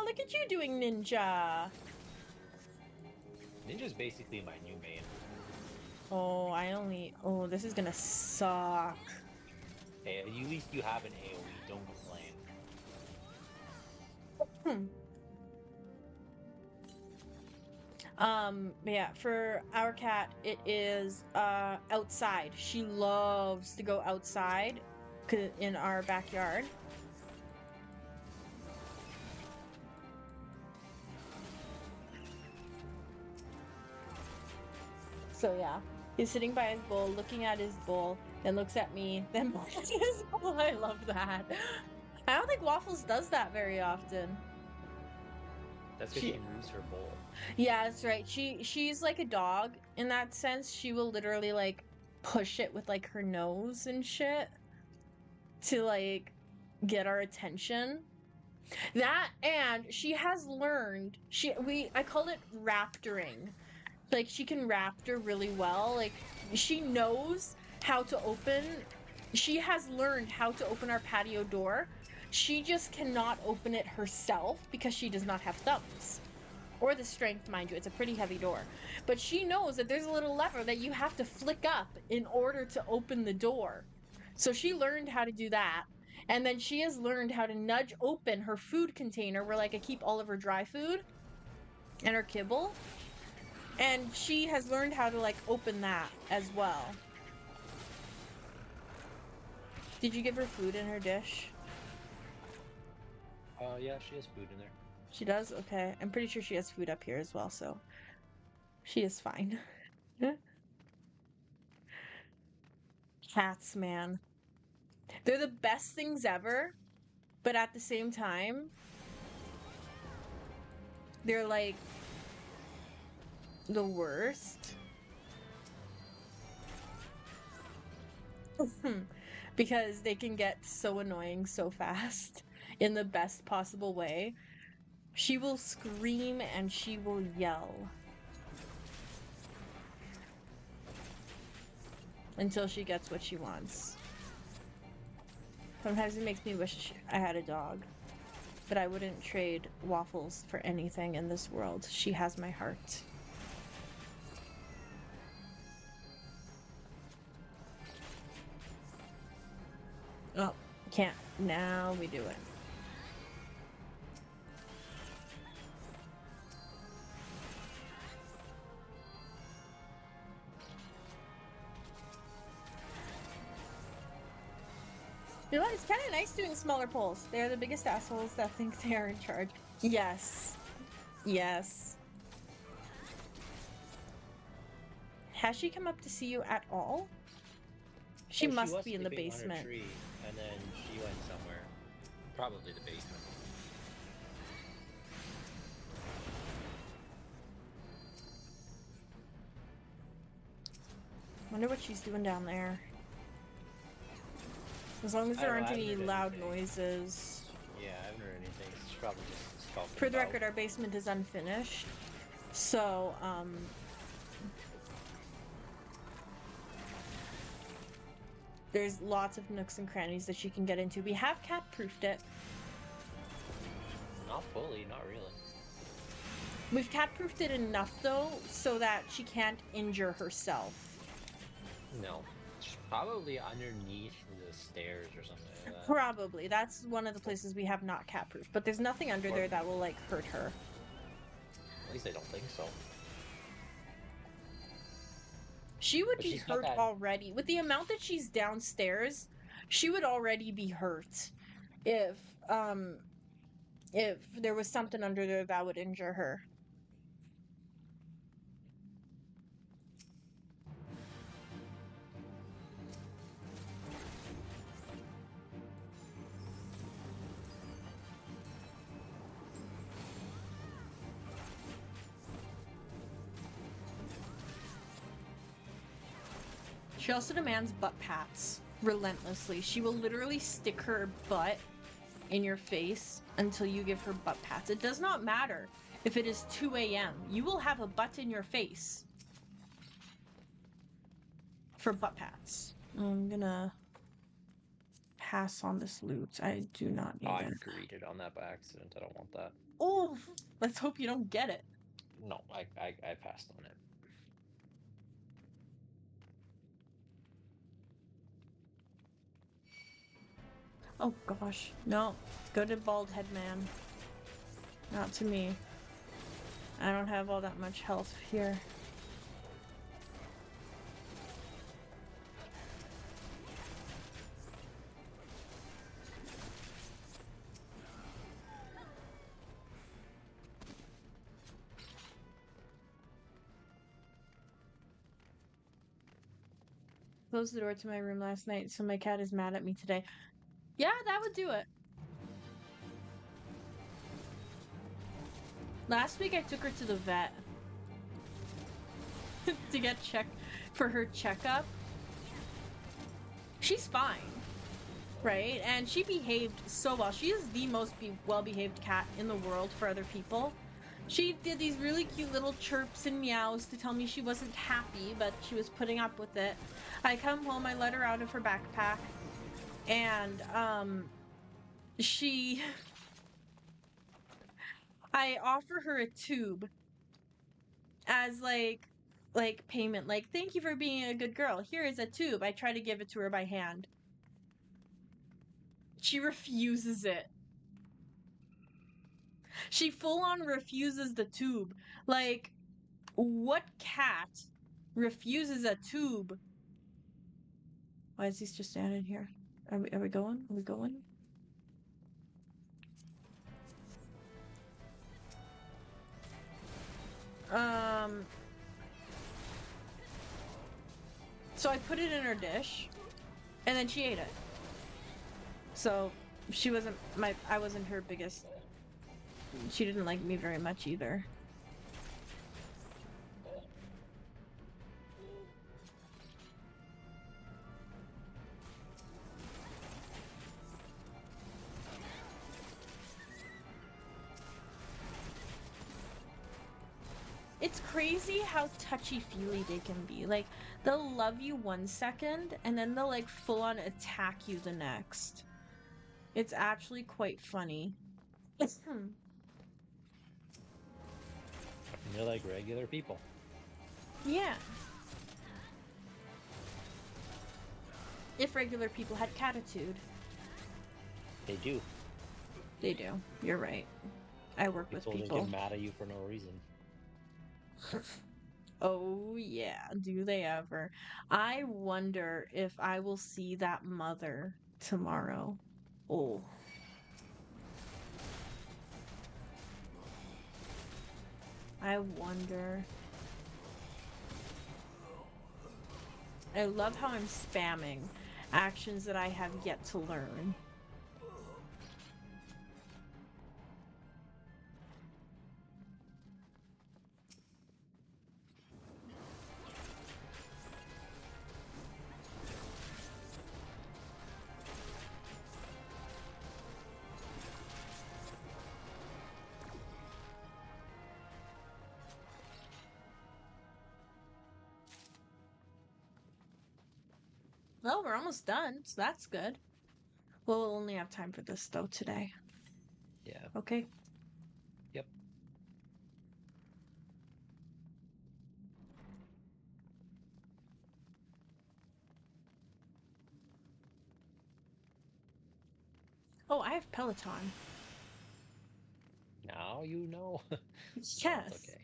look at you doing ninja. Ninja's basically my new main. Oh, this is gonna suck. Hey, at least you have an AoE, don't complain. Yeah, for our cat, it is outside. She loves to go outside in our backyard. So yeah, he's sitting by his bowl, looking at his bowl, then looks at me, then looks at his bowl. I love that. I don't think Waffles does that very often. That's because she moves her bowl. Yeah, that's right. She's like a dog in that sense. She will literally like push it with like her nose and shit to like get our attention. That, and she has learned I call it raptoring. Like she can raptor really well. Like she knows how to open. She has learned how to open our patio door. She just cannot open it herself because she does not have thumbs. Or the strength, mind you. It's a pretty heavy door. But she knows that there's a little lever that you have to flick up in order to open the door. So she learned how to do that. And then she has learned how to nudge open her food container where like I keep all of her dry food and her kibble. And she has learned how to like open that as well. Did you give her food in her dish? Yeah, she has food in there. She does? Okay. I'm pretty sure she has food up here as well, so she is fine. Cats, man. They're the best things ever, but at the same time, They're like the worst. Because they can get so annoying so fast in the best possible way. She will scream and she will yell until she gets what she wants. Sometimes it makes me wish I had a dog, but I wouldn't trade Waffles for anything in this world. She has my heart. Oh, can't. Now we do it. You know what? It's kind of nice doing smaller polls. They're the biggest assholes that think they are in charge. Yes. Yes. Has she come up to see you at all? She must be in the basement. On a tree, and then she went somewhere. Probably the basement. Wonder what she's doing down there. As long as there aren't any loud noises. Yeah, I haven't heard anything. She's probably just skulking For the about. record, our basement is unfinished. So, there's lots of nooks and crannies that she can get into. We have cat-proofed it. Not fully, not really. We've cat-proofed it enough, though, so that she can't injure herself. No. She's probably underneath the stairs or something like that. Probably. That's one of the places we have not cat-proofed. But there's nothing under there that will, like, hurt her. At least I don't think so. She would But be she's not hurt that- already. With the amount that she's downstairs, she would already be hurt if there was something under there that would injure her. She also demands butt pats relentlessly. She will literally stick her butt in your face until you give her butt pats. It does not matter if it is 2 a.m. You will have a butt in your face for butt pats. I'm gonna pass on this loot. I do not need I it. greeted on that by accident. I don't want that. Oh, let's hope you don't get it. No, I passed on it. Oh gosh, no. Go to Bald Head Man. Not to me. I don't have all that much health here. Closed the door to my room last night, so my cat is mad at me today. Yeah, that would do it. Last week I took her to the vet to get checked for her checkup. She's fine, right? And she behaved so well. She is the most well-behaved cat in the world for other people. She did these really cute little chirps and meows to tell me she wasn't happy, but she was putting up with it. I come home, I let her out of her backpack, and I offer her a tube as like payment, like, thank you for being a good girl. Here is a tube. I try to give it to her by hand. She refuses it. She full on refuses the tube. Like, what cat refuses a tube? Why is he just standing here? Are we going? Are we going? So I put it in her dish, and then she ate it. So she wasn't I wasn't her biggest she didn't like me very much either. It's crazy how touchy-feely they can be. Like, they'll love you 1 second, and then they'll, like, full-on attack you the next. It's actually quite funny. And they're like regular people. Yeah. If regular people had catitude. They do. They do. You're right. I work with People just people. get mad at you for no reason. Oh, yeah. Do they ever? I wonder if I will see that mother tomorrow. Oh. I wonder. I love how I'm spamming actions that I have yet to learn. Well, we're almost done, so that's good. We'll only have time for this, though, today. Yeah. Okay? Yep. Oh, I have Peloton. Now you know. Yes. That's okay.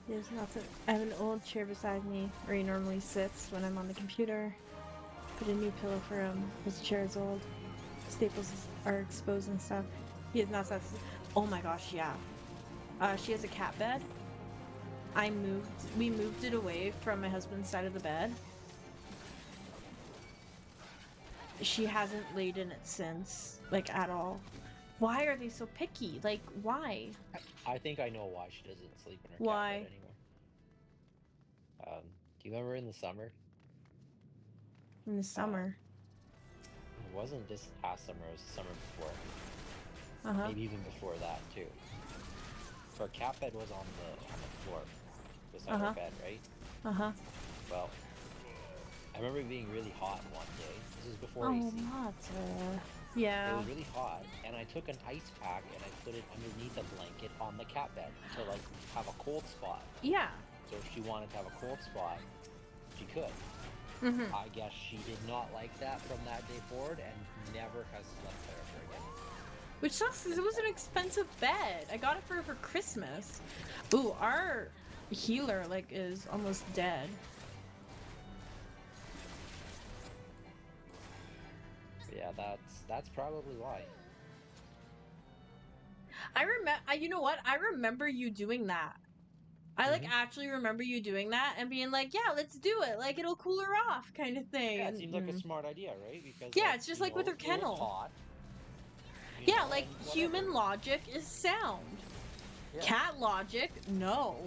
There's nothing. I have an old chair beside me where he normally sits when I'm on the computer. Put a new pillow for him. His chair is old. Staples are exposed and stuff. He is not satisfied. Oh my gosh, yeah. She has a cat bed. We moved it away from my husband's side of the bed. She hasn't laid in it since, like, at all. Why are they so picky? Like, why? I think I know why she doesn't sleep in her Why? cat bed anymore. Do you remember in the summer? In the summer. It wasn't this past summer, it was the summer before. Uh-huh. Maybe even before that too. Her cat bed was on the floor beside her bed, right? Uh-huh. Well, I remember it being really hot one day. This is before Oh, AC. Mata. It Yeah. was really hot, and I took an ice pack and I put it underneath a blanket on the cat bed to like have a cold spot. Yeah. So if she wanted to have a cold spot, she could. Mm-hmm. I guess she did not like that from that day forward and never has slept there ever again. Which sucks because it was an expensive bed. I got it for her for Christmas. Ooh, our healer, like, is almost dead. Yeah, that's probably why. I remember, you know what? I remember you doing that. I, like, actually remember you doing that and being like, yeah, let's do it. Like, it'll cool her off kind of thing. Yeah, And, it seems like a smart idea, right? Because yeah, like, it's just you like with know, her kennel. It was hot. Yeah, know, like, and human whatever. logic is sound. Yeah. Cat logic, no.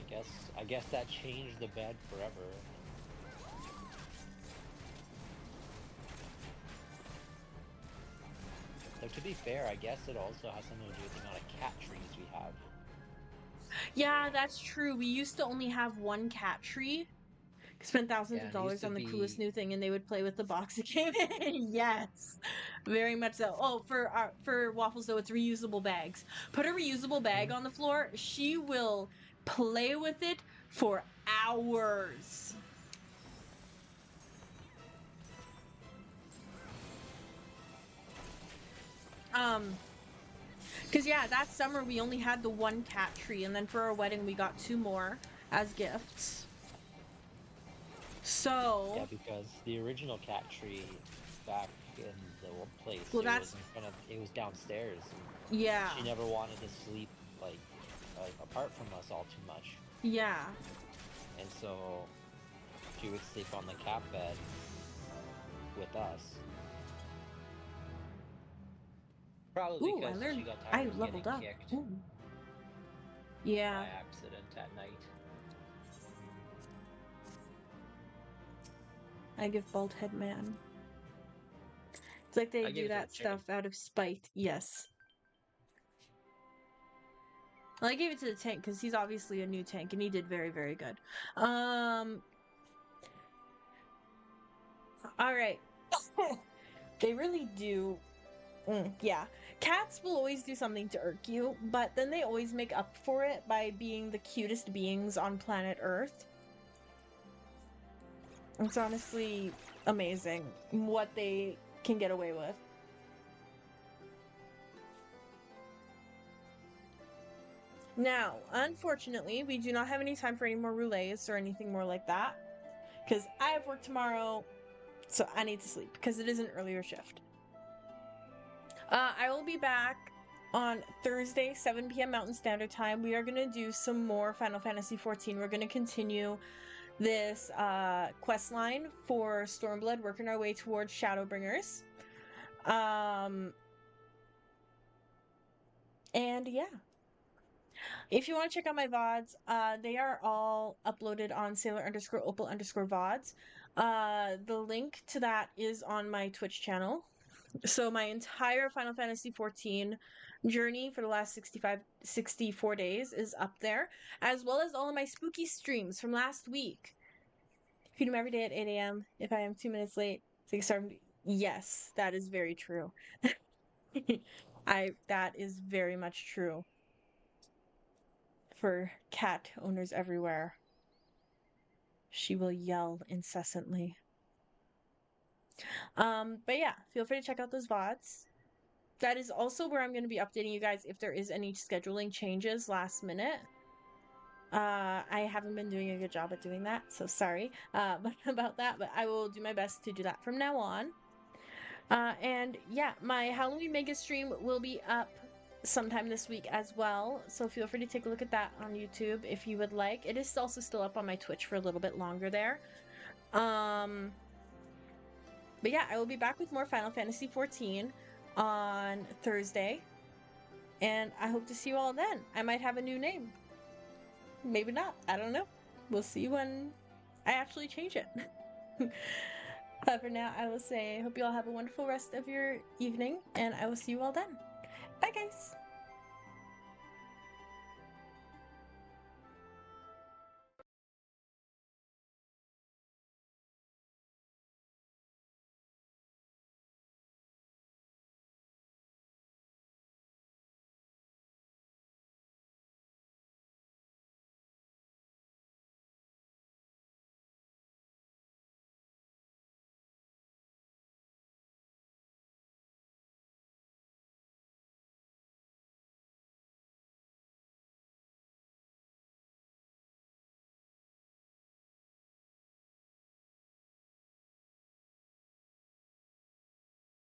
Yeah, I guess that changed the bed forever. Though to be fair, I guess it also has something to do with the amount of cat trees we have. Yeah, that's true. We used to only have one cat tree. Spent thousands of Yeah, and it used dollars to on the be- coolest new thing, and they would play with the box that came in. Yes, very much so. Oh, for waffles though, it's reusable bags. Put a reusable bag on the floor. She will play with it for hours. Because yeah, that summer we only had the one cat tree, and then for our wedding we got 2 more as gifts. So Yeah, because the original cat tree back in the old place, well, it was that's in front of, it was downstairs, and yeah, she never wanted to sleep like apart from us all too much, yeah. and so she would sleep on the cat bed with us. Probably Ooh, I because she learned. got I tired of getting leveled up. kicked Ooh. by Yeah, accident at night. I give bald head man. It's like they I gave do it to the that chicken. stuff out of spite. Yes. Well, I gave it to the tank because he's obviously a new tank and he did very, very good. All right. They really do. Yeah. Cats will always do something to irk you, but then they always make up for it by being the cutest beings on planet Earth. It's honestly amazing what they can get away with. Now, unfortunately, we do not have any time for any more roulets or anything more like that because I have work tomorrow, so I need to sleep because it is an earlier shift. I will be back on Thursday, 7 p.m. Mountain Standard Time. We are going to do some more Final Fantasy XIV. We're going to continue this quest line for Stormblood, working our way towards Shadowbringers. And yeah. If you want to check out my VODs, they are all uploaded on Sailor_Opal_VODs. The link to that is on my Twitch channel. So my entire Final Fantasy XIV journey for the last 64 days is up there, as well as all of my spooky streams from last week. Feed them every day at 8 a.m. If I am 2 minutes late, yes, that is very true. That is very much true for cat owners everywhere. She will yell incessantly. But yeah, feel free to check out those VODs. That is also where I'm going to be updating you guys if there is any scheduling changes last minute. I haven't been doing a good job at doing that, so sorry about that, but I will do my best to do that from now on. And yeah, my Halloween mega stream will be up sometime this week as well, so feel free to take a look at that on YouTube if you would like. It is also still up on my Twitch for a little bit longer there. But yeah, I will be back with more Final Fantasy XIV on Thursday, and I hope to see you all then. I might have a new name. Maybe not. I don't know. We'll see when I actually change it. But for now, I will say, I hope you all have a wonderful rest of your evening, and I will see you all then. Bye, guys!